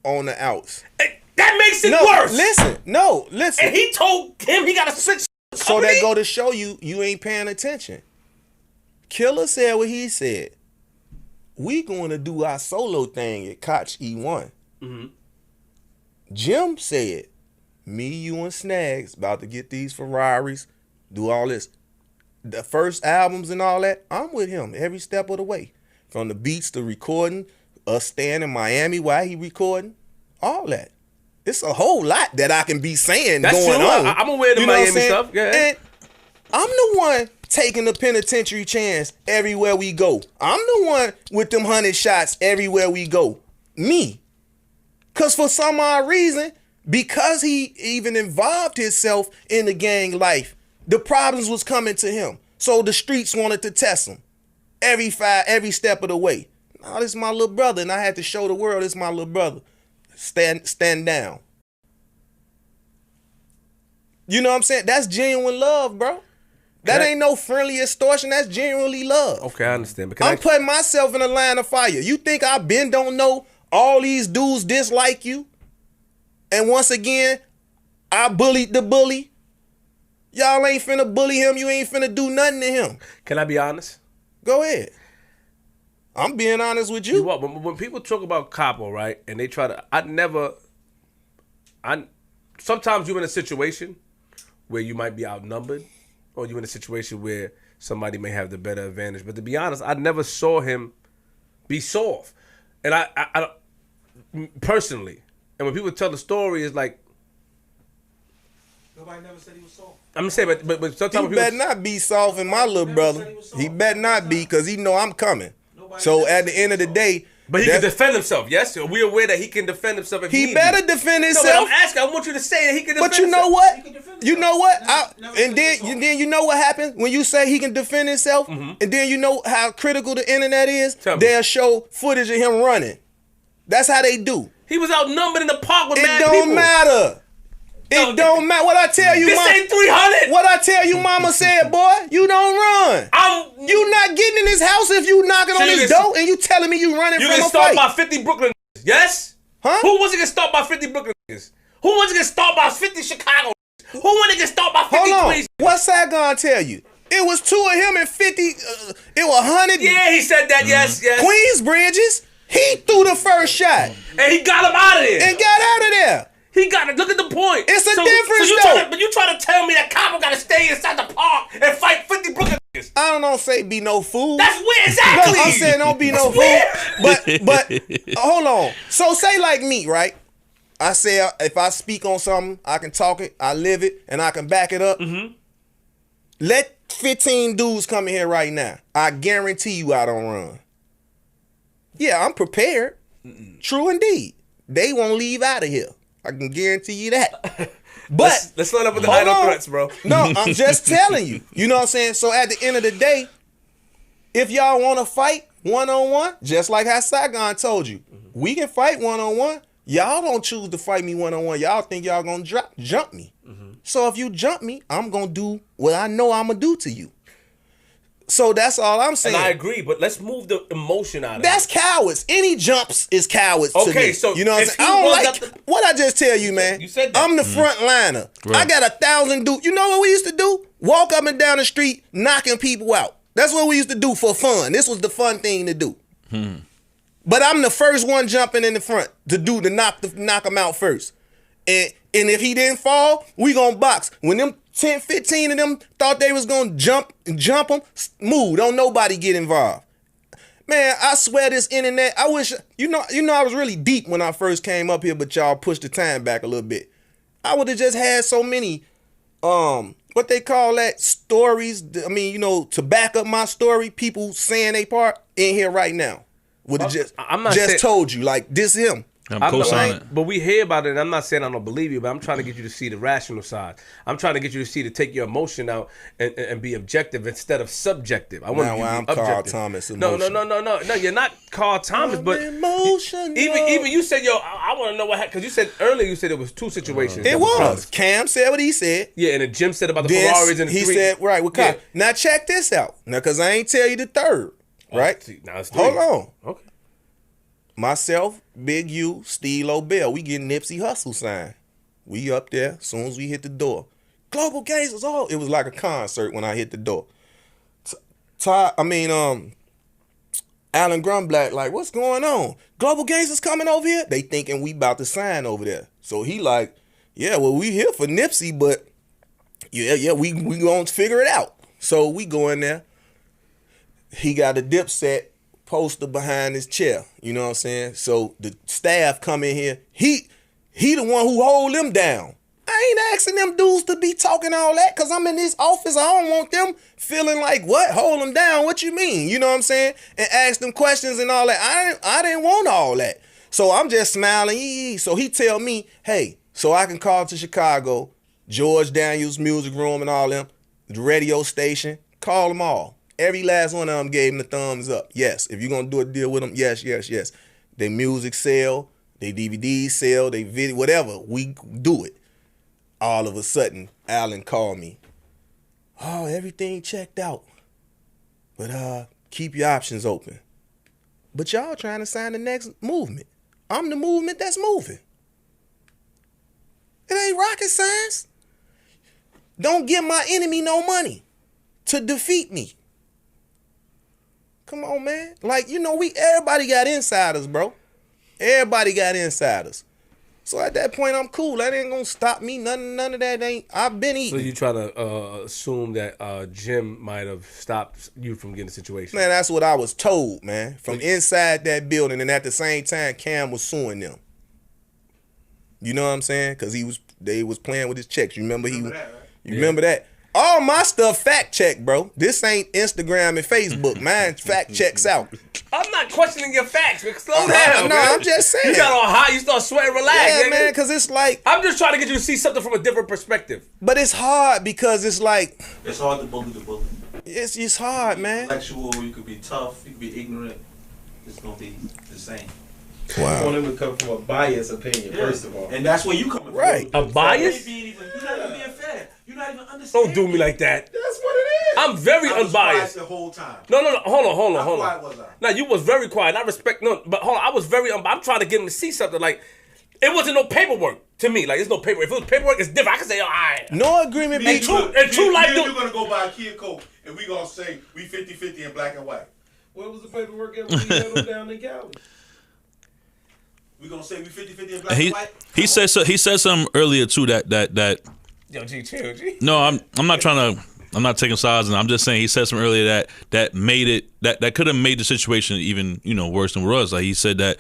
on the outs. That makes it No, worse. listen. And he told him he got to switch. So that go to show you ain't paying attention. Killer said what he said. We going to do our solo thing at Koch E1. Mm-hmm. Jim said, me, you, and Snags about to get these Ferraris, do all this. The first albums and all that, I'm with him every step of the way. From the beats to recording, us staying in Miami while he recording, all that. It's a whole lot that I can be saying That's going true. on. I'm aware of the You know what Miami I'm saying? stuff. Yeah. And I'm the one taking the penitentiary chance everywhere we go. I'm the one with them 100 shots everywhere we go. Me. Because for some odd reason, because he even involved himself in the gang life, the problems was coming to him. So the streets wanted to test him. every step of the way. No, this is my little brother, and I had to show the world this is my little brother. Stand down. You know what I'm saying? That's genuine love, bro. That ain't no friendly extortion. That's genuinely love. Okay, I understand. But I'm putting myself in a line of fire. You think I don't know all these dudes dislike you? And once again, I bullied the bully. Y'all ain't finna bully him. You ain't finna do nothing to him. Can I be honest? Go ahead. I'm being honest with you. When people talk about Capo, right, and they try to, sometimes you're in a situation where you might be outnumbered, or you're in a situation where somebody may have the better advantage. But to be honest, I never saw him be soft. And I personally, and when people tell the story, it's like, nobody never said he was soft. I'm saying, but sometimes he better not be soft in my little brother. He better not be, because he know I'm coming. So at the end of the day, but he can defend himself. Yes, we're aware that he can defend himself. If he better defend himself. No, but I'm asking. I want you to say that he can defend himself. But you know what? You know what? And then you know what happens when you say he can defend himself, and then you know how critical the internet is. They'll show footage of him running. That's how they do. He was outnumbered in the park with mad people. It don't matter. It don't matter. What I tell you, this ain't 300. What I tell you, mama said, boy, you don't run. You not getting in this house if you knocking on this door and you telling me you running from a fight. You can start by 50 Brooklyn niggas. Yes? Huh? Who wants to get stopped by 50 Brooklyn niggas? Who wants to get stopped by 50 Chicago niggas? Who want to get stopped by 50 Queens? What Saigon tell you? It was 2 of him and 50. It was 100. Yeah, he said that. Yes. Queensbridges. He threw the first shot. And he got him out of there. And got out of there. He got it. Look at the point. It's a difference, though. But you trying to tell me that Capo got to stay inside the park and fight 50 Brooklyn niggas? I don't say be no fool. That's weird. Exactly. No, I'm saying don't be no fool. But hold on. So say like me, right? I say if I speak on something, I can talk it, I live it, and I can back it up. Mm-hmm. Let 15 dudes come in here right now. I guarantee you I don't run. Yeah, I'm prepared. True indeed. They won't leave out of here. I can guarantee you that. But let's start up with the idle threats, bro. No, I'm just telling you. You know what I'm saying? So at the end of the day, if y'all want to fight one-on-one, just like how Saigon told you, we can fight one-on-one. Y'all don't choose to fight me one-on-one. Y'all think y'all gonna jump me. So if you jump me, I'm gonna do what I know I'm gonna do to you. So that's all I'm saying. And I agree, but let's move the emotion out of it. That's cowards. Any jumps is cowards to me. Okay, so you know what I'm saying? I don't like what I just tell you, man. You said that. I'm the front liner. Right. I got 1,000 dudes. You know what we used to do? Walk up and down the street knocking people out. That's what we used to do for fun. This was the fun thing to do. But I'm the first one jumping in the front to knock them out first. And if he didn't fall, we gonna box. When them 10, 15 of them thought they was gonna jump him, move. Don't nobody get involved. Man, I swear this internet, I wish, you know I was really deep when I first came up here, but y'all pushed the time back a little bit. I would have just had so many, what they call that, stories, I mean, to back up my story, people saying they part in here right now. Would have just told you, like, this him. I'm co-signing. But we hear about it, and I'm not saying I don't believe you, but I'm trying to get you to see the rational side. I'm trying to get you to take your emotion out and be objective instead of subjective. I want you to be objective. Carl Thomas emotional. No, you're not Carl Thomas, but emotional. Even you said, I want to know what happened, because you said earlier, it was 2 situations. It was. Cam said what he said. Yeah, and then Jim said about the Ferraris and the 3. He said, right, with Kyle. Yeah. Now check this out. Now, because I ain't tell you the third, right? See, now it's 3. Hold on. Okay. Myself, Big U, Steve Lobel, we get Nipsey Hussle signed. We up there as soon as we hit the door. Global Games was all. It was like a concert when I hit the door. Alan Grumblack, like, what's going on? Global Games is coming over here? They thinking we about to sign over there. So he like, yeah, well, we here for Nipsey, but yeah, we gonna figure it out. So we go in there. He got a Dipset poster behind his chair, you know what I'm saying? So the staff come in here, he the one who hold them down. I ain't asking them dudes to be talking all that, because I'm in this office. I don't want them feeling like, what, hold them down, what you mean? You know what I'm saying? And ask them questions and all that. I didn't want all that. So I'm just smiling. So he tell me, hey, so I can call to Chicago, George Daniels Music Room and all them, the radio station, call them all. Every last one of them gave him the thumbs up. Yes. If you're going to do a deal with them, yes. They music sell, they DVDs sell, they video, whatever. We do it. All of a sudden, Alan called me. Oh, everything checked out. But keep your options open. But y'all trying to sign the next movement. I'm the movement that's moving. It ain't rocket science. Don't give my enemy no money to defeat me. Come on, man. Like, you know, everybody got insiders, bro. Everybody got insiders. So at that point, I'm cool. That ain't gonna stop me. None of that ain't. I've been eating. So you try to assume that Jim might have stopped you from getting a situation? Man, that's what I was told, man. From inside that building, and at the same time, Cam was suing them. You know what I'm saying? Because they was playing with his checks. You remember that, right? You remember that? All my stuff fact checked, bro. This ain't Instagram and Facebook. Mine fact checks out. I'm not questioning your facts, but slow down. No, I'm just saying. You got all hot, you start sweating, relax. Yeah, nigga. man, because it's like. I'm just trying to get you to see something from a different perspective. But it's hard because it's like. It's hard to bully the bully. It's hard, man. Intellectual, you could be tough, you could be ignorant. It's gonna be the same. I want him to come from a biased opinion, first of all. And that's where you come from. Right. A bias? You're not even being fair. You're not even understanding. Don't do me like that. That's what it is. I'm very I was quiet unbiased. the whole time. No. Hold on. How quiet was I? Now, you was very quiet. I respect, but hold on. I was very I'm trying to get him to see something. Like, it wasn't no paperwork to me. Like, it's no paperwork. If it was paperwork, it's different. I can say, all right. No agreement be true. And true life You're going to go buy a Kia Coke, and we going to say we 50-50 in black and white. What was the paperwork at when we settled down in Cali? We going to say we 50-50 in black and white? He said something earlier, too, that Yo, G, chill, G. No, I'm not trying to. I'm not taking sides, and I'm just saying he said something earlier that made it that could have made the situation even worse than it was. Like he said that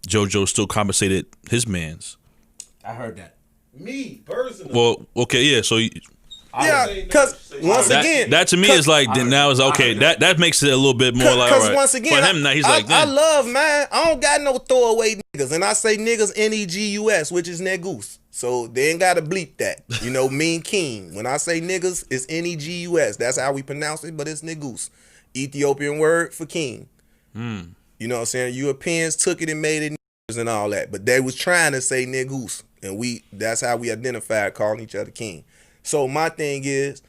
JoJo still compensated his man's. I heard that. Me personally. Well, okay, yeah. So Yeah, because once again, that to me is like now is okay. That makes it a little bit more like because right. once again, for him now he's I, like, I damn. love mine. I don't got no throwaway niggas, and I say niggas Negus, which is negus. So they ain't gotta bleep that. You know, mean king. When I say niggas, it's Negus. That's how we pronounce it, but it's negus. Ethiopian word for king. You know what I'm saying? Europeans took it and made it niggas and all that, but they was trying to say negus, and that's how we identified calling each other king. So my thing is,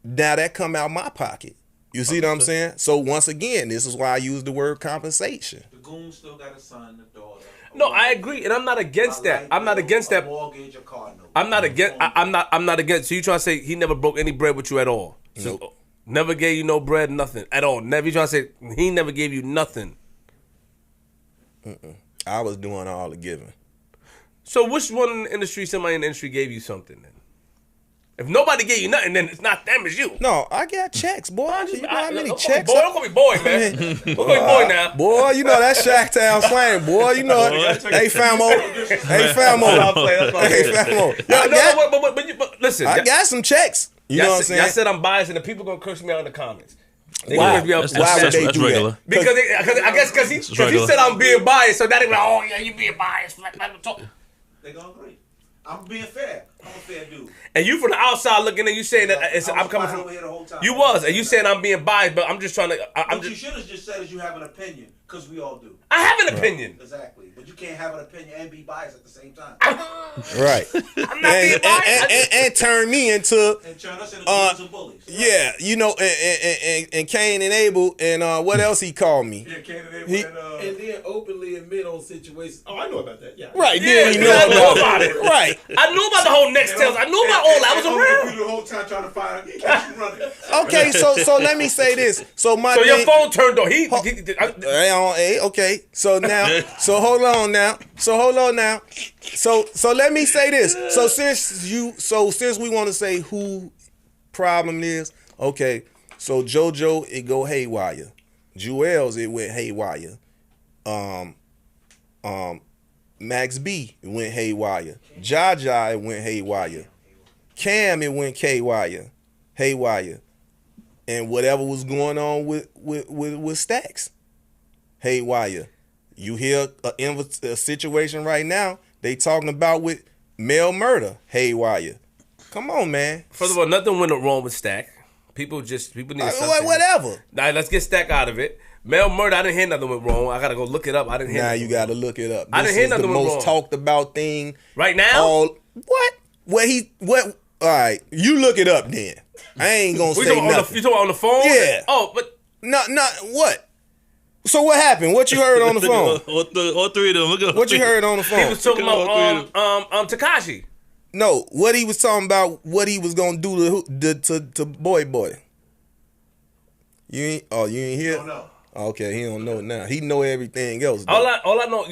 now that come out my pocket. You see what I'm saying? So once again, this is why I use the word compensation. The goon still got a son, a daughter. No, I agree, and I'm not against that. I'm not against that. Mortgage, a car note. I'm not against. I'm not against. So you trying to say he never broke any bread with you at all? So, Nope. Never gave you no bread, nothing at all. Never. You trying to say he never gave you nothing? I was doing all the giving. So which one in the industry, somebody in the industry gave you something then? If nobody gave you nothing, then it's not them, it's you. No, I got checks, boy. You know how many Don't checks? Boy, don't call me boy, man. Don't call me boy now. Boy, you know that Shacktown slang, boy. You know it. Hey, Famo. Hey, Famo. Hey, Famo. But listen, I got some checks. You know what I'm saying? Y'all said I'm biased, and the people gonna curse me out in the comments. They Why? gonna curse me out. Why would they that's do regular. that? Because I guess because he said I'm being biased, so that they be like, oh yeah, you being biased. Let them talk. They gonna agree. I'm being fair. I'm a fair dude. And you from the outside looking in, you saying that I'm coming from. Over here the whole time. You was, and you saying I'm being biased, but I'm just trying to. What you should have just said is you have an opinion, because we all do. I have an opinion. Exactly. But you can't have an opinion and be biased at the same time. Right. I'm not being biased. And turn me into And turn us into goons and bullies. yeah, you know, and Cain and Abel and what else he called me? Yeah, candidate He- And then openly admit on situations. Oh, I know about that. Yeah. Right, Yeah, then he because I know know about about it. it. Right. I knew about the whole next tales. I knew about all that. I was around. You the whole time trying to find catch you running. Okay, so let me say this. So my So your thing, phone turned on. Okay. So now, so hold on now. So let me say this. So since we want to say who problem is, okay. So JoJo, it go haywire. Jewels, it went haywire. Max B, it went haywire. Jaja, it went haywire. Cam, it went haywire. And whatever was going on with Stacks, haywire. You hear a situation right now, they talking about with male murder, haywire. Come on, man. First of all, nothing went wrong with Stack. People need something. Whatever. All right, let's get Stack out of it. Male murder, I didn't hear nothing went wrong. I gotta go look it up. I didn't hear. Now nothing you gotta look it up. I didn't hear nothing the went most wrong. talked about thing Right now? What? What? All right, you look it up then. I ain't gonna say nothing. You talking on the phone? Yeah. Oh, but Not what? So what happened? What you heard on the phone? All three of them. Look at What you heard on the he phone? was talking about Tekashi. No, what he was talking about, what he was gonna do to Boy. You ain't hear? don't know. Okay, he don't know now. He know everything else. Though. All I know,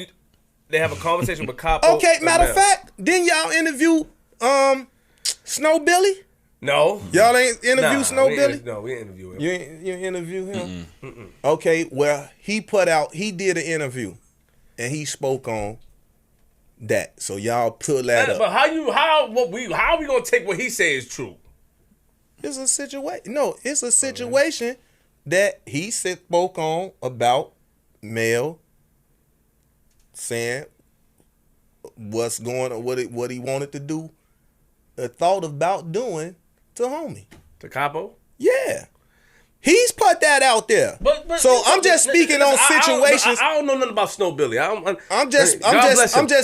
they have a conversation with Capo. Okay, and matter of Mel. fact, didn't y'all interview Snow Billy? No. Y'all ain't interview Snow Billy? No, we didn't interview him. You interview him? Okay, well, he did an interview, and he spoke on that. So y'all pull that up. But how are we gonna take what he says is true? It's a situation. No, it's a situation that he spoke on about Mel saying what's going on, what he wanted to do, thought about doing to homie. To Capo? Yeah. He's put that out there. But so I'm just speaking on situations. I don't know nothing about Snow Billy. I'm just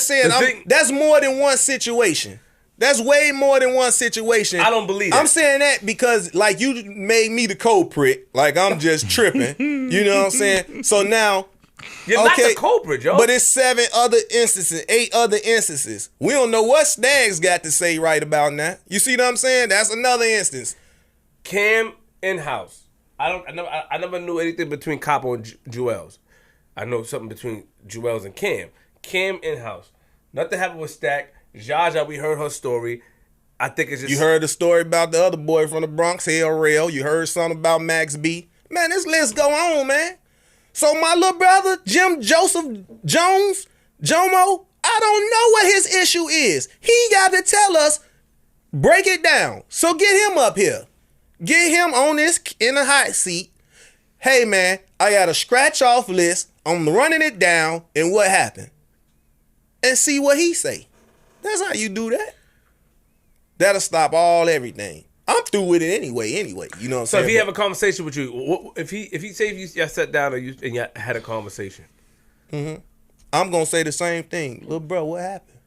saying that's more than one situation. That's way more than one situation. I don't believe it. I'm saying that because like you made me the culprit. Like I'm just tripping. You know what I'm saying? So now you're not the culprit, Joe. But it's 8 other instances. We don't know what Snags got to say right about now. You see what I'm saying? That's another instance. Cam in-house. I never knew anything between Capo and Jewels. I know something between Jewels and Cam. Cam in-house. Nothing happened with Stack. Jaja, we heard her story. I think it's just... You heard the story about the other boy from the Bronx, Hell Rail. You heard something about Max B. Man, this list go on, man. So my little brother, Jim Joseph Jones, Jomo, I don't know what his issue is. He got to tell us, break it down. So get him up here. Get him on this in the hot seat. Hey, man, I got a scratch-off list. I'm running it down, and what happened? And see what he say. That's how you do that. That'll stop everything. I'm through with it anyway. You know what I'm saying? So if he have a conversation with you, if you sat down and you had a conversation, I'm gonna say the same thing, little bro. What happened?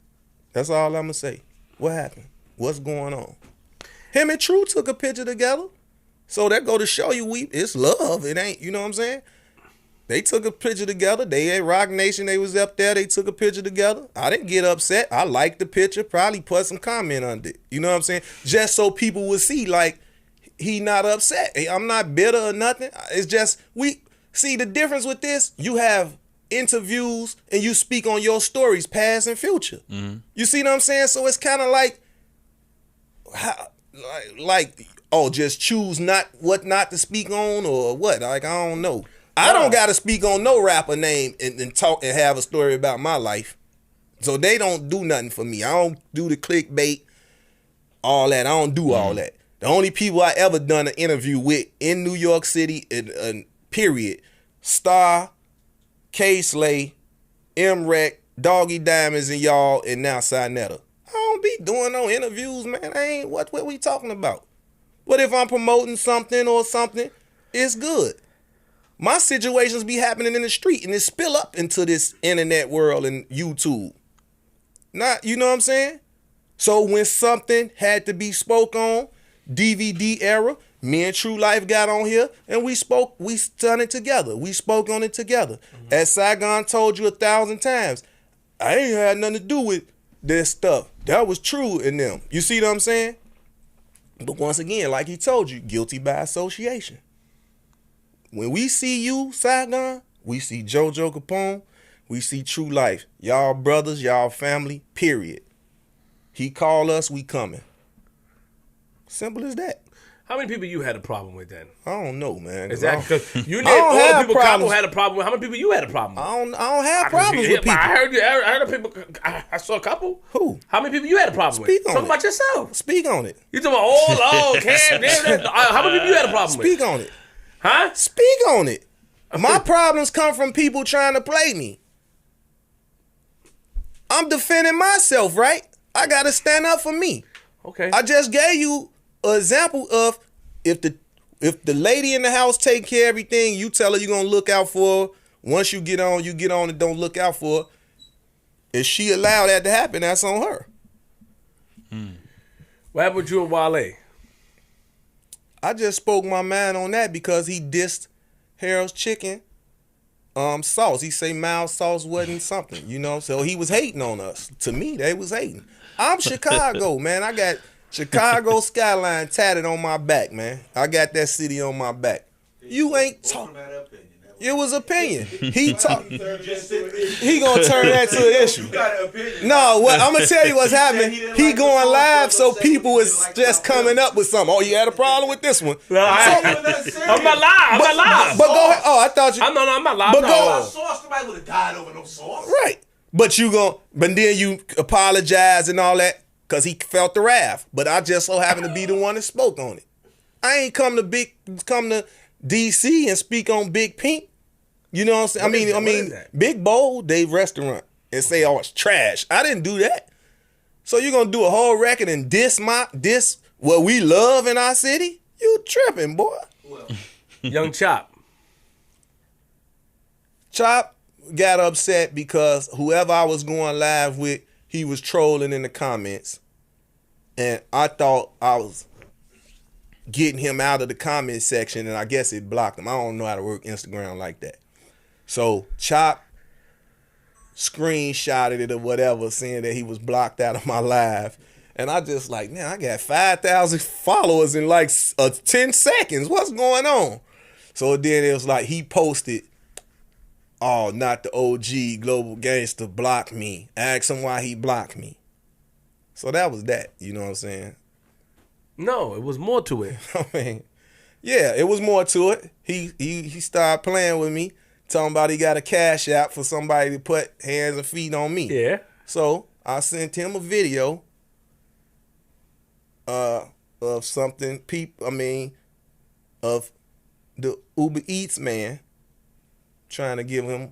That's all I'm gonna say. What happened? What's going on? Him and True took a picture together, so that go to show you it's love. It ain't. You know what I'm saying? They took a picture together. They at Rock Nation. They was up there. They took a picture together. I didn't get upset. I liked the picture. Probably put some comment under it. You know what I'm saying? Just so people would see, like, he not upset. Hey, I'm not bitter or nothing. It's just, we see the difference with this. You have interviews and you speak on your stories, past and future. Mm-hmm. You see what I'm saying? So it's kind of just choose what not to speak on or what. Like, I don't know. I don't got to speak on no rapper name and talk and have a story about my life. So they don't do nothing for me. I don't do the clickbait, all that. I don't do all that. The only people I ever done an interview with in New York City, period, Star, K-Slay, M-Rec, Doggy Diamonds and y'all, and now Sinetta. I don't be doing no interviews, man. I ain't, what we talking about? What if I'm promoting something or something? It's good. My situations be happening in the street and it spill up into this internet world and YouTube. Not, you know what I'm saying? So when something had to be spoke on, DVD era, me and True Life got on here and we done it together. We spoke on it together. Mm-hmm. As Saigon told you 1,000 times, I ain't had nothing to do with this stuff. That was True in them. You see what I'm saying? But once again, like he told you, guilty by association. When we see you, Saigon, we see JoJo Capone, we see True Life. Y'all brothers, y'all family, period. He call us, we coming. Simple as that. How many people you had a problem with then? I don't know, man. Is that because you named all the people Capo had a problem with? How many people you had a problem with? I don't have problems with people. I heard of people. I saw a couple. Who? How many people you had a problem with? Speak on it. Talk about yourself. Speak on it. You talking about Cam? How many people you had a problem with? Speak on it. Huh? Speak on it. My problems come from people trying to play me. I'm defending myself, right? I got to stand up for me. Okay. I just gave you an example of if if the lady in the house take care of everything, you tell her you're gonna look out for her. Once you get on and don't look out for her. If she allow that to happen, that's on her. What happened with you and Wale? I just spoke my mind on that because he dissed Harold's chicken sauce. He say mild sauce wasn't something, you know. So he was hating on us. To me, they was hating. I'm Chicago, man. I got Chicago skyline tatted on my back, man. I got that city on my back. You ain't talking. It was opinion. He talk. He gonna turn that to an issue. You got an opinion. No, what I'm gonna tell you what's happening. He going live, so people is just coming up with something. Oh, you had a problem with this one. No, I'm not live. I'm not live. But go ahead. Oh, I thought you. I'm not live. But no. go. Sauce, somebody would have died over no sauce. Right. But then you apologize and all that because he felt the wrath. But I just so happened to be the one that spoke on it. I ain't come to DC and speak on Big Pink. You know what I'm saying? I mean, Big Bowl, they restaurant and say, oh, it's trash. I didn't do that. So you're gonna do a whole record and diss what we love in our city? You tripping, boy. Well, Young Chop. Chop got upset because whoever I was going live with, he was trolling in the comments. And I thought I was getting him out of the comment section, and I guess it blocked him. I don't know how to work Instagram like that. So Chop screenshotted it or whatever, saying that he was blocked out of my live. And I just like, man, I got 5,000 followers in like 10 seconds. What's going on? So then it was like he posted, oh, not the OG Global Gangster blocked me. Ask him why he blocked me. So that was that. You know what I'm saying? No, it was more to it. I mean, yeah, it was more to it. He started playing with me, talking about he got a cash app for somebody to put hands and feet on me. Yeah. So I sent him a video of something of the Uber Eats man trying to give him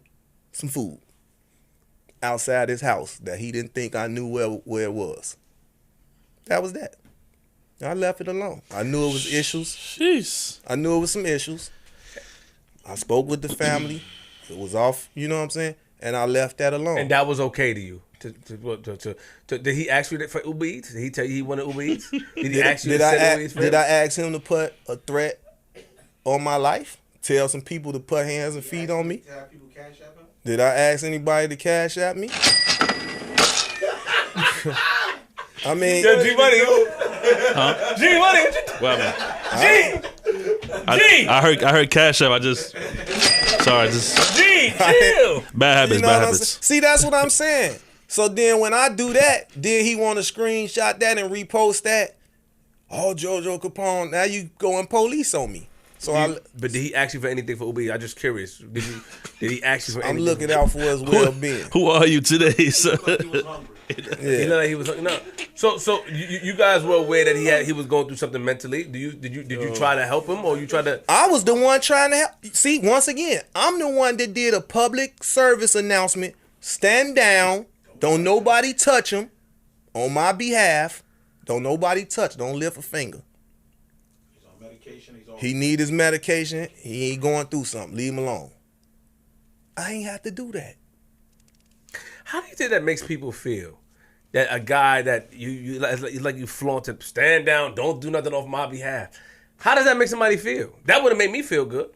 some food outside his house that he didn't think I knew where it was. That was that. I left it alone. I knew it was issues. Jeez. I knew it was some issues. I spoke with the family. It was off, you know what I'm saying? And I left that alone. And that was okay to you? Did he ask you for Uber Eats? Did he tell you he wanted Uber Eats? Did he ask you to send Uber Eats for him? Did I ask him to put a threat on my life? Tell some people to put hands and feet on me? Did I ask anybody to cash at me? I mean, Yo, G Money. Huh? G Money. Well, G. I heard Cash App. Sorry, G, chill. bad habits, you know bad what habits. See, that's what I'm saying. So then when I do that, then he want to screenshot that and repost that. Oh, JoJo Capone, now you going police on me. So But did he ask you for anything for Uber Eats? I'm just curious. Did he ask you for anything? I'm looking out for his well-being. Who are you today, sir? he was hungry. He looked like he was no. So you guys were aware that he was going through something mentally. Did you try to help him, or you tried to? I was the one trying to help. See, once again, I'm the one that did a public service announcement. Stand down. Don't nobody touch him. On my behalf. Don't nobody touch. Don't lift a finger. He's on medication. He need his medication. He ain't going through something. Leave him alone. I ain't have to do that. How do you think that makes people feel? That a guy that you like you flaunt him, stand down, don't do nothing off my behalf. How does that make somebody feel? That would have made me feel good.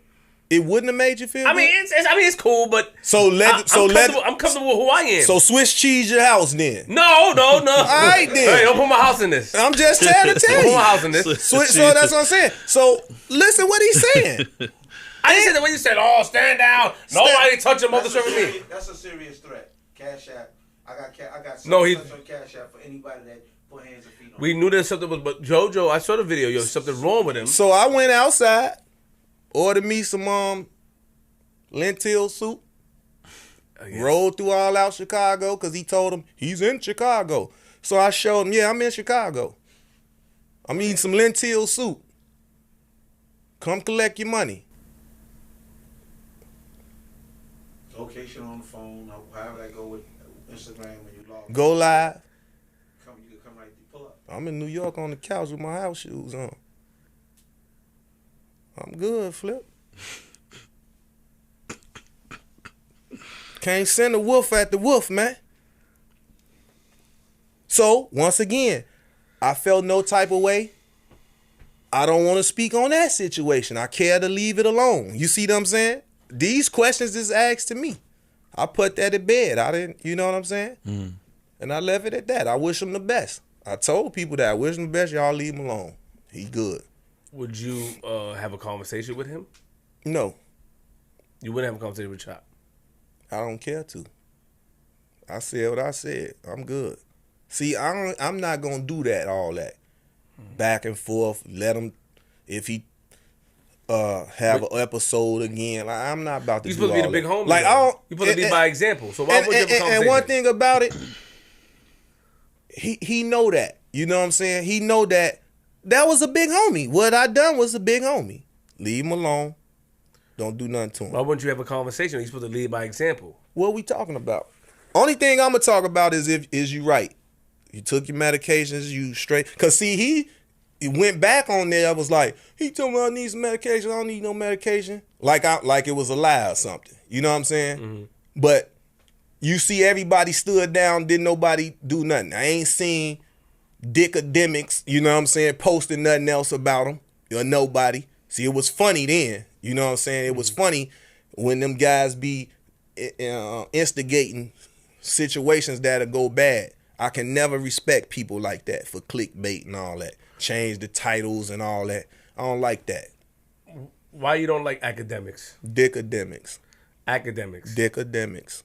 It wouldn't have made you feel good? It's cool, but I'm comfortable with who I am. So Swiss cheese your house then. No. All right then. Hey, don't put my house in this. I'm just trying to tell Don't put you. my house in this. So that's what I'm saying. So listen what he's saying. I didn't say that when you said, "Oh, stand down, nobody touch him, mother serving me." That's a serious threat. Cash App. I got No, he- on Cash App for anybody that put hands and feet on. We knew that something was, but JoJo, I saw the video. Yo, something wrong with him. So I went outside, ordered me some lentil soup, rolled through all out Chicago because he told him he's in Chicago. So I showed him, yeah, I'm in Chicago. I'm eating some lentil soup. Come collect your money. Location on the phone, however that go with Instagram when you log. Go live. You can come right, you pull up. I'm in New York on the couch with my house shoes on. I'm good, Flip. Can't send a wolf at the wolf, man. So, once again, I felt no type of way. I don't want to speak on that situation. I care to leave it alone. You see what I'm saying? These questions is asked to me. I put that to bed. I didn't, you know what I'm saying? And I left it at that. I wish him the best. I told people that I wish him the best. Y'all leave him alone. He good. Would you have a conversation with him? No, You wouldn't have a conversation with Chop. I don't care to. I said what I said. I'm good. See, I'm not gonna do that. All that back and forth. Let him, if he have an episode again. Like, I'm not about to. You're do supposed to be all the big that. homie. Like, though. I don't. You're supposed to lead by example. So why would you have a conversation? And one thing about it, he know that. You know what I'm saying? He know that was a big homie. What I done was a big homie. Leave him alone. Don't do nothing to him. Why wouldn't you have a conversation? You're supposed to lead by example. What are we talking about? Only thing I'm gonna talk about is you right. You took your medications, you straight. Cause see, he went back on there. I was like, he told me I need some medication. I don't need no medication. Like it was a lie or something. You know what I'm saying? Mm-hmm. But you see, everybody stood down. Didn't nobody do nothing. I ain't seen Dickademics. You know what I'm saying? Posting nothing else about him or nobody. See, it was funny then. You know what I'm saying? It was funny when them guys be instigating situations that'll go bad. I can never respect people like that for clickbait and all that. Change the titles and all that. I don't like that. Why you don't like academics? Dickademics. Academics. Dickademics.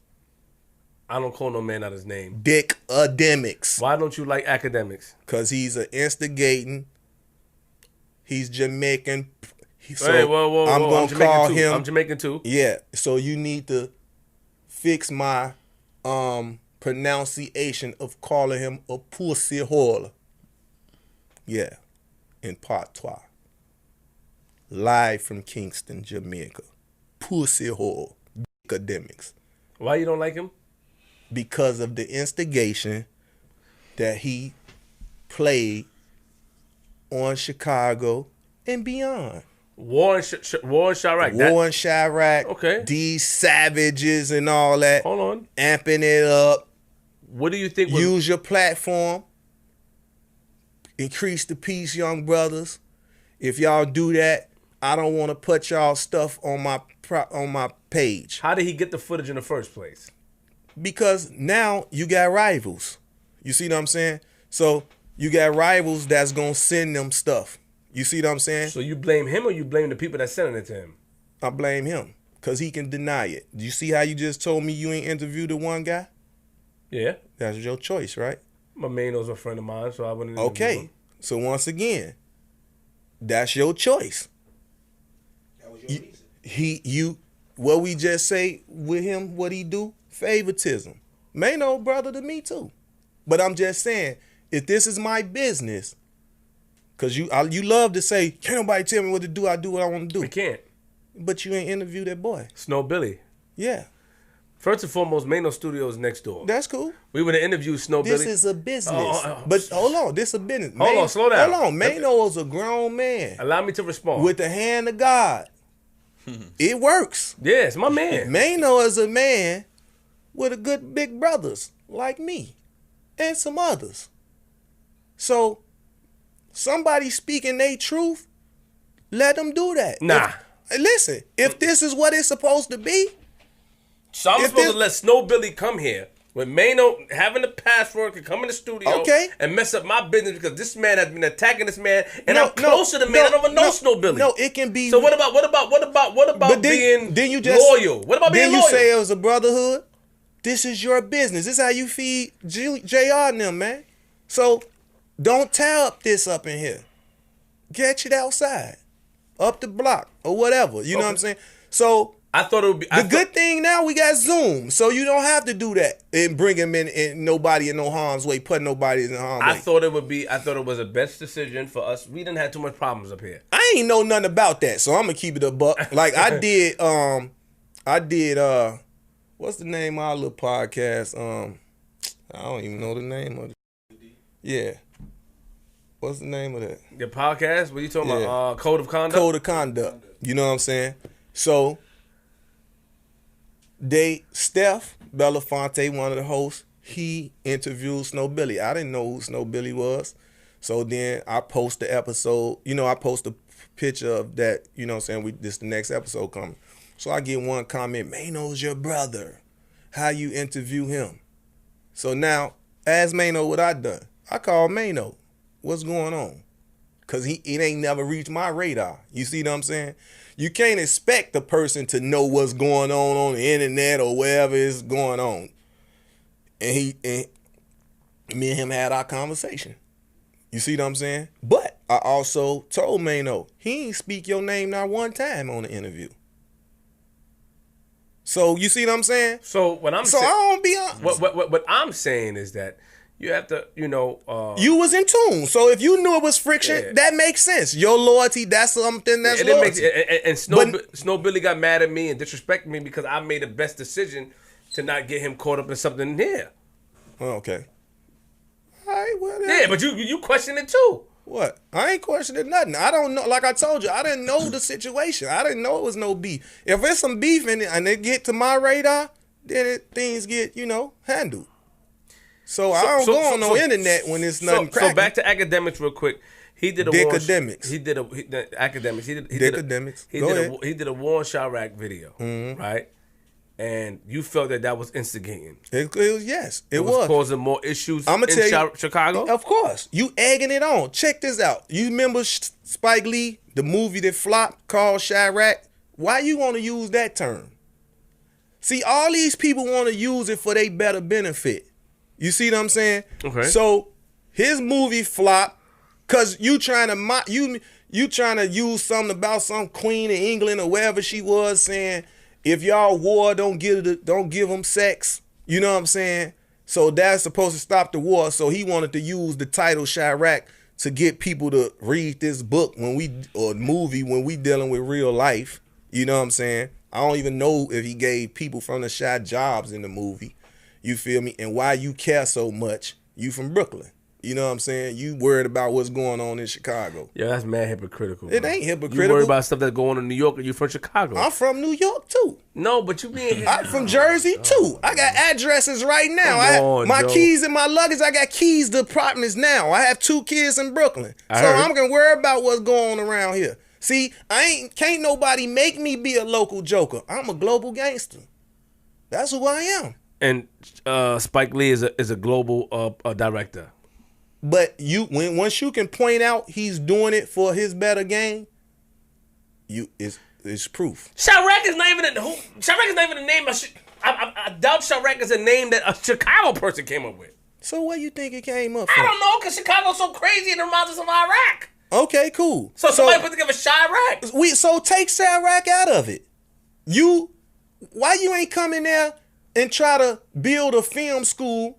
I don't call no man out his name. Dickademics. Why don't you like academics? Because he's an instigating. He's Jamaican. So hey, whoa. I'm going to call him. I'm Jamaican too. Yeah. So you need to fix my pronunciation of calling him a pussy hole. Yeah. In patois. Live from Kingston, Jamaica. Pussy hole. Academics. Why you don't like him? Because of the instigation that he played on Chicago and beyond. War and Chirac. War and Chirac. Okay. These savages and all that. Hold on. Amping it up. What do you think? Use your platform. Increase the peace, young brothers. If y'all do that, I don't want to put y'all stuff on my page. How did he get the footage in the first place? Because now you got rivals. You see what I'm saying? So you got rivals that's going to send them stuff. You see what I'm saying? So you blame him or you blame the people that's sending it to him? I blame him because he can deny it. You see how you just told me you ain't interviewed the one guy? Yeah. That's your choice, right? My main was a friend of mine, so I wouldn't interview Okay. him. So once again, that's your choice. That was your reason. What we just say with him, what he do? Favoritism. Mano brother to me too. But I'm just saying, if this is my business, because you love to say, can't nobody tell me what to do, I do what I want to do. We can't. But you ain't interviewed that boy. Snow Billy. Yeah. First and foremost, Mano Studios next door. That's cool. We would have interviewed Snow This Billy. is a business. Oh. But hold on, this is a business. Hold on, slow down. Hold on, Mano is a grown man. Allow me to respond. With the hand of God. It works. Yeah, it's my man. Mano is a man with a good big brothers like me and some others. So somebody speaking their truth, let them do that. Nah. Listen, if this is what it's supposed to be. So I'm supposed to let Snow Billy come here with Mano having the password to come in the studio and mess up my business because this man has been attacking this man and I'm closer to man. I don't even know Snow Billy. No, it can be. So what about being loyal? What about being loyal? Then you say it was a brotherhood. This is your business. This is how you feed JR and them, man. So don't tie up this up in here. Get it outside, up the block or whatever. You know what I'm saying? So I thought it would be the good thing now we got Zoom, so you don't have to do that and bring him in and nobody in no harm's way, put nobody in harm's way. I thought it was the best decision for us. We didn't have too much problems up here. I ain't know nothing about that, so I'm gonna keep it a buck. Like I did what's the name of our little podcast? I don't even know the name of it. Yeah. What's the name of that? Your podcast? What you talking Yeah. about? Code of Conduct? Code of Conduct. You know what I'm saying? So, Steph Belafonte, one of the hosts, he interviewed Snow Billy. I didn't know who Snow Billy was. So then I post the episode. I post a picture of that. You know what I'm saying? This the next episode coming. So I get one comment, Mano's your brother. How you interview him? So now, ask Mano what I done. I called Mano. What's going on? Because it ain't never reached my radar. You see what I'm saying? You can't expect the person to know what's going on the internet or wherever is going on. And me and him had our conversation. You see what I'm saying? But I also told Mano, he ain't speak your name not one time on the interview. So you see what I'm saying? So what I'm So I don't be honest. what I'm saying is that you have to, you was in tune. So if you knew it was friction, Yeah. that makes sense. Your loyalty, that's something that's and loyalty. Snow Billy got mad at me and disrespected me because I made the best decision to not get him caught up in something here. Oh, okay. All right, well, Yeah, but you question it too. what? I ain't questioning nothing. I don't know. Like I told you, I didn't know the situation. I didn't know it was no beef. If there's some beef in it and it get to my radar, then things get, handled. So I don't go on no internet when it's nothing cracking. So back to academics real quick. He did a Dickademics. academics. Dickademics. Go ahead. He did a War on Chirac video, right? And you felt that was instigating. It was, yes, it It was. was causing more issues I'ma in tell you, Chicago. Of course. You egging it on. Check this out. You remember Spike Lee, the movie that flopped called Chirac? Why you want to use that term? See, all these people want to use it for their better benefit. You see what I'm saying? Okay. So his movie flopped because you trying to use something about some queen of England or wherever she was saying, if y'all war, don't give them sex. You know what I'm saying? So that's supposed to stop the war. So he wanted to use the title Chirac to get people to read this book or movie when we dealing with real life. You know what I'm saying? I don't even know if he gave people from the Chi jobs in the movie. You feel me? And why you care so much? You from Brooklyn. You know what I'm saying? You worried about what's going on in Chicago. Yeah, that's mad hypocritical. It bro. ain't hypocritical. You worry about stuff that's going on in New York and you from Chicago. I'm from New York too. No, but you being I'm from Jersey too. I got addresses right now. Come on, my Joe. keys in my luggage. I got keys to apartments now. I have 2 kids in Brooklyn. I So heard. I'm gonna worry about what's going on around here. See, can't nobody make me be a local joker. I'm a global gangster. That's who I am. And Spike Lee is a global director. But once you can point out he's doing it for his better game, it's proof. Chirac is not even a name. I doubt Chirac is a name that a Chicago person came up with. So what you think it came up I from? don't know, because Chicago's so crazy and it reminds us of Iraq. Okay, cool. So somebody put together Chirac. So take Chirac out of it. Why you ain't come in there and try to build a film school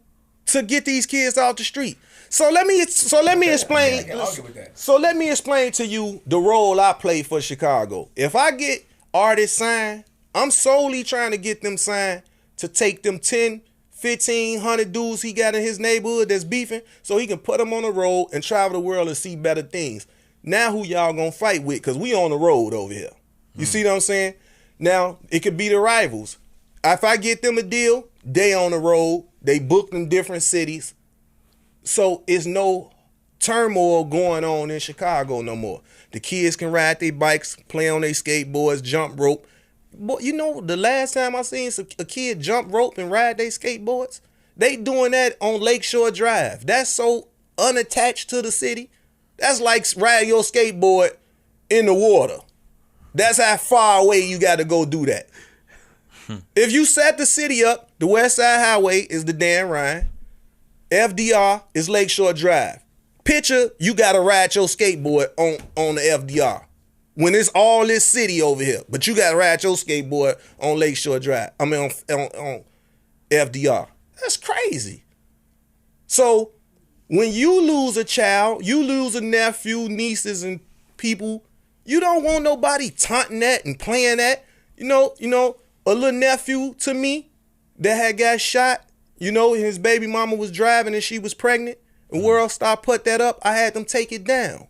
to get these kids off the street? So let me explain. I can't argue with that. So let me explain to you the role I play for Chicago. If I get artists signed, I'm solely trying to get them signed to take them 10, 1,500 dudes he got in his neighborhood that's beefing, so he can put them on the road and travel the world and see better things. Now who y'all gonna fight with? Because we on the road over here. You see what I'm saying? Now, it could be the rivals. If I get them a deal, they on the road, they booked in different cities. So it's no turmoil going on in Chicago no more. The kids can ride their bikes, play on their skateboards, jump rope. But you know, the last time I seen a kid jump rope and ride their skateboards, they doing that on Lakeshore Drive. That's so unattached to the city. That's like riding your skateboard in the water. That's how far away you got to go do that. If you set the city up, the West Side Highway is the Dan Ryan. FDR is Lakeshore Drive. Picture you got to ride your skateboard on the FDR. When it's all this city over here, but you got to ride your skateboard on Lakeshore Drive. I mean on FDR. That's crazy. So when you lose a child, you lose a nephew, nieces, and people, you don't want nobody taunting that and playing that. You know, a little nephew to me that had got shot, his baby mama was driving and she was pregnant. The World Star put that up. I had them take it down.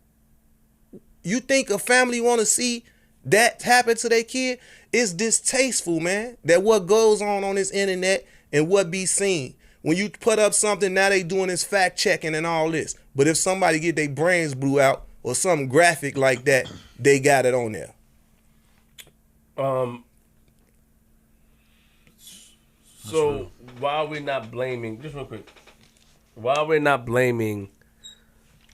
You think a family want to see that happen to their kid? It's distasteful, man. That what goes on this internet and what be seen. When you put up something, now they doing this fact checking and all this. But if somebody get their brains blew out or something graphic like that, they got it on there. So while we're not blaming, just real quick, while we're not blaming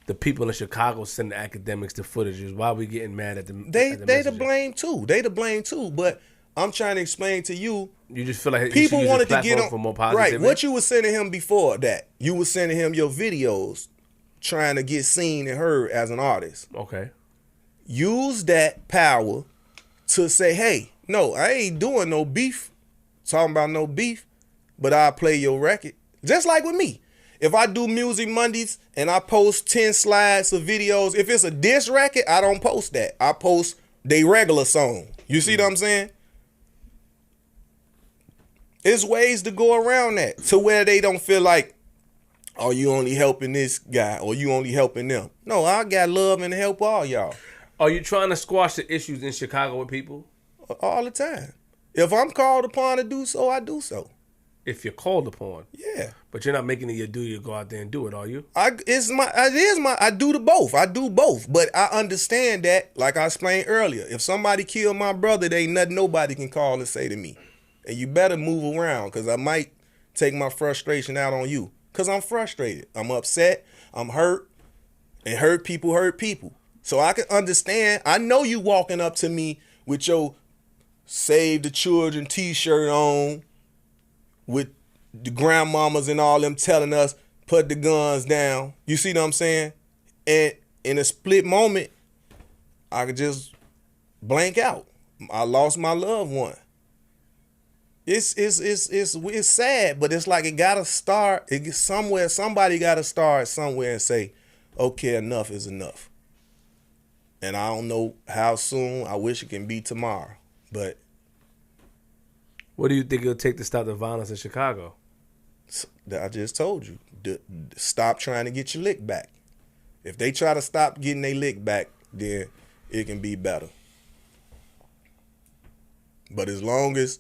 the people in Chicago sending academics the footages, why are we getting mad at them? They to blame too. They to blame too. But I'm trying to explain to you. You just feel like people wanted to get on for more positivity. Right. What you was sending him before that? You was sending him your videos, trying to get seen and heard as an artist. Okay. Use that power to say, hey, no, I ain't doing no beef. Talking about no beef, but I'll play your record. Just like with me. If I do Music Mondays and I post 10 slides of videos, if it's a diss record, I don't post that. I post they regular song. You see what I'm saying? There's ways to go around that to where they don't feel like, oh, you only helping this guy or you only helping them. No, I got love and help all y'all. Are you trying to squash the issues in Chicago with people? All the time. If I'm called upon to do so, I do so. If you're called upon. Yeah. But you're not making it your duty to go out there and do it, are you? I do the both. I do both. But I understand that, like I explained earlier, if somebody killed my brother, there ain't nothing nobody can call and say to me. And you better move around, because I might take my frustration out on you. Because I'm frustrated. I'm upset. I'm hurt. And hurt people. So I can understand. I know you walking up to me with your Save the Children t-shirt on, with the grandmamas and all them telling us, put the guns down. You see what I'm saying? And in a split moment, I could just blank out. I lost my loved one. It's sad, but it's like it gotta start. It gets somewhere. Somebody gotta start somewhere and say, okay, enough is enough. And I don't know how soon. I wish it can be tomorrow. But what do you think it'll take to stop the violence in Chicago? I just told you. Stop trying to get your lick back. If they try to stop getting their lick back, then it can be better. But as long as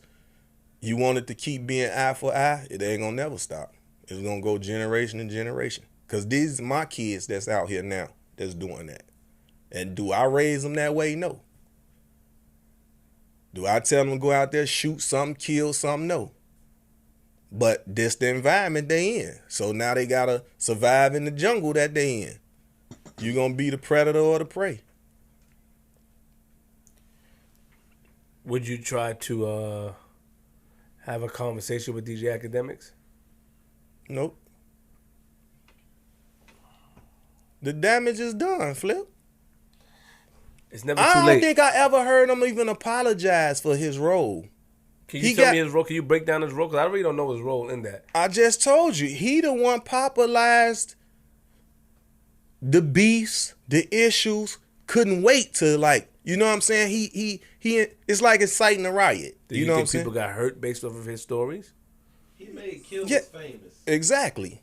you want it to keep being eye for eye, it ain't gonna never stop. It's gonna go generation to generation. Because these are my kids that's out here now that's doing that. And do I raise them that way? No. Do I tell them to go out there, shoot something, kill something? No. But this the environment they in. So now they gotta survive in the jungle that they in. You gonna be the predator or the prey. Would you try to have a conversation with DJ Academics? Nope. The damage is done, Flip. It's never too late. I don't think I ever heard him even apologize for his role. Can you tell me his role? Can you break down his role? Because I really don't know his role in that. I just told you. He the one popularized the beefs, the issues. Couldn't wait to, like, you know what I'm saying? He it's like inciting a riot. Do you know think what I'm saying? people got hurt based off of his stories? He made killers famous. Exactly.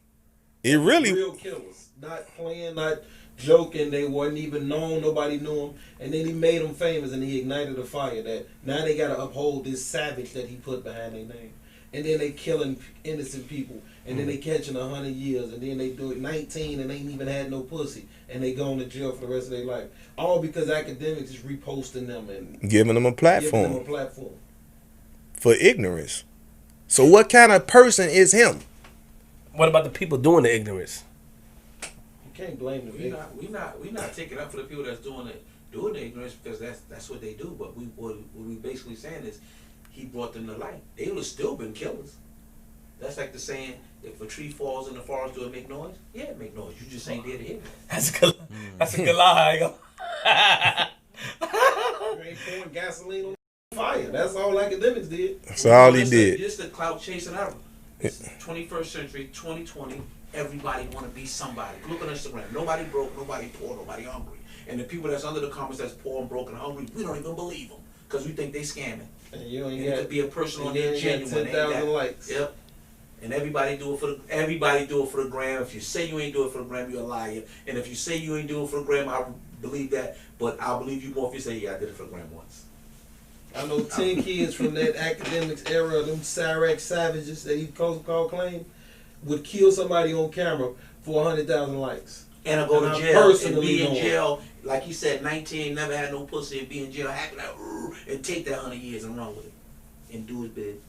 It really real killers. Not playing, not joking. They weren't even known. Nobody knew him. And then he made them famous, and he ignited a fire that now they got to uphold this savage that he put behind their name. And then they killing innocent people. And then they catching 100 years. And then they do it 19 and ain't even had no pussy. And they going to jail for the rest of their life. All because academics is reposting them and giving them a platform. Giving them a platform. For ignorance. So what kind of person is him? What about the people doing the ignorance? You can't blame the victim. We not taking up for the people that's doing the ignorance, because that's what they do. But what we basically saying is, he brought them to light. They would have still been killers. That's like the saying, if a tree falls in the forest, do it make noise? Yeah, it make noise. You just ain't there to hear it. That's a good. That's a good lie. You ain't pouring gasoline on fire. That's all academics did. That's all he did. Just the clout chasing out. It's 21st century, 2020. Everybody want to be somebody. Look on Instagram. Nobody broke, nobody poor, nobody hungry. And the people that's under the comments that's poor and broke and hungry, we don't even believe them because we think they scamming. And you ain't it could be a person on there genuine. 10,000 likes. Yep. And everybody do it for the gram. If you say you ain't do it for the gram, you're a liar. And if you say you ain't do it for the gram, I believe that. But I'll believe you more if you say, yeah, I did it for the gram once. I know 10 kids from that academics era, them Cyrax savages that he called claim, would kill somebody on camera for 100,000 likes. And I go to jail and be in jail, like he said, 19, never had no pussy, and be in jail, happy like, and take that 100 years and run with it. And do his bid.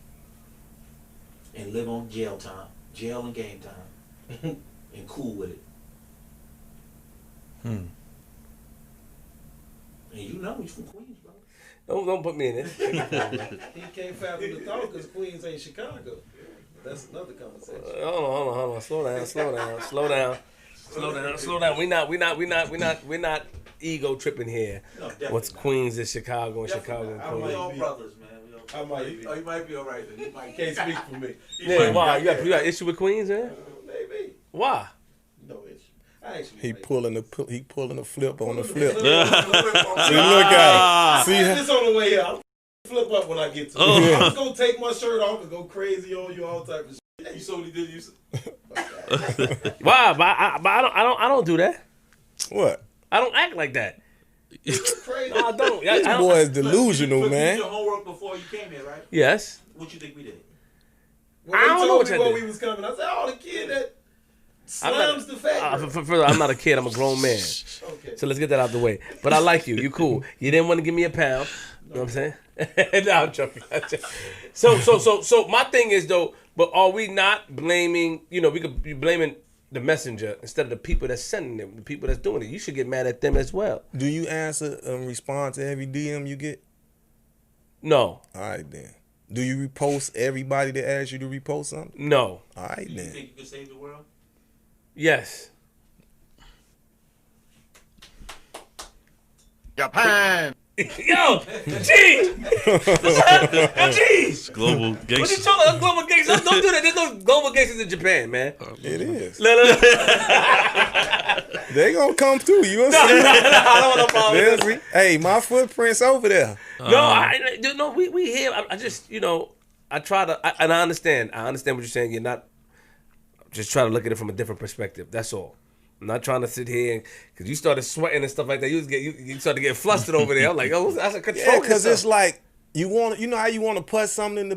And live on jail time. Jail and game time. And cool with it. And you know he's from Queens, bro. Don't put me in it. He can't fathom the thought because Queens ain't Chicago. That's another conversation. Hold on. Slow down. We're not ego tripping here. No, What's Queens is Chicago and Chicago and We're Queens. all brothers, man. I might be. You might be all right then. You might Can't speak for me. Yeah, why? You got issue with Queens, man? Maybe. Why? No issue. I actually He pulling a flip on the flip. flip. See, look at it. See, This on the way out. Flip up when I get to it. I'm just gonna take my shirt off and go crazy on you, all type of shit. You saw what he did. You Why? But I don't do that. what? I don't act like that. Crazy. No, I don't. This boy is delusional, You man. did your homework before you came here, right? Yes. What you think we did? When I they don't know told what me y'all when did. we was coming, I said, "Oh, the kid that I'm slams the factory." Further, I'm not a kid. I'm a grown man. Okay. So let's get that out the way. But I like you. You cool. You didn't want to give me a pound. You know what I'm saying? No, I'm joking. So my thing is though. But are we not blaming? You know, we could be blaming the messenger instead of the people that's sending them, the people that's doing it. You should get mad at them as well. Do you answer and respond to every DM you get? No. All right, then. Do you repost everybody that asks you to repost something? No. All right, Do you then. think you can save the world? Yes. Japan. Yo, G! What's happening? Yo, G! Global What you gangster. talking about? Global gangsters? Don't do that. There's no global gangsters in Japan, man. It is. No. They gonna come through. You gonna see. I don't want no problem They'll with see. that. Hey, my footprint's over there. No, we here. I just, I try to, and I understand. I understand what you're saying. You're not, just try to look at it from a different perspective. That's all. I'm not trying to sit here because you started sweating and stuff like that. You started getting flustered over there. I'm like, oh, that's a control. Yeah, because it's like you know how you want to put something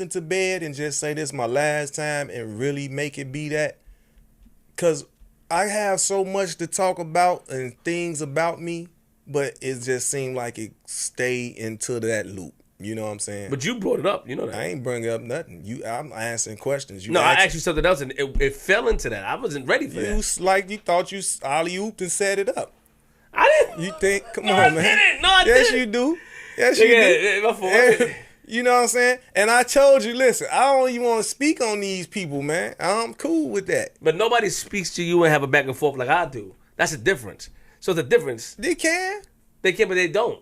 to bed and just say this is my last time and really make it be that. Because I have so much to talk about and things about me, but it just seemed like it stayed into that loop. You know what I'm saying? But you brought it up. You know that. I ain't bringing up nothing. I'm answering questions. I asked you something else and it fell into that. I wasn't ready for that. You thought you alley-ooped and set it up. I didn't. You think? Come No, on, I man. didn't. No, I yes, didn't. you do. Yes, you do. Yeah, my fault. You know what I'm saying? And I told you, listen, I don't even want to speak on these people, man. I'm cool with that. But nobody speaks to you and have a back and forth like I do. That's the difference. So the difference. They can. They can, but they don't.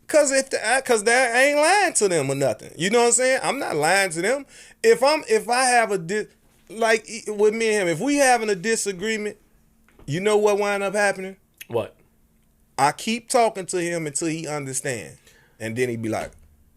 Cause that ain't lying to them or nothing. You know what I'm saying? I'm not lying to them. If I have like with me and him, if we having a disagreement, you know what wind up happening? What? I keep talking to him until he understand, and then he be like,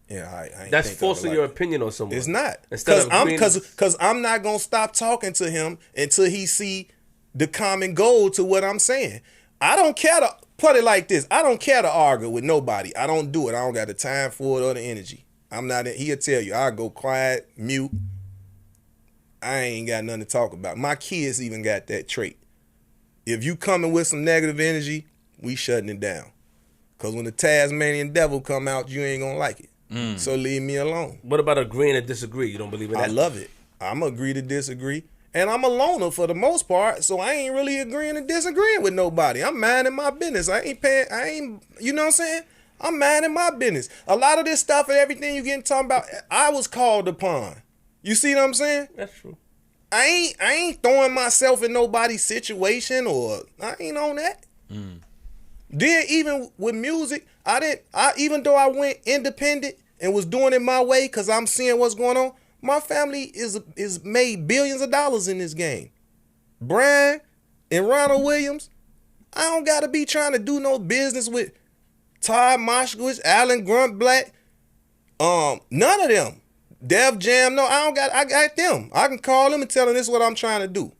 "Yeah, I ain't." That's forcing your opinion on someone. It's not. Instead Because I'm not gonna stop talking to him until he see the common goal to what I'm saying. I don't care to put it like this. I don't care to argue with nobody. I don't do it. I don't got the time for it or the energy. I'm not. He'll tell you. I go quiet, mute. I ain't got nothing to talk about. My kids even got that trait. If you coming with some negative energy, we shutting it down. Cause when the Tasmanian devil come out, you ain't gonna like it. So leave me alone. What about agreeing to disagree? You don't believe in that? I love it. I'm agree to disagree. And I'm a loner for the most part, so I ain't really agreeing and disagreeing with nobody. I'm minding my business. You know what I'm saying? I'm minding my business. A lot of this stuff and everything you getting talking about, I was called upon. You see what I'm saying? That's true. I ain't throwing myself in nobody's situation or I ain't on that. Then even with music, even though I went independent and was doing it my way because I'm seeing what's going on, my family is made billions of dollars in this game. Brian and Ronald Williams, I don't gotta be trying to do no business with Todd Moskowitz, Alan Grunt Black. None of them. Def Jam, no, I got them. I can call them and tell them this is what I'm trying to do.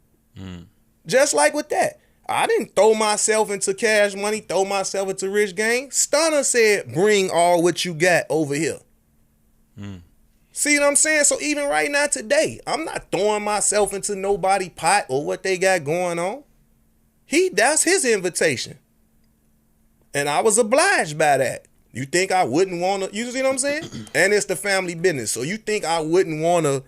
Just like with that. I didn't throw myself into Cash Money, throw myself into Rich Gang. Stunner said, bring all what you got over here. See what I'm saying? So even right now today, I'm not throwing myself into nobody pot or what they got going on. That's his invitation. And I was obliged by that. You think I wouldn't want to, you see what I'm saying? And it's the family business. So you think I wouldn't want to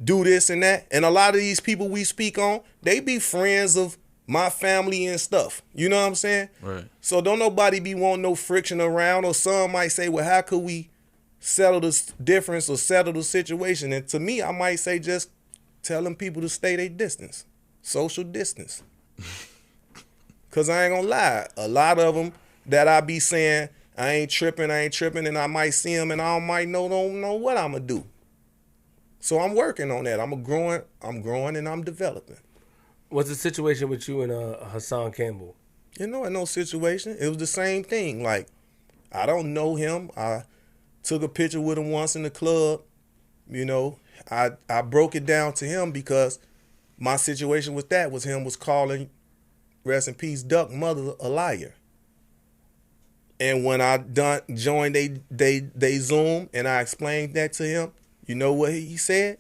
do this and that? And a lot of these people we speak on, they be friends of my family and stuff. You know what I'm saying? Right. So don't nobody be wanting no friction around, or some might say, well, how could we settle this difference or settle the situation? And to me, I might say just telling people to stay their distance. Social distance. Because I ain't gonna lie, a lot of them that I be saying, I ain't tripping, and I might see them and I don't know what I'm gonna do. So I'm working on that. I'm growing and I'm developing. What's the situation with you and Hassan Campbell? You know, in no situation. It was the same thing. Like, I don't know him. I took a picture with him once in the club. You know, I broke it down to him because my situation with that was him was calling, rest in peace, Duck mother a liar. And when I joined they Zoom and I explained that to him, you know what he said?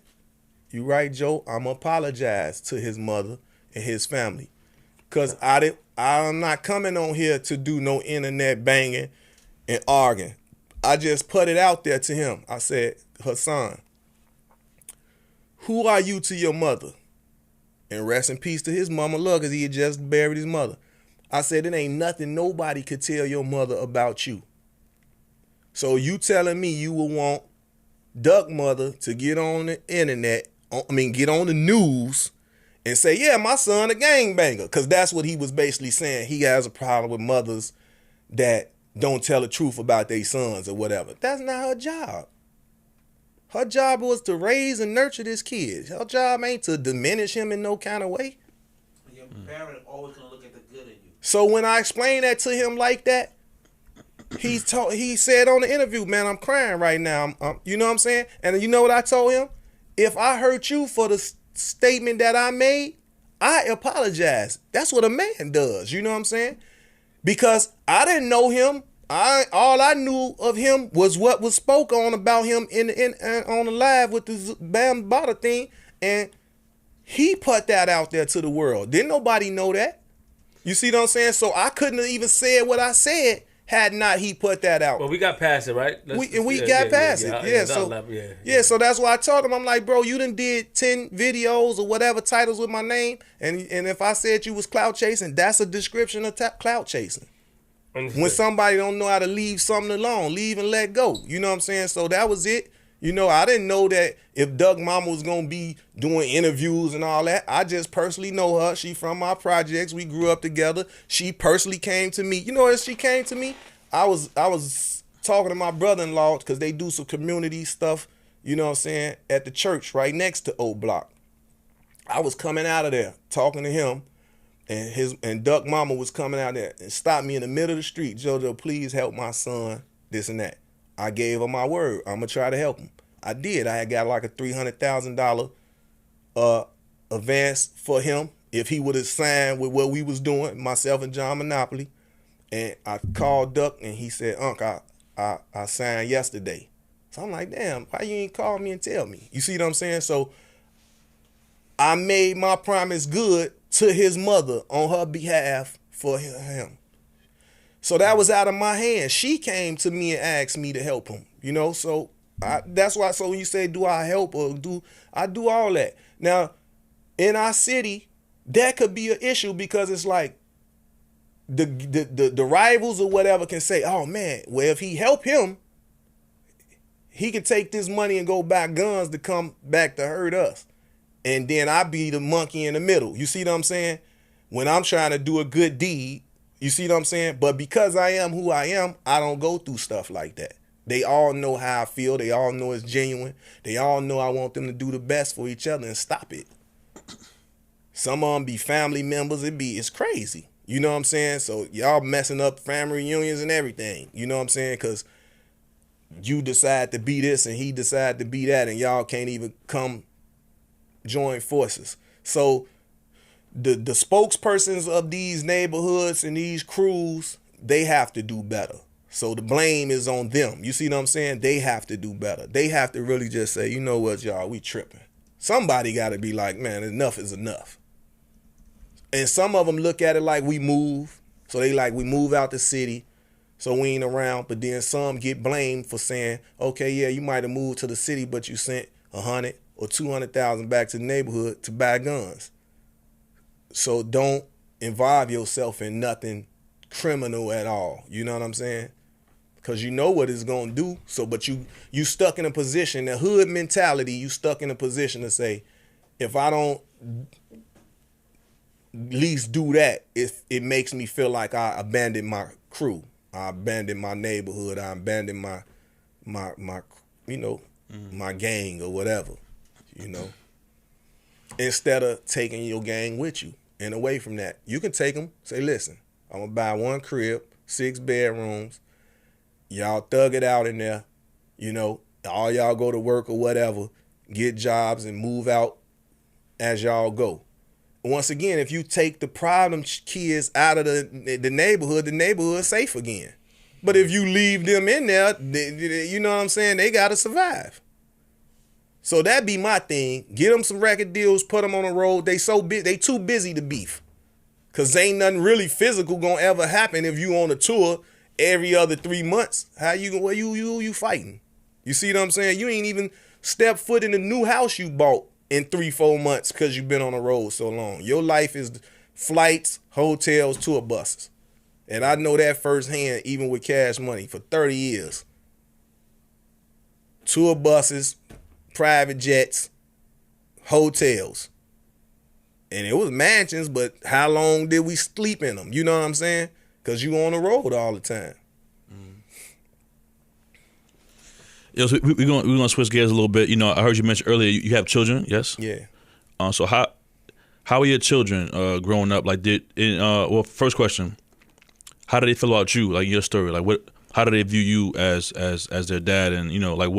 You right, Joe, I'm apologize to his mother and his family. Cause I'm not coming on here to do no internet banging and arguing. I just put it out there to him. I said, Hassan, who are you to your mother? And rest in peace to his mama, love, because he had just buried his mother. I said, it ain't nothing nobody could tell your mother about you. So you telling me you will want Duck mother to get on the internet, get on the news and say, yeah, my son a gangbanger. Because that's what he was basically saying. He has a problem with mothers that don't tell the truth about their sons or whatever. That's not her job. Her job was to raise and nurture this kid. Her job ain't to diminish him in no kind of way. Your parent is always going to look at the good in you. So when I explained that to him like that, he said on the interview, man, I'm crying right now. You know what I'm saying? And you know what I told him? If I hurt you for the statement that I made, I apologize. That's what a man does. You know what I'm saying? Because I didn't know him. All I knew of him was what was spoke on about him on the live with the Bam Bada thing, and he put that out there to the world. Didn't nobody know that? You see what I'm saying? So I couldn't have even said what I said had not he put that out. Well, we got past it, right? We got past it. So that's why I told him, I'm like, bro, you done did 10 videos or whatever titles with my name, and if I said you was clout chasing, that's a description of clout chasing. When somebody don't know how to leave something alone, leave and let go. You know what I'm saying? So that was it. You know, I didn't know that if Doug Mama was going to be doing interviews and all that. I just personally know her. She from my projects. We grew up together. She personally came to me. You know, as she came to me, I was talking to my brother-in-law because they do some community stuff, you know what I'm saying, at the church right next to O Block. I was coming out of there talking to him, and Duck Mama was coming out there and stopped me in the middle of the street. JoJo, please help my son, this and that. I gave her my word. I'm going to try to help him. I did. I had got like a $300,000 advance for him if he would have signed with what we was doing, myself and John Monopoly. And I called Duck and he said, Unc, I signed yesterday. So I'm like, damn, why you ain't call me and tell me? You see what I'm saying? So I made my promise good to his mother on her behalf for him. So that was out of my hands. She came to me and asked me to help him, you know? So that's why, so when you say, do I help or I do all that. Now, in our city, that could be an issue because it's like the rivals or whatever can say, oh man, well, if he help him, he could take this money and go buy guns to come back to hurt us. And then I be the monkey in the middle. You see what I'm saying? When I'm trying to do a good deed, you see what I'm saying? But because I am who I am, I don't go through stuff like that. They all know how I feel. They all know it's genuine. They all know I want them to do the best for each other and stop it. Some of them be family members. It's crazy. You know what I'm saying? So y'all messing up family reunions and everything. You know what I'm saying? Because you decide to be this and he decide to be that, and y'all can't even come join forces. So the spokespersons of these neighborhoods and these crews, they have to do better. So the blame is on them. You see what I'm saying? They have to do better. They have to really just say, you know what, y'all, we tripping. Somebody got to be like, man, enough is enough. And some of them look at it like we move. So they like, we move out the city, so we ain't around. But then some get blamed for saying, okay, yeah, you might have moved to the city, but you sent 100 or 200,000 back to the neighborhood to buy guns. So don't involve yourself in nothing criminal at all. You know what I'm saying? Because you know what it's going to do. So, but you stuck in a position, the hood mentality, you stuck in a position to say, if I don't at least do that, it makes me feel like I abandoned my crew. I abandoned my neighborhood. I abandoned my you know, my gang or whatever, you know. Instead of taking your gang with you and away from that, you can take them, say, listen, I'm going to buy one crib, 6 bedrooms. Y'all thug it out in there, you know, all y'all go to work or whatever, get jobs and move out as y'all go. Once again, if you take the problem kids out of the neighborhood's safe again. But if you leave them in there, you know what I'm saying, they got to survive. So that be my thing. Get them some record deals, put them on the road. They too busy to beef. Because ain't nothing really physical going to ever happen if you on a tour every other 3 months. Where you fighting? You see what I'm saying? You ain't even stepped foot in the new house you bought in 3-4 months because you've been on the road so long. Your life is flights, hotels, tour buses. And I know that firsthand, even with Cash Money, for 30 years. Tour buses, private jets, hotels. And it was mansions, but how long did we sleep in them? You know what I'm saying? Because you on the road all the time. Yo, so we're gonna switch gears a little bit. You know, I heard you mention earlier you have children, yes? Yeah. So how are your children growing up? Like, well, first question, how do they feel about you? Like your story, like how do they view you as their dad? And you know, like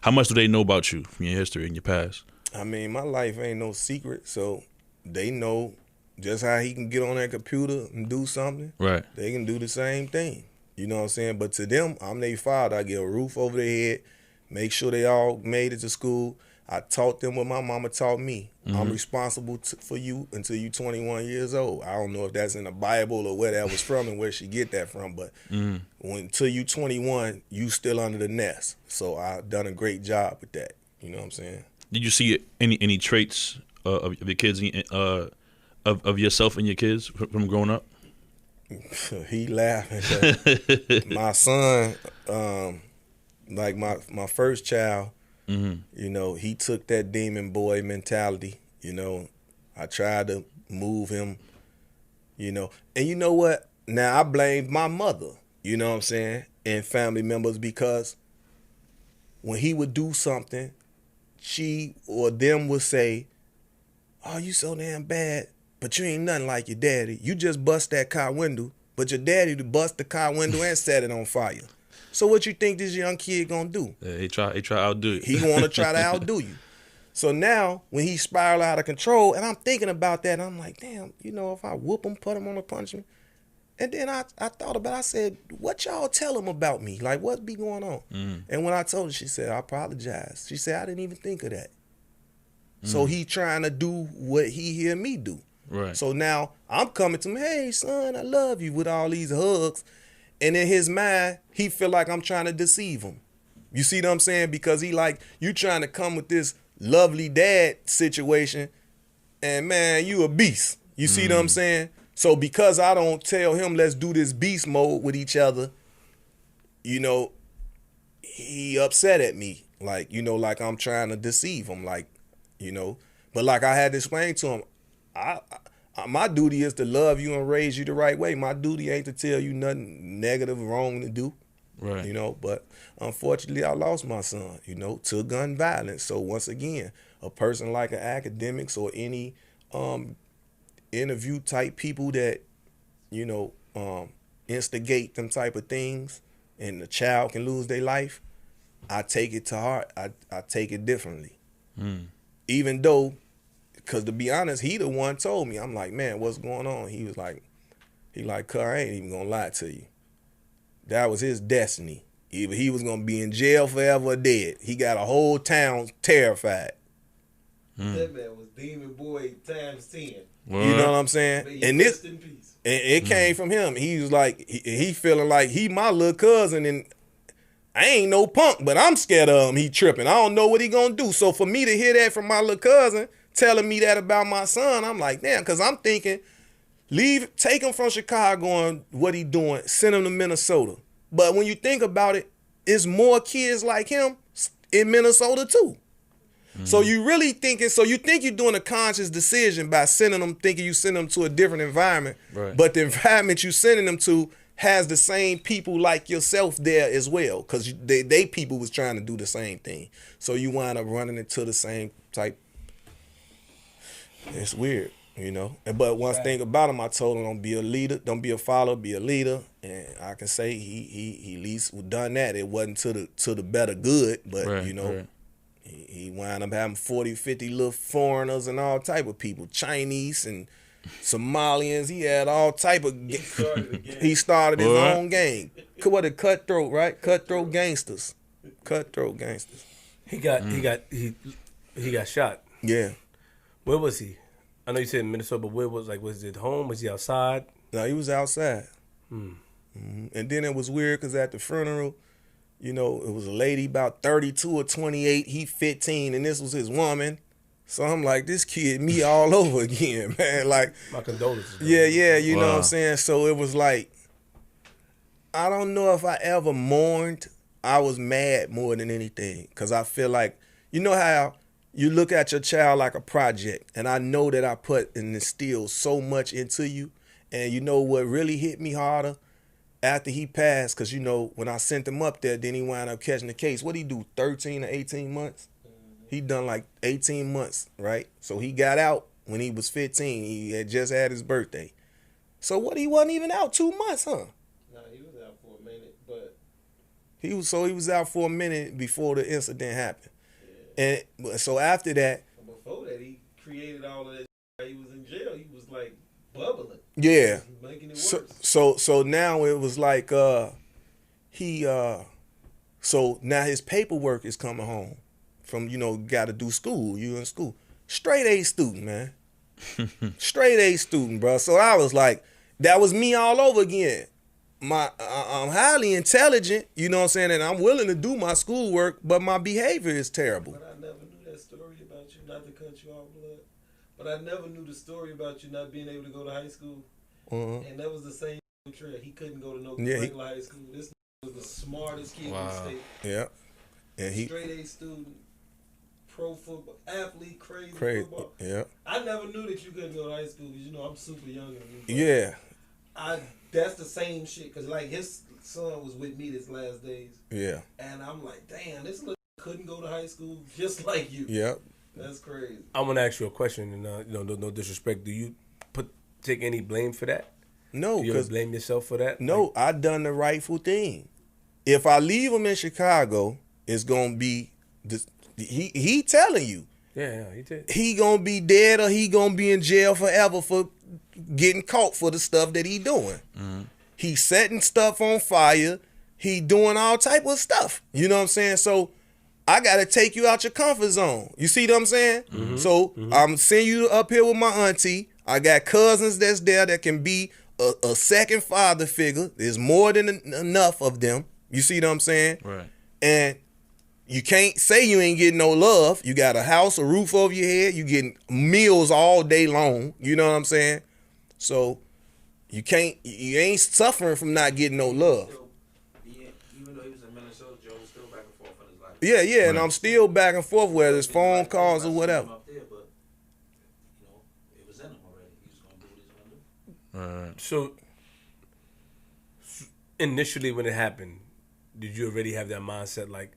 how much do they know about you from your history and your past? I mean, my life ain't no secret, so they know just how he can get on that computer and do something. Right. They can do the same thing. You know what I'm saying? But to them, I'm their father. I get a roof over their head, make sure they all made it to school. I taught them what my mama taught me. Mm-hmm. I'm responsible for you until you 21 years old. I don't know if that's in the Bible or where that was from and where she get that from, but until you 21, you still under the nest. So I done a great job with that. You know what I'm saying? Did you see any traits of your kids, of yourself and your kids from growing up? He laughing. My son, like my first child, you know, he took that demon boy mentality. You know, I tried to move him, you know. And you know what? Now I blamed my mother, you know what I'm saying, and family members, because when he would do something, she or them would say, oh, you so damn bad, but you ain't nothing like your daddy. You just bust that car window, but your daddy to bust the car window and set it on fire. So what you think this young kid gonna do? Yeah, he try to outdo you. He wanna try to outdo you. So now when he spiral out of control, and I'm thinking about that, and I'm like, damn, you know, if I whoop him, put him on a punishment. And then I thought about it, I said, what y'all tell him about me? Like, what be going on? And when I told her, she said, I apologize. She said, I didn't even think of that. So he trying to do what he hear me do. Right. So now I'm coming to him, hey, son, I love you, with all these hugs. And in his mind, he feel like I'm trying to deceive him. You see what I'm saying? Because he like, you trying to come with this lovely dad situation, and man, you a beast. You see what I'm saying? So because I don't tell him, let's do this beast mode with each other, you know, he upset at me. Like, you know, like I'm trying to deceive him, like, you know. But like I had to explain to him, my duty is to love you and raise you the right way. My duty ain't to tell you nothing negative, wrong to do. Right. You know, but unfortunately I lost my son, you know, to gun violence. So once again, a person like an academics or any interview type people that, you know, instigate them type of things, and the child can lose their life, I take it to heart. I take it differently. Even though, because to be honest, he the one told me. I'm like, man, what's going on? He was like, cuz I ain't even gonna lie to you. That was his destiny. Either he was gonna be in jail forever or dead. He got a whole town terrified. That man was Demon Boy times 10. You know what I'm saying? And this, in peace. it came from him. He was like, he feeling like he my little cousin, and I ain't no punk, but I'm scared of him. He tripping. I don't know what he gonna do. So for me to hear that from my little cousin telling me that about my son, I'm like, damn, because I'm thinking, take him from Chicago and what he doing, send him to Minnesota. But when you think about it, it's more kids like him in Minnesota too. So you really thinking, so you think you're doing a conscious decision by sending them, thinking you send them to a different environment, right. But the environment you sending them to has the same people like yourself there as well, because they people was trying to do the same thing. So you wind up running into the same type. It's weird, you know. But one thing about him, I told him, don't be a leader, don't be a follower, be a leader. And I can say he at least done that. It wasn't to the better good, but Right, you know. right. He wound up having 40, 50 little foreigners and all type of people, Chinese and Somalians. He had all type of. He started his own gang. What a cutthroat, right? Cutthroat gangsters. Cutthroat gangsters. He got shot. Yeah. Where was he? I know you said in Minnesota, but where was it home? Was he outside? No, he was outside. Mm-hmm. And then it was weird because at the funeral, you know, it was a lady about 32 or 28. He 15, and this was his woman. So I'm like, this kid, me all over again, man. Like, my condolences. Yeah, you know what I'm saying? So it was like, I don't know if I ever mourned. I was mad more than anything, because I feel like, you know how you look at your child like a project, and I know that I put and instilled so much into you, and you know what really hit me harder? After he passed, because, you know, when I sent him up there, then he wound up catching the case. What'd he do, 13 or 18 months? He done like 18 months, right? So he got out when he was 15. He had just had his birthday. So what, he wasn't even out 2 months, huh? No, he was out for a minute, but... He was out for a minute before the incident happened. Yeah. And so after that... Before that, he created all of that. He was in jail. He was like bubbling. Yeah. Making it worse. So now it was like so now his paperwork is coming home from, you know, got to do school. You in school. Straight A student, man. Straight A student, bro. So I was like, that was me all over again. I'm highly intelligent, you know what I'm saying, and I'm willing to do my schoolwork, but my behavior is terrible. But I never knew that story about you, not to cut you off, blood. But I never knew the story about you not being able to go to high school. And that was the same trail. He couldn't go to no regular high school. This was the smartest kid in the state. Yeah. And he straight A student, pro football, athlete, crazy football. Yeah. I never knew that you couldn't go to high school because, you know, I'm super young. Yeah. That's the same shit, because, like, his son was with me this last days. Yeah. And I'm like, damn, this little couldn't go to high school just like you. Yeah. That's crazy. I'm gonna ask you a question, and you know, no disrespect. Do you take any blame for that? No, do you ever blame yourself for that? No, like, I done the rightful thing. If I leave him in Chicago, it's gonna be he telling you. Yeah, he did. He gonna be dead, or he gonna be in jail forever for getting caught for the stuff that he doing. Mm-hmm. He setting stuff on fire. He doing all type of stuff. You know what I'm saying? So I gotta take you out your comfort zone. You see what I'm saying? Mm-hmm. So I'm sending you up here with my auntie. I got cousins that's there that can be a second father figure. There's more than enough of them. You see what I'm saying? Right. And you can't say you ain't getting no love. You got a house, a roof over your head. You getting meals all day long. You know what I'm saying? So you ain't suffering from not getting no love. Even though he was in Minnesota, Joe was still back and forth in his life. Yeah, right. And I'm still back and forth, whether it's phone calls or whatever. Up there, but, you know, it was in him already. He was going to do what he's going to do. So initially when it happened, did you already have that mindset, like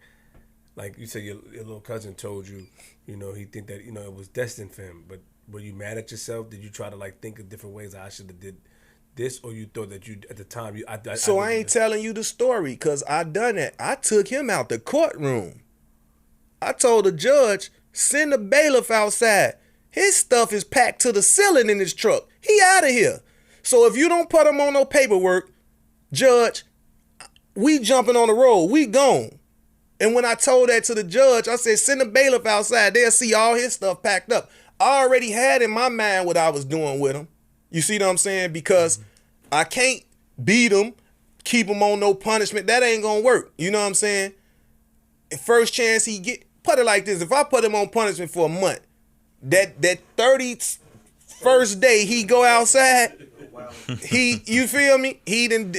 you said your little cousin told you, you know, he think that, you know, it was destined for him, but were you mad at yourself? Did you try to like think of different ways I should have did this, or you thought that you at the time you? So I ain't telling you the story because I done it. I took him out the courtroom. I told the judge, send the bailiff outside. His stuff is packed to the ceiling in his truck. He out of here. So if you don't put him on no paperwork, judge, we jumping on the road. We gone. And when I told that to the judge, I said, send the bailiff outside. They'll see all his stuff packed up. I already had in my mind what I was doing with him. You see what I'm saying? Because I can't beat him, keep him on no punishment. That ain't gonna work. You know what I'm saying? First chance he get, put it like this. If I put him on punishment for a month, that 31st day he go outside, you feel me? He done,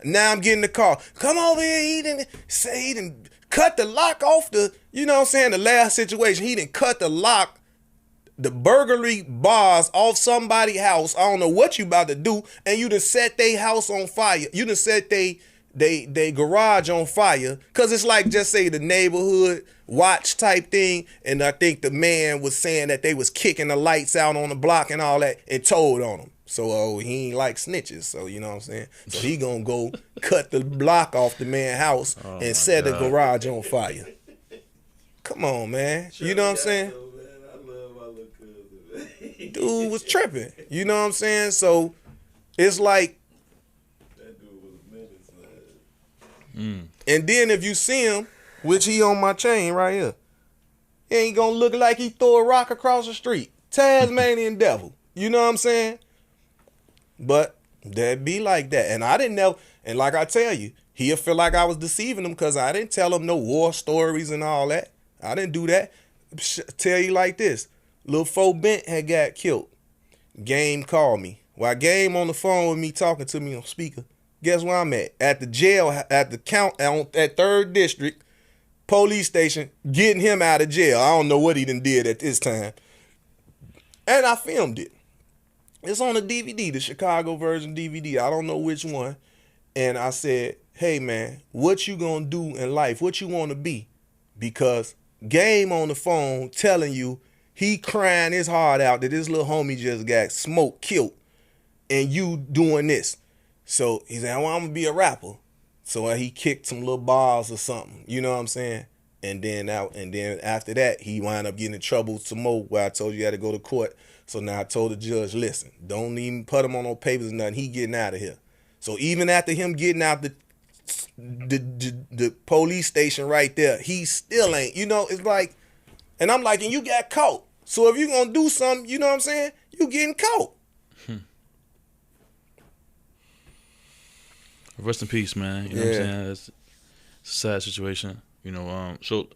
now I'm getting the call. Come over here. He done cut the lock off the, you know what I'm saying? The last situation, he done cut the lock, the burglary bars off somebody's house. I don't know what you about to do. And you done set their house on fire. You done set they garage on fire. Cause it's like, just say the neighborhood watch type thing. And I think the man was saying that they was kicking the lights out on the block and all that and told on him. So he ain't like snitches. So you know what I'm saying? So he gonna go cut the block off the man's house and set the garage on fire. Come on, man. You know what I'm saying? Dude was tripping. You know what I'm saying? So it's like, That dude was a menace, man. and then if you see him, which he on my chain right here, he ain't gonna look like he threw a rock across the street. Tasmanian devil. You know what I'm saying? But that be like that. And I didn't know, and like I tell you, he'll feel like I was deceiving him because I didn't tell him no war stories and all that. I didn't do that. Tell you like this. Lil Fo Bent had got killed. Game called me. While Game on the phone with me talking to me on speaker, guess where I'm at? At the jail, at the at 3rd District police station, getting him out of jail. I don't know what he done did at this time. And I filmed it. It's on the DVD, the Chicago version DVD. I don't know which one. And I said, hey man, what you gonna do in life? What you wanna be? Because Game on the phone telling you he crying his heart out that his little homie just got smoked, killed, and you doing this. So he said, well, I'm gonna be a rapper. So he kicked some little bars or something. You know what I'm saying? And then after that, he wound up getting in trouble some more where I told you he had to go to court. So now I told the judge, listen, don't even put him on no papers or nothing. He getting out of here. So even after him getting out the police station right there, he still ain't, you know, it's like, and I'm like, and you got caught. So if you gonna do something, you know what I'm saying, you getting caught. Rest in peace, man. You know what I'm saying? It's a sad situation. You know, so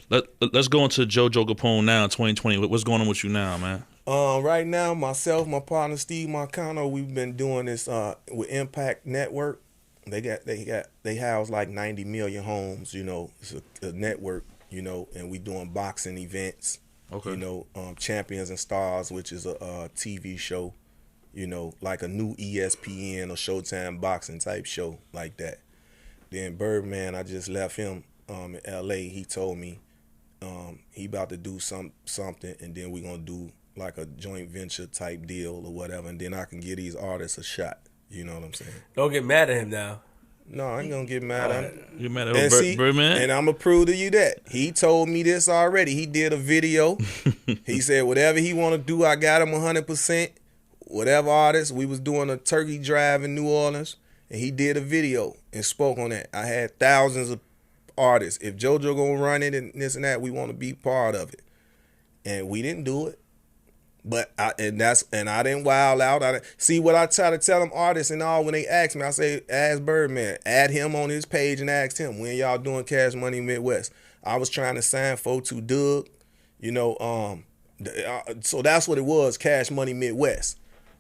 let's go into JoJo Capone now in 2020. What's going on with you now, man? Right now, myself, my partner Steve Marcano, we've been doing this with Impact Network. They house like 90 million homes, you know. It's a network, you know, and we doing boxing events. Okay. You know, Champions and Stars, which is a TV show, you know, like a new ESPN or Showtime boxing type show like that. Then Birdman, I just left him in LA. He told me he about to do something, and then we gonna do like a joint venture type deal or whatever, and then I can give these artists a shot. You know what I'm saying? Don't get mad at him now. No, I ain't gonna get mad at him. You mad at Birdman? And I'm gonna prove to you that he told me this already. He did a video. He said whatever he want to do, I got him 100%. Whatever artist, we was doing a turkey drive in New Orleans, and he did a video and spoke on that. I had thousands of artists. If JoJo gonna run it and this and that, we want to be part of it. And we didn't do it. But I didn't wild out. See what I try to tell them artists and all when they ask me, I say, ask Birdman, add him on his page and ask him when y'all doing Cash Money Midwest. I was trying to sign 4-2 Doug, you know, so that's what it was, Cash Money Midwest.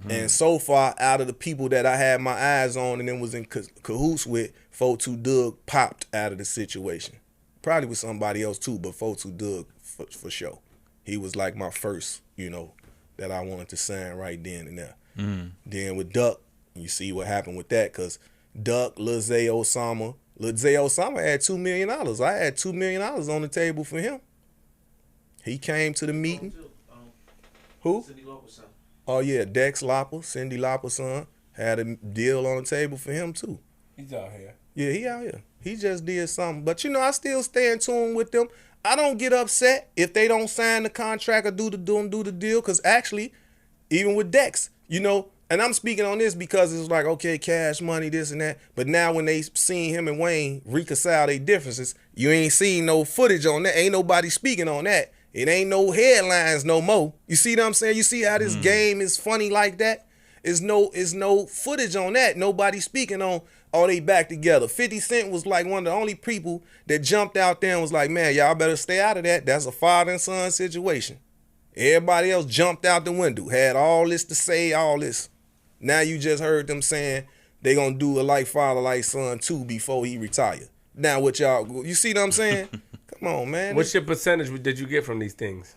And so far, out of the people that I had my eyes on and then was in cahoots with, 4-2 Doug popped out of the situation. Probably with somebody else too, but 4-2 Doug for sure. He was like my first, you know, that I wanted to sign right then and there. Then with Duck, you see what happened with that, because Duck, Lil Zay Osama had $2 million. I had $2 million on the table for him. He came to the meeting. Who? Cindy Lauper's son. Oh yeah, Dex Lauper, Cindy Lauper's son. Had a deal on the table for him too. He's out here. Yeah, he out here. He just did something. But, I still stay in tune with them. I don't get upset if they don't sign the contract or do the deal. Because actually, even with Dex, and I'm speaking on this because it's like, okay, cash money, this and that. But now when they seen him and Wayne reconcile their differences, you ain't seen no footage on that. Ain't nobody speaking on that. It ain't no headlines no more. You see what I'm saying? You see how this game is funny like that? It's no footage on that. Nobody speaking on, they back together. 50 Cent was like one of the only people that jumped out there and was like, man, y'all better stay out of that. That's a father and son situation. Everybody else jumped out the window, had all this to say, all this. Now you just heard them saying they gonna do a like father, like son too before he retire. Now what y'all, you see what I'm saying? Come on, man. What's your percentage did you get from these things?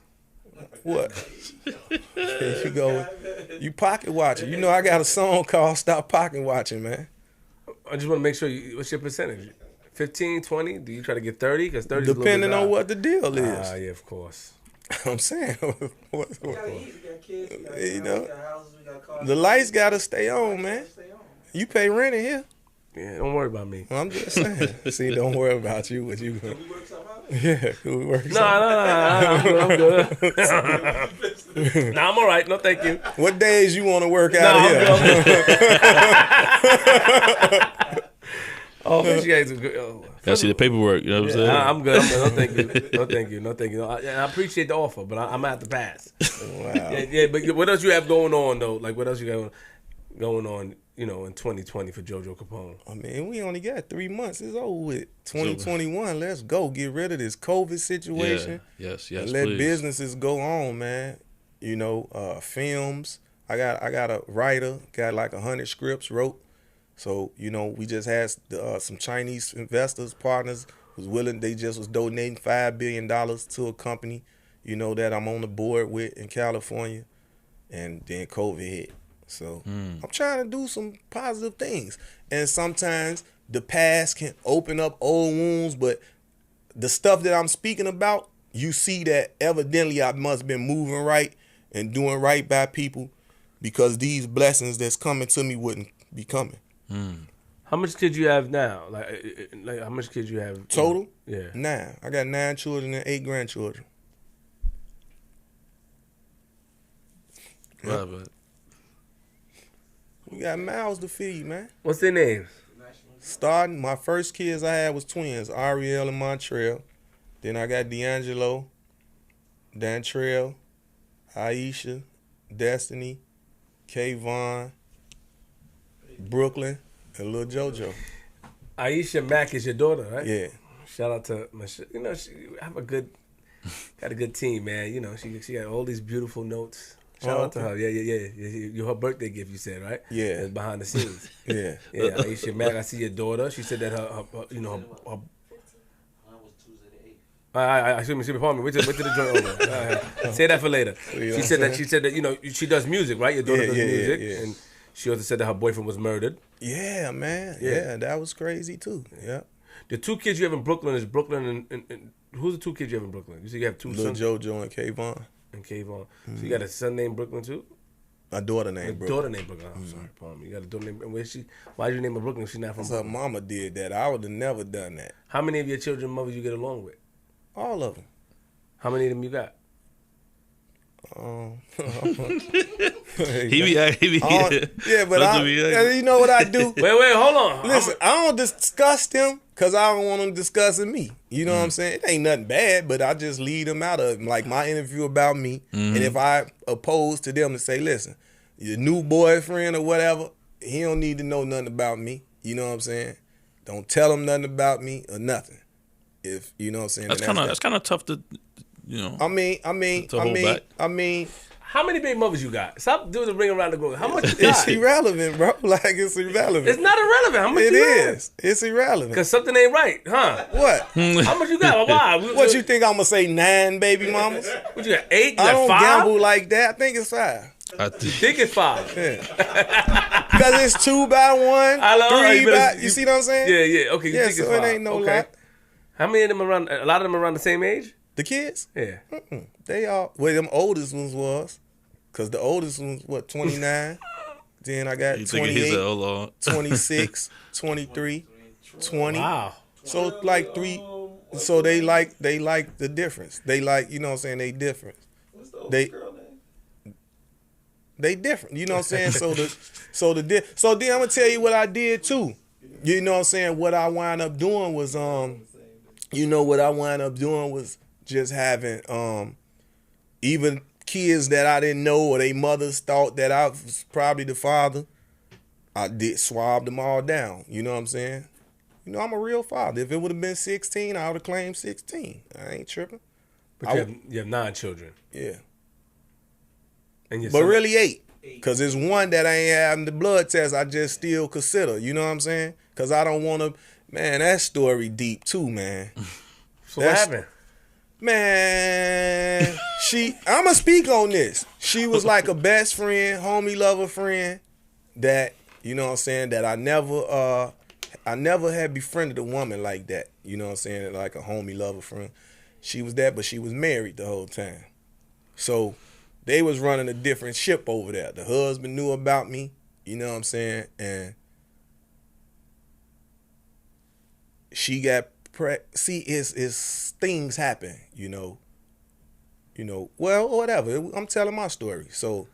What? There you go. You pocket watching. I got a song called Stop Pocket Watching, man. I just want to make sure, what's your percentage? 15, 20? Do you try to get 30? Because 30 is depending on what the deal is. Yeah, of course. I'm saying. We gotta eat. We got kids. We got You know, we got houses. We got cars. The lights got to stay on, man. Stay on. You pay rent in here. Yeah, don't worry about me. I'm just saying. See, don't worry about you. What you Can we work something out? Yeah, we work. No, I'm good. Nah, I'm all right. No, thank you. What days you want to work out I'm here? good. Oh, man, you guys are good. Gotta see the paperwork. You know what I'm saying? I'm good. No, thank you. No, thank you. No, thank you. I appreciate the offer, but I'm gonna have to pass. Wow. Yeah, but what else you have going on though? Like what else you got going on? In 2020 for JoJo Capone. I mean, we only got 3 months. It's over with. 2021. Let's go. Get rid of this COVID situation. Yeah. Yes, And let please. businesses go on, man. Films. I got a writer. Got like 100 scripts wrote. So we just had some Chinese investors, partners, was willing. They just was donating $5 billion to a company, that I'm on the board with in California, and then COVID hit. So I'm trying to do some positive things. And sometimes the past can open up old wounds, but the stuff that I'm speaking about, you see that evidently I must have been moving right and doing right by people because these blessings that's coming to me wouldn't be coming. How much kids you have now? Like how much kids you have Total? Yeah. 9. I got 9 children and 8 grandchildren. Right, but We got mouths to feed, man. What's their names? Starting, my first kids I had was twins, Ariel and Montreal. Then I got D'Angelo, Dantrell, Aisha, Destiny, Kayvon, Brooklyn, and Lil JoJo. Aisha Mack is your daughter, right? Yeah. Shout out to Michelle. She have got a good team, man. She got all these beautiful notes. Shout out to her. Yeah. You're her birthday gift, you said, right? Yeah. It's behind the scenes. Yeah. Yeah, Aisha Mack. I see your daughter. She said that her Mine was Tuesday the 8th. I shouldn't be pardon me. Wait till the joint over. Say that for later. She said that she does music, right? Your daughter does music, and she also said that her boyfriend was murdered. Yeah, man. Yeah, that was crazy too. Yeah. The 2 kids you have in Brooklyn is Brooklyn and who's the 2 kids you have in Brooklyn? You said you have 2 Lil sons JoJo and Kayvon. and Kayvon. So you got a son named Brooklyn too? My daughter named Brooklyn. Daughter named Brooklyn. I'm sorry, pardon me. You got a daughter named. And why did you name her Brooklyn if she's not from Her Brooklyn? mama did that. I would have never done that. How many of your children mothers you get along with? All of them. How many of them you got? he be Yeah, but you know what I do? Wait, hold on. Listen, I don't discuss them because I don't want them discussing me. You know what I'm saying? It ain't nothing bad, but I just leave them out of like my interview about me. And if I oppose to them to say, listen, your new boyfriend or whatever, he don't need to know nothing about me. You know what I'm saying? Don't tell him nothing about me or nothing. If you know what I'm saying. That's kind of tough to, I mean, how many baby mothers you got? Stop doing the ring around the globe. How much you got? It's irrelevant, bro. Like it's irrelevant. It's not irrelevant. How much It you is. It's irrelevant. Because something ain't right, huh? What? How much you got? Why? What you think I'm gonna say? 9 baby mamas? What you got? 8? You I got don't 5? gamble like that. I think it's 5. I You think it's 5? Yeah. Because it's 2 by 1, I know. 3 by. You see what I'm saying? Yeah. Okay, you Yeah. think it's So 5. it ain't no okay. lot. How many of them around? A lot of them around the same age? The kids? Yeah. They all. Well, them oldest ones was. Because the oldest one's, 29? Then I got You thinking 28, he's a hold on. 26, 23, 20. Wow. So like 3. So they like the difference. They like, you know what I'm saying, they different. What's the They- girl name? They different. You know what I'm saying? So then I'm gonna tell you what I did too. You know what I'm saying? What I wound up doing was just having even kids that I didn't know or they mothers thought that I was probably the father. I did swab them all down. You know what I'm saying? You know, I'm a real father. If it would have been 16, I would have claimed 16. I ain't tripping. But you have 9 children. Yeah. And your But son- really 8. Because there's one that I ain't having the blood test. I just still consider. You know what I'm saying? Because I don't want to. Man, that story deep too, man. So what happened? Man, I'm going to speak on this. She was like a best friend, homie lover friend that, you know what I'm saying, that I never had befriended a woman like that. You know what I'm saying? Like a homie lover friend. She was that, but she was married the whole time. So they was running a different ship over there. The husband knew about me, you know what I'm saying? And she got it's things happen, you know, well, whatever. I'm telling my story. So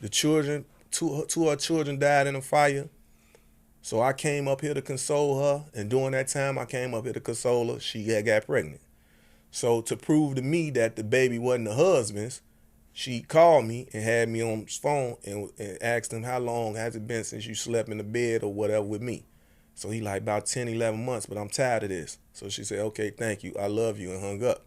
the children, two of her children died in a fire. So I came up here to console her, and during that time I came up here to console her. She had got pregnant. So to prove to me that the baby wasn't the husband's, she called me and had me on his phone and asked him, how long has it been since you slept in the bed or whatever with me? So he like, about 10, 11 months, but I'm tired of this. So she said, okay, thank you. I love you, and hung up.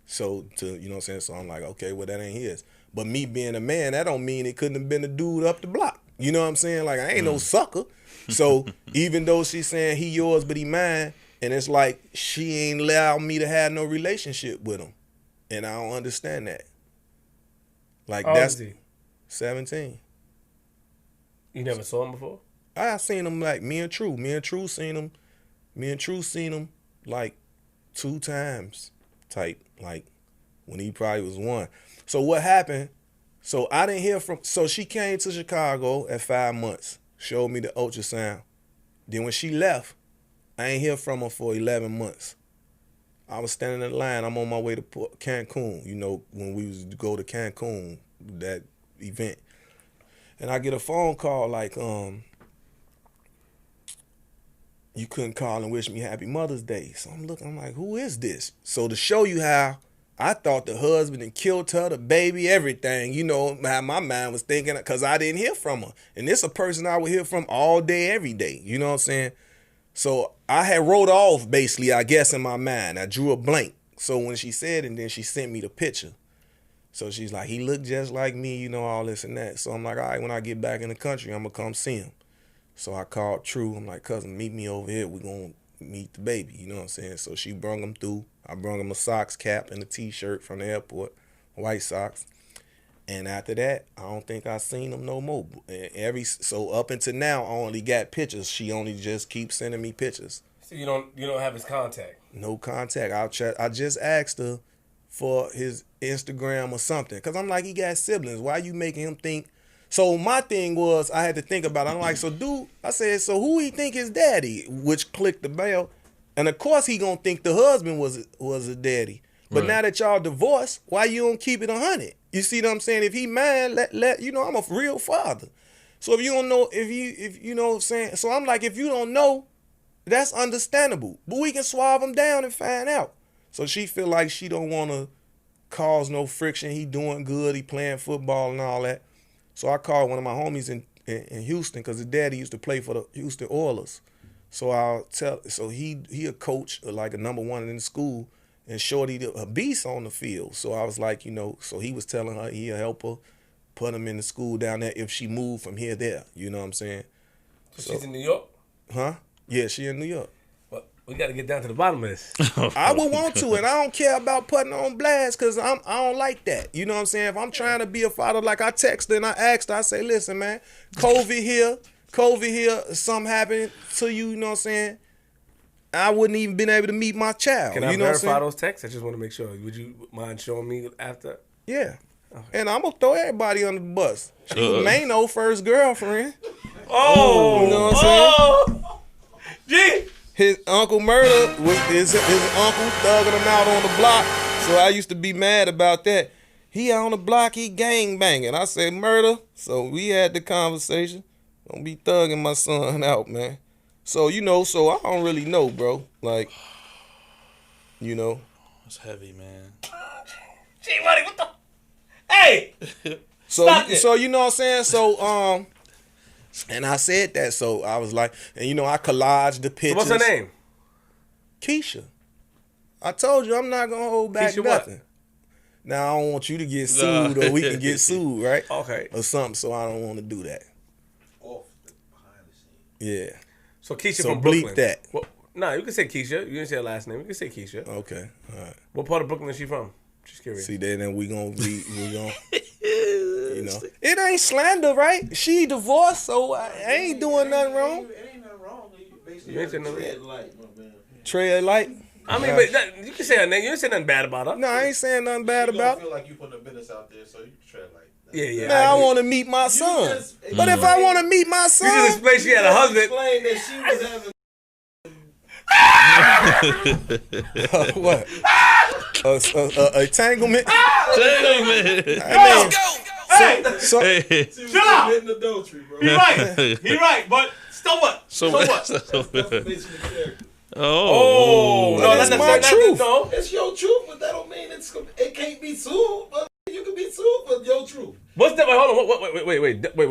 So you know what I'm saying? So I'm like, okay, well, that ain't his. But me being a man, that don't mean it couldn't have been a dude up the block. You know what I'm saying? Like, I ain't no sucker. So even though she's saying he yours, but he mine, and it's like she ain't allowed me to have no relationship with him. And I don't understand that. Like, How old that's is he? 17. You never saw him before? I seen him like me and True seen him like 2 times type, like when he probably was 1. So what happened? So I didn't hear from, so she came to Chicago at 5 months, showed me the ultrasound. Then when she left, I ain't hear from her for 11 months. I was standing in line. I'm on my way to Cancun, you know, when we was to go to Cancun, that event. And I get a phone call like, you couldn't call and wish me happy Mother's Day. So I'm looking, I'm like, who is this? So to show you how I thought the husband had killed her, the baby, everything, you know, how my mind was thinking, because I didn't hear from her. And this a person I would hear from all day, every day, you know what I'm saying? So I had wrote off, basically, I guess, in my mind. I drew a blank. So when she said it, and then she sent me the picture. So she's like, he looked just like me, you know, all this and that. So I'm like, all right, when I get back in the country, I'm going to come see him. So I called True. I'm like, cousin, meet me over here. We're going to meet the baby, you know what I'm saying? So she brung him through. I brung him a socks cap and a T-shirt from the airport, white socks. And after that, I don't think I seen him no more. So up until now, I only got pictures. She only just keeps sending me pictures. So you don't have his contact? No contact. I just asked her for his Instagram or something. Because I'm like, he got siblings. Why you making him think? So my thing was, I had to think about it. I'm like, so dude, I said, so who he think is daddy? Which clicked the bell. And of course he gonna think the husband was a daddy. But now that y'all divorced, why you don't keep it 100? You see what I'm saying? If he mad, let you know I'm a real father. So if you don't know, if you know what I'm saying, so I'm like, if you don't know, that's understandable. But we can swab him down and find out. So she feel like she don't want to cause no friction. He doing good. He playing football and all that. So I called one of my homies in Houston, because his daddy used to play for the Houston Oilers. So he a coach, like a number 1 in the school. And Shorty, a beast on the field. So I was like, you know, so he was telling her he'll help her put him in the school down there if she moved from here there. You know what I'm saying? So she's in New York? Huh? Yeah, she in New York. Well, we got to get down to the bottom of this. I would want to, and I don't care about putting on blast, because I don't like that. You know what I'm saying? If I'm trying to be a father, like I texted and I asked her, I say, listen, man, COVID here, something happened to you, you know what I'm saying? I wouldn't even been able to meet my child. Can I you know verify what I'm saying? those texts? I just want to make sure. Would you mind showing me after? Yeah. And I'm gonna throw everybody under the bus. She was Mano's first girlfriend. Oh, you know what I'm saying? G. His uncle Murder was his uncle thugging him out on the block. So I used to be mad about that. He on the block, he gang banging. I said Murder. So we had the conversation. Don't be thugging my son out, man. So so I don't really know, bro. Like, It's heavy, man. G Money, what the? Hey. So you know what I'm saying? So and I said that, so I was like, and I collaged the pictures. So what's her name? Keisha. I told you I'm not gonna hold back Keisha nothing. what? Now I don't want you to get sued, or we can get sued, right? Okay. Or something. So I don't want to do that. Off behind the scenes. Yeah. So Keisha So from bleep Brooklyn. that. Well, nah, you can say Keisha. You didn't say her last name. You can say Keisha. Okay. All right. What part of Brooklyn is she from? Just curious. See, then we gonna it ain't slander, right? She divorced, so I ain't doing nothing wrong. It ain't nothing wrong. You basically You ain't saying have nothing. red light, my man. Tread light. I mean, but you can say her name. You didn't say nothing bad about her. No, I ain't saying nothing bad You don't about it. feel like you putting a business out there, so you can tread like that. Yeah. Man, I agree. want to meet my son. just- But if I want to meet my You just son, explained she had a husband. Explain that she was having. what? A entanglement. Damn, Hey, So, Hey. She was Shut up! committing adultery, bro. he right. He right. But so what? So what? That's defamation of character. Oh, But it's my truth. No. It's your truth, but that don't mean it can't be sued. But you can be sued for your truth. What's that? Wait, hold on. Wait.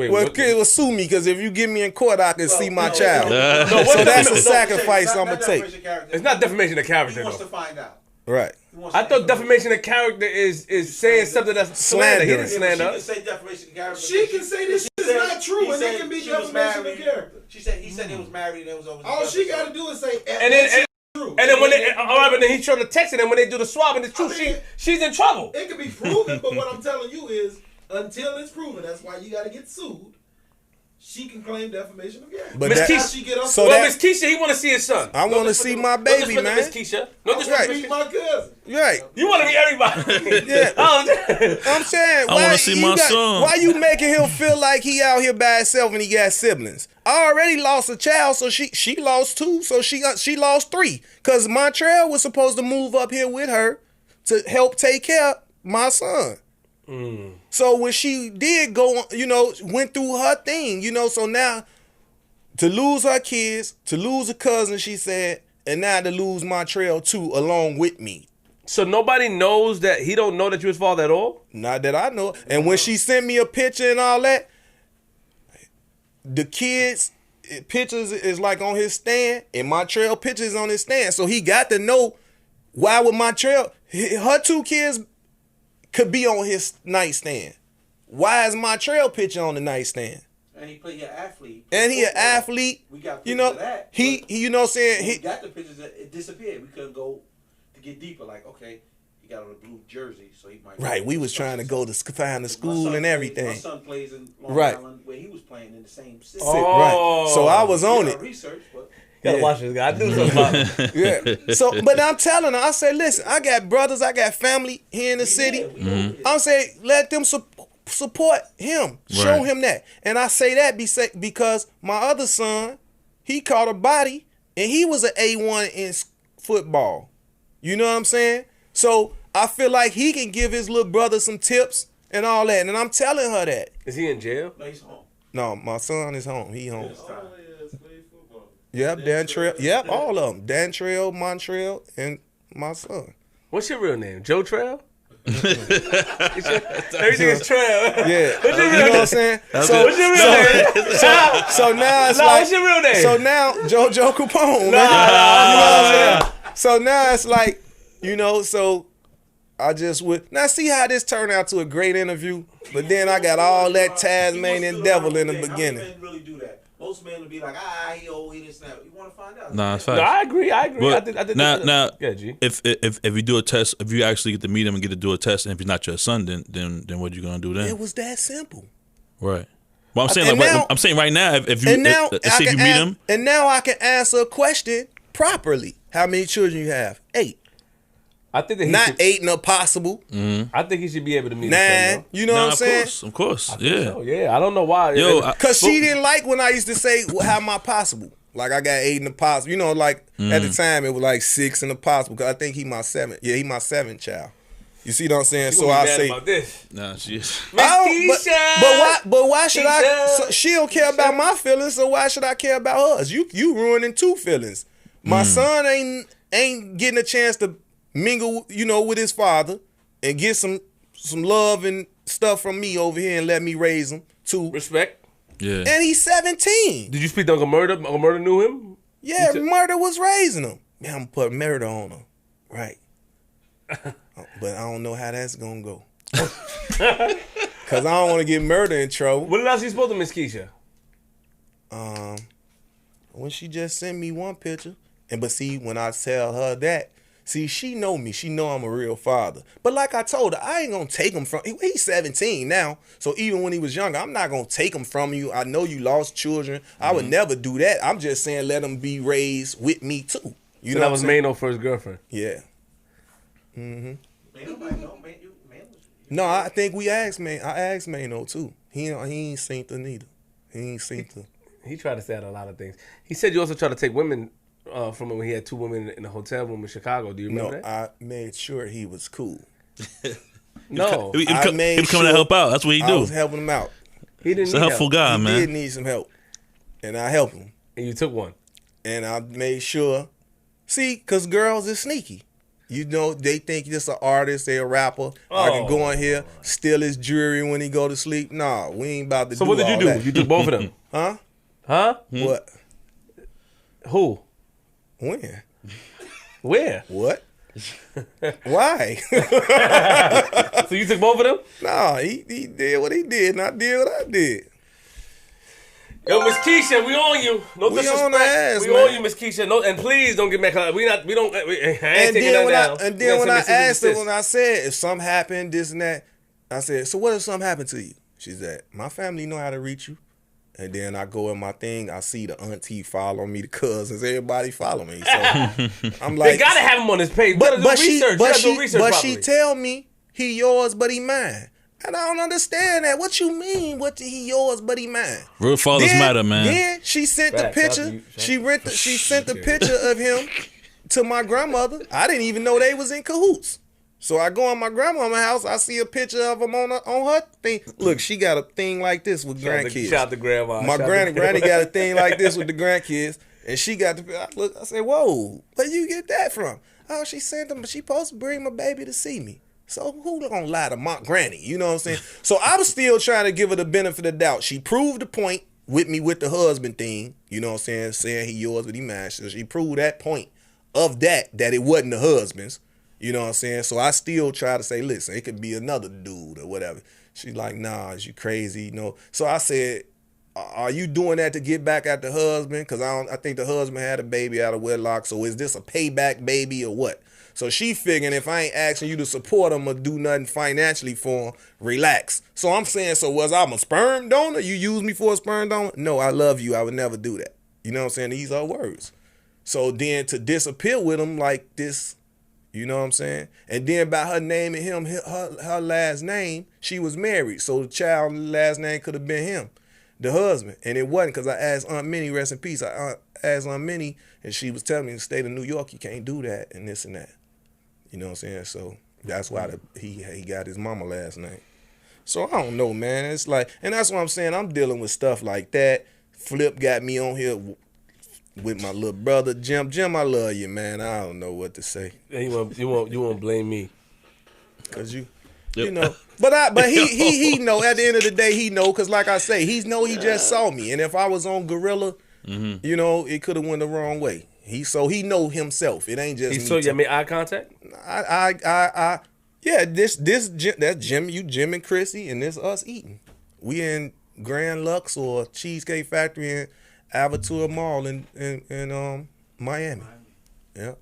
well, What- kid will sue me because if you get me in court, I can see my child. No, So what's that's the- a sacrifice I'm gonna take. It's not defamation of He character wants to though. find out. Right. He wants I to thought know. defamation of character is saying something that's slander. He didn't Slandering. slander She can us. say defamation of character. She can say this He is said- not true, he and said it can be she was defamation of married. character. He said they was married and it was over. All she got to do is say, And then true. and then when they all right, but then he showed the text, and then when they do the swab and it's true, I mean- she's in trouble. It can be proven, but what I'm telling you is, until it's proven, that's why you got to get sued. She can claim defamation of character. But Miss that, Keisha- She get up. so Well, that- Miss Keisha, he want to see his son. I want to see my baby, man. Miss Keisha. No I'm disrespect. to meet my cousin. Right. You want to meet everybody. Yeah. Oh, I'm saying, I wanna see my son. Why you making him feel like he out here by himself and he got siblings? I already lost a child, so she lost two, so she lost three. Cause Montreal was supposed to move up here with her to help take care of my son. So when she did go, went through her thing, so now to lose her kids, to lose a cousin, she said, and now to lose Montreal too, along with me. so nobody knows that he don't know that you his father at all? Not that I know. And when she sent me a picture and all that, the kids' pictures is like on his stand, and Montreal pictures on his stand. So he got to know why would Montreal, her two kids could be on his nightstand. Why is Montreal picture on the nightstand? And he play your athlete. And he an athlete. We got pictures of that. He but you know what I'm saying? when we He, got the pictures that it disappeared. We couldn't go to get deeper. Like, okay, he got on a blue jersey, so he might. right, we was trying to go to find the My school son and plays- everything. My son plays in Long Right. Island, where he was playing in the same city. Right. So I was on Yeah, it. research, but Gotta Yeah. watch this guy. I do something about it. Yeah. So, but I'm telling her, I say, listen, I got brothers, I got family here in the city. I'm saying, let them support him, show Right. him that. And I say that because my other son, he caught a body, and he was an A1 in football. You know what I'm saying? So I feel like he can give his little brother some tips and all that. And I'm telling her that. Is he in jail? no, he's home. No, my son is home. He home. It's time. Yep, Dantrell. Yep, all of them. Dantrell, Montreal, and my son. What's your real name? Joe Trail? Everything is Trail. Yeah, What's your you real know what I'm name? saying? What's your real name? So now it's Nah, like, what's your real name? so now JoJo Capone. man. Nah, You know what I'm saying? So now it's like, so I just would now see how this turned out to a great interview, but then I got all that Tasmanian devil in the How beginning. many men really do that? Most men will be like, he old, he didn't snap. You want to find out? Nah, it's No, facts. I agree. I But did now, yeah, G. if you do a test, if you actually get to meet him and get to do a test, and if he's not your son, then what you gonna do then? It was that simple. Right. Well, I'm saying And like now- I'm saying right now, if you And now let's say if you meet him, and now I can answer a question properly. How many children you have? 8. I think that he Not should, 8 and a possible. I think he should be able to meet 9. a 10, You know what I'm saying? Of course. Yeah. though. Yeah, I don't know why. Yo, Because she didn't like when I used to say, well, how am I possible? Like, I got 8 and a possible. You know, like, at the time, it was like 6 and a possible. Because I think he my 7th. Yeah, he my 7th child. You see what I'm saying? So I say, about this. Nah, she is. but why should I? Keisha. So she don't care about my feelings, so why should I care about hers? You ruining 2 feelings. My son ain't getting a chance to mingle, you know, with his father and get some love and stuff from me over here and let me raise him too. Respect. Yeah. And he's 17. Did you speak to Uncle Murder? Uncle Murder knew him? Yeah, Murder was raising him. Man, I'm gonna put murder on him, right? But I don't know how that's gonna go. Cause I don't want to get Murder in trouble. When last you spoke to Miss Keisha? When she just sent me one picture, but see, when I tell her that, see, she know me. She know I'm a real father. But like I told her, I ain't gonna take him from. He's 17 now, so even when he was younger, I'm not gonna take him from you. I know you lost children. I would never do that. I'm just saying, let him be raised with me too. You So know that was Mano's first girlfriend. Yeah. Man, nobody know, man. No, I think we asked man. I asked Mano too. He ain't seen her neither. He ain't seen her. He tried to say a lot of things. He said you also tried to take women from him when he had 2 women in a hotel room in Chicago. Do you remember No, that? I made sure he was cool. No. He I was made coming sure to help out. That's what he I do. was helping him out. He didn't He's a need helpful help. guy, He man. did need some help, and I helped him. And you took one. And I made sure. See, because girls is sneaky. You know, they think this an artist, they a rapper. I can go in here, steal his jewelry when he go to sleep. Nah, we ain't about to So do what did you all do? that. You took both of them. Huh? Huh? What? Who? When? Where? What? Why? So you took both of them? Nah, he did what he did, and I did what I did. Yo, Miss Keisha, we on you. No We disrespect. on her ass, we man. on you, Miss Keisha. No, and please don't get mad. I ain't And taking then that down. when I asked her, when I said if something happened, this and that, I said, so what if something happened to you? She said, my family know how to reach you. And then I go in my thing, I see the auntie follow me, the cousins, everybody follow me. So I'm like, they gotta have him on his page. but She she tell me he yours, but he mine. And I don't understand that. What you mean? What he yours, but he mine? Real fathers matter, man. Then she sent the Facts. picture. She sent the picture of him to my grandmother. I didn't even know they was in cahoots. So I go in my grandmama's house. I see a picture of him on her thing. Look, she got a thing like this with grandkids. Shout out to grandma. My granny got a thing like this with the grandkids, and she got the. I said, "Whoa, where you get that from?" Oh, she sent them. She supposed to bring my baby to see me. So who gonna lie to my granny? You know what I'm saying? So I was still trying to give her the benefit of the doubt. She proved the point with me with the husband thing. You know what I'm saying he yours, but he mine. So she proved that point of that it wasn't the husband's. You know what I'm saying? So I still try to say, listen, it could be another dude or whatever. She's like, nah, is you crazy? You know. So I said, are you doing that to get back at the husband? Because I think the husband had a baby out of wedlock. So is this a payback baby or what? So she figuring if I ain't asking you to support him or do nothing financially for him, relax. So I'm saying, so was I a sperm donor? You use me for a sperm donor? No, I love you. I would never do that. You know what I'm saying? These are words. So then to disappear with him like this, you know what I'm saying? And then by her naming him her last name, she was married. So the child's last name could have been him, the husband. And it wasn't because I asked Aunt Minnie, rest in peace. I asked Aunt Minnie, and she was telling me in the state of New York, you can't do that and this and that. You know what I'm saying? So that's why he got his mama last name. So I don't know, man. It's like, and that's what I'm saying. I'm dealing with stuff like that. Flip got me on here with my little brother Jim. Jim, I love you, man. I don't know what to say. You won't blame me. Cause you know, but he know at the end of the day he know, cause like I say, he just saw me, and if I was on Gorilla, you know, it could have went the wrong way. He know himself. It ain't just He me. saw you made eye contact? Yeah, that's Jim, you Jim and Chrissy, and this us eating. We in Grand Lux or Cheesecake Factory in Avatar Mall in Miami. Yeah.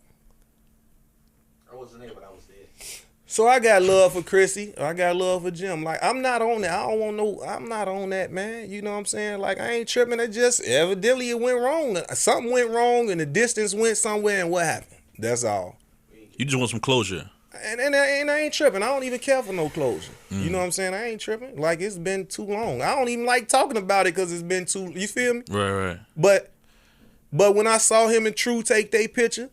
I wasn't there, but I was there. So I got love for Chrissy. I got love for Jim. Like, I'm not on that. I'm not on that, man. You know what I'm saying? Like, I ain't tripping. It just evidently it went wrong. Something went wrong and the distance went somewhere, and what happened? That's all. You just want some closure. And I ain't tripping. I don't even care for no closure. You know what I'm saying? I ain't tripping. Like, it's been too long. I don't even like talking about it because it's been too. You feel me? Right. But when I saw him and True take their picture,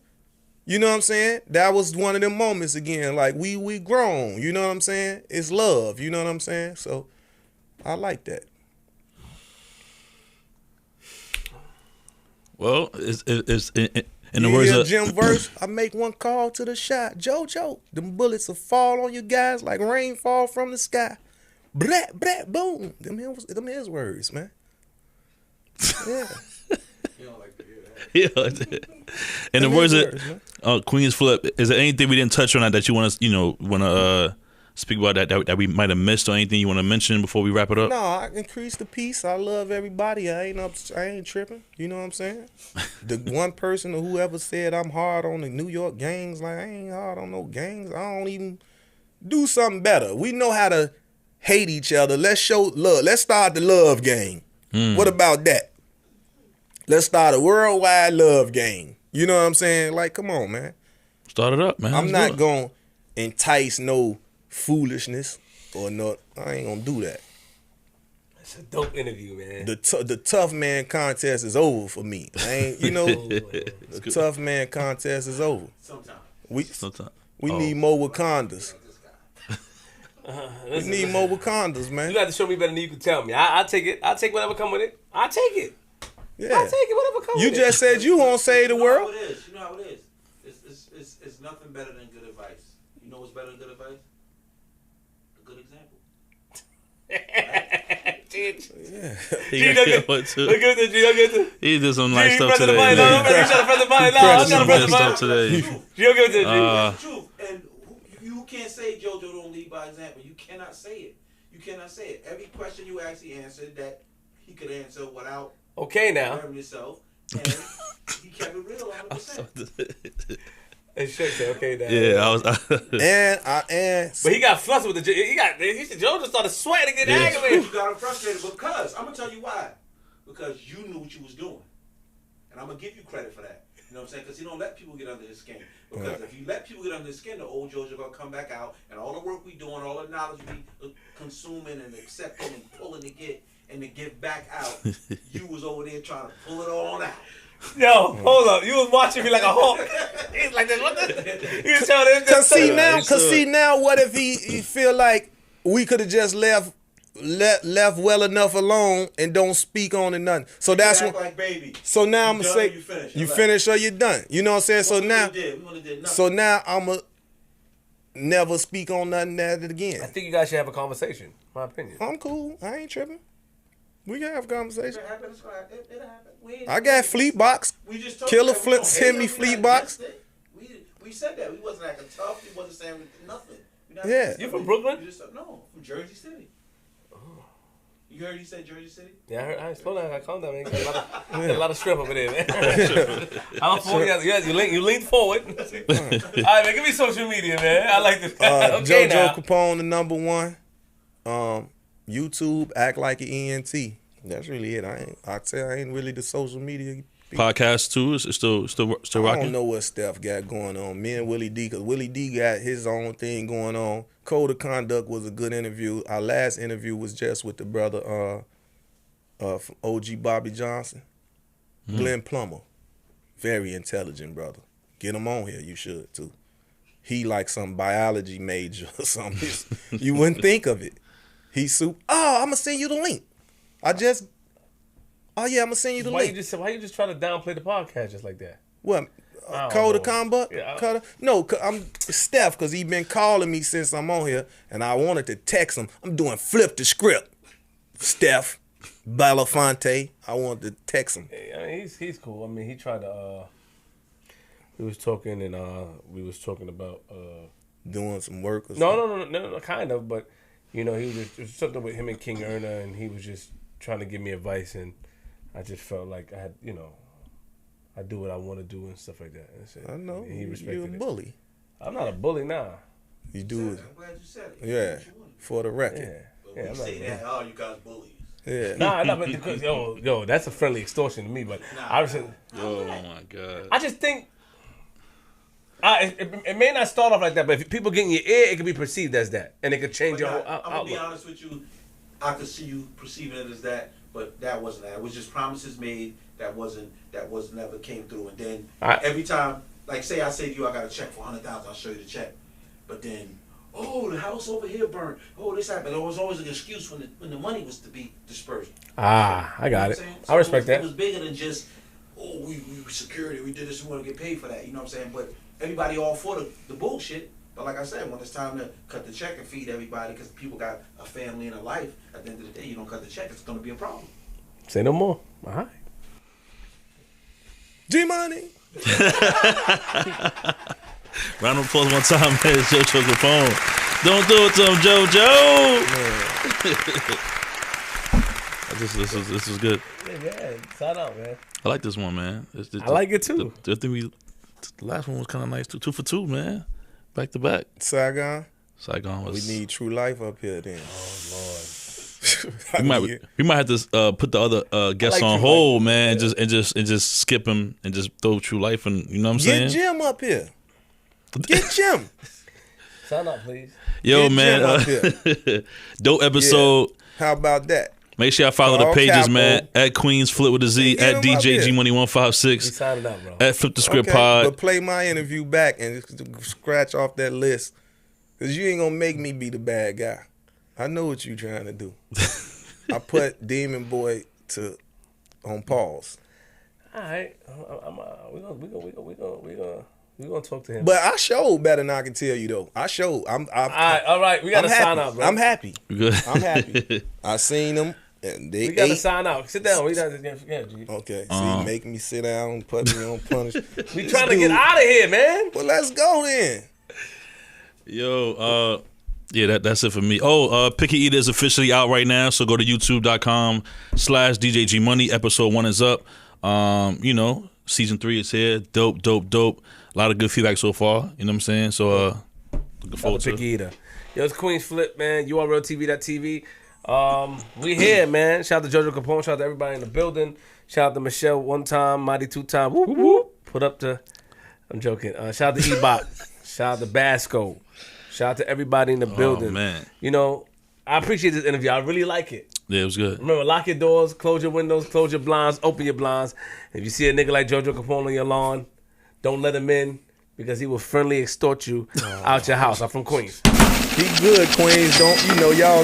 you know what I'm saying? That was one of them moments again. Like, we grown. You know what I'm saying? It's love. You know what I'm saying? So I like that. Well, it's in the words of Jim Verse, I make one call to the shot. JoJo, them bullets will fall on you guys like rainfall from the sky. Brat, brat, boom. Them his words, man. Yeah. You don't like to hear that. Yeah. In the Them words his of Queenzflip, is there anything we didn't touch on that you want to speak about that we might have missed, or anything you want to mention before we wrap it up? No, I increase the peace. I love everybody. I ain't tripping. You know what I'm saying? The one person or whoever said I'm hard on the New York gangs, like, I ain't hard on no gangs. I don't even do something better. We know how to hate each other. Let's show love. Let's start the love game. What about that? Let's start a worldwide love game. You know what I'm saying? Like, come on, man. Start it up, man. I'm not going to entice no foolishness or no. I ain't going to do that. It's a dope interview, man. The tough man contest is over for me. I ain't, the tough man contest is over. Sometimes. We need more Wakandas. We need more Wakandas, man. You have to show me better than you can tell me. I'll take it. I'll take whatever come with it. I'll take it. Yeah. I'll take it, whatever come with it. You just said you won't save the world. You know how it is. It's nothing better than good advice. You know what's better than good advice? A good example. He got one too. Look at this, G. Look at this. He did some nice stuff pressing the today. button. No, I'm trying to press the button. No, I'm trying to press the stuff button. today. G, look at this, G. It's the truth. And you can't say JoJo don't lead by example. You cannot say it. You cannot say it. Every question you asked, he answered that he could answer without Okay, now. hurting himself. And he kept it real 100%. It should say, okay, now. Yeah, I was. And But he got flustered with the. He said, Joe just started sweating and getting aggravated. You got him frustrated because I'm gonna tell you why. Because you knew what you was doing, and I'm gonna give you credit for that. You know what I'm saying? Because he don't let people get under his skin. Because if you let people get under his skin, the old Joe's are gonna come back out, and all the work we doing, all the knowledge we consuming and accepting and pulling to get and to give back out, you was over there trying to pull it all out. Yo, hold up. You was watching me like a hawk. He's like this. What the? You was telling him. Cause see now, what if he feel like we could have just left well enough alone and don't speak on it nothing. So that's what. Like baby. So now I'm You gonna done say or you finish or you done. You know what I'm saying? Well, So now I'ma never speak on nothing at it again. I think you guys should have a conversation. My opinion. I'm cool. I ain't tripping. We can have a conversation. It'll happen. I got fleet box. We just told Killer you that we Flip don't send hate me him. fleet We box. We said that. We wasn't acting tough. We wasn't saying nothing. Yeah. You from Brooklyn? No, from Jersey City. You heard he said Jersey City? Yeah, I heard. I slow down. I calm down, man. You got a lot of strip over there, man. I'm forward. You lean forward. All right, man. Give me social media, man. I like this. Okay, JoJo now. Capone, the #1. YouTube, act like an ENT. That's really it. I ain't really the social media. Podcast too is still I rocking. don't know what Steph got going on. Me and Willie D, because Willie D got his own thing going on. Code of Conduct was a good interview. Our last interview was just with the brother from OG Bobby Johnson. Glenn Plummer. Very intelligent brother. Get him on here. You should too. He like some biology major or something. You wouldn't think of it. He's super. Oh, I'm going to send you the link. I'm going to send you the Why link. you just try to downplay the podcast just like that? What? I don't Code of know. Conduct? Yeah, No, I'm Steph, because he been calling me since I'm on here, and I wanted to text him. I'm doing flip the script. Steph Belafonte. I wanted to text him. I mean, he's cool. I mean, he tried to. We was talking and we was talking about. Doing some work or something. No, kind of, but he was just it was something with him and King Erna, and he was just trying to give me advice, and I just felt like I had, I do what I want to do and stuff like that. That's it. I know. And he You're a respected bully. I'm not a bully, nah. You do it. I'm glad you said it. Yeah. For the Yeah, record. But yeah. we I'm not. say that, oh, you guys bullies. Yeah. Nah, but because yo, that's a friendly extortion to me. But I Oh my god. I just think It may not start off like that, but if people get in your ear, it can be perceived as that, and it could change your whole I'm gonna be outlook. honest with you. I could see you perceiving it as that, but that wasn't that. It was just promises made that never came through. And then every time, like say I say to you, I got a check for $100,000. I'll show you the check, but then oh, the house over here burned. Oh, this happened. There was always an excuse when the money was to be dispersed. I got it. So I respect that. It was bigger than just, oh, we security, we did this, we want to get paid for that. You know what I'm saying? But everybody all for the bullshit. But like I said, when it's time to cut the check and feed everybody, because people got a family and a life, at the end of the day, you don't cut the check, it's going to be a problem. Say no more. All right. G-Money. Round of applause one time, man. It's JoJo Capone. Don't do it to him, JoJo. This is good. Yeah, sign out, man. I like this one, man. I like it too. The last one was kind of nice too. 2 for 2, man. Back to back. Saigon was. We need True Life up here then. Oh Lord. We might have to put the other guests on hold, man, and just skip him and just throw True Life and you know what I'm saying? Get Jim up here. Get Jim. Sign up, please. Yo, Get man. Jim up here. Dope episode. Yeah. How about that? Make sure y'all follow the pages, Capo. man. At Queenzflip with a Z, at DJ G Money 156. We signing up, bro. At Flip the Script Pod. But play my interview back and scratch off that list. Because you ain't going to make me be the bad guy. I know what you trying to do. I put Demon Boy on pause. All right. We're gonna talk to him. But I showed better than I can tell you, though. I showed. All right. We got to sign out, bro. I'm happy. Good. I'm happy. I seen them. And we got to sign out. Sit down. We got to G. Okay. See, make me sit down, put me on punish. We trying to get out of here, man. Well, let's go then. Yo, yeah, that's it for me. Oh, Picky Eater is officially out right now, so go to youtube.com/DJ G Money. Episode 1 is up. You know, season 3 is here. Dope. A lot of good feedback so far. You know what I'm saying? So, looking forward to it. Picky Eater. Yo, it's Queenzflip, man. URLTV.tv. We here, man. Shout out to JoJo Capone. Shout out to everybody in the building. Shout out to Michelle 1 time, Mighty 2 time. Whoop, whoop. Put up to, I'm joking. Shout out to Ebot. Shout out to Basco. Shout out to everybody in the building. Oh, man. You know, I appreciate this interview. I really like it. Yeah, it was good. Remember, lock your doors, close your windows, close your blinds, open your blinds. If you see a nigga like JoJo Capone on your lawn, don't let him in because he will friendly extort you out your house. I'm from Queens. Be good, Queens. Don't, y'all.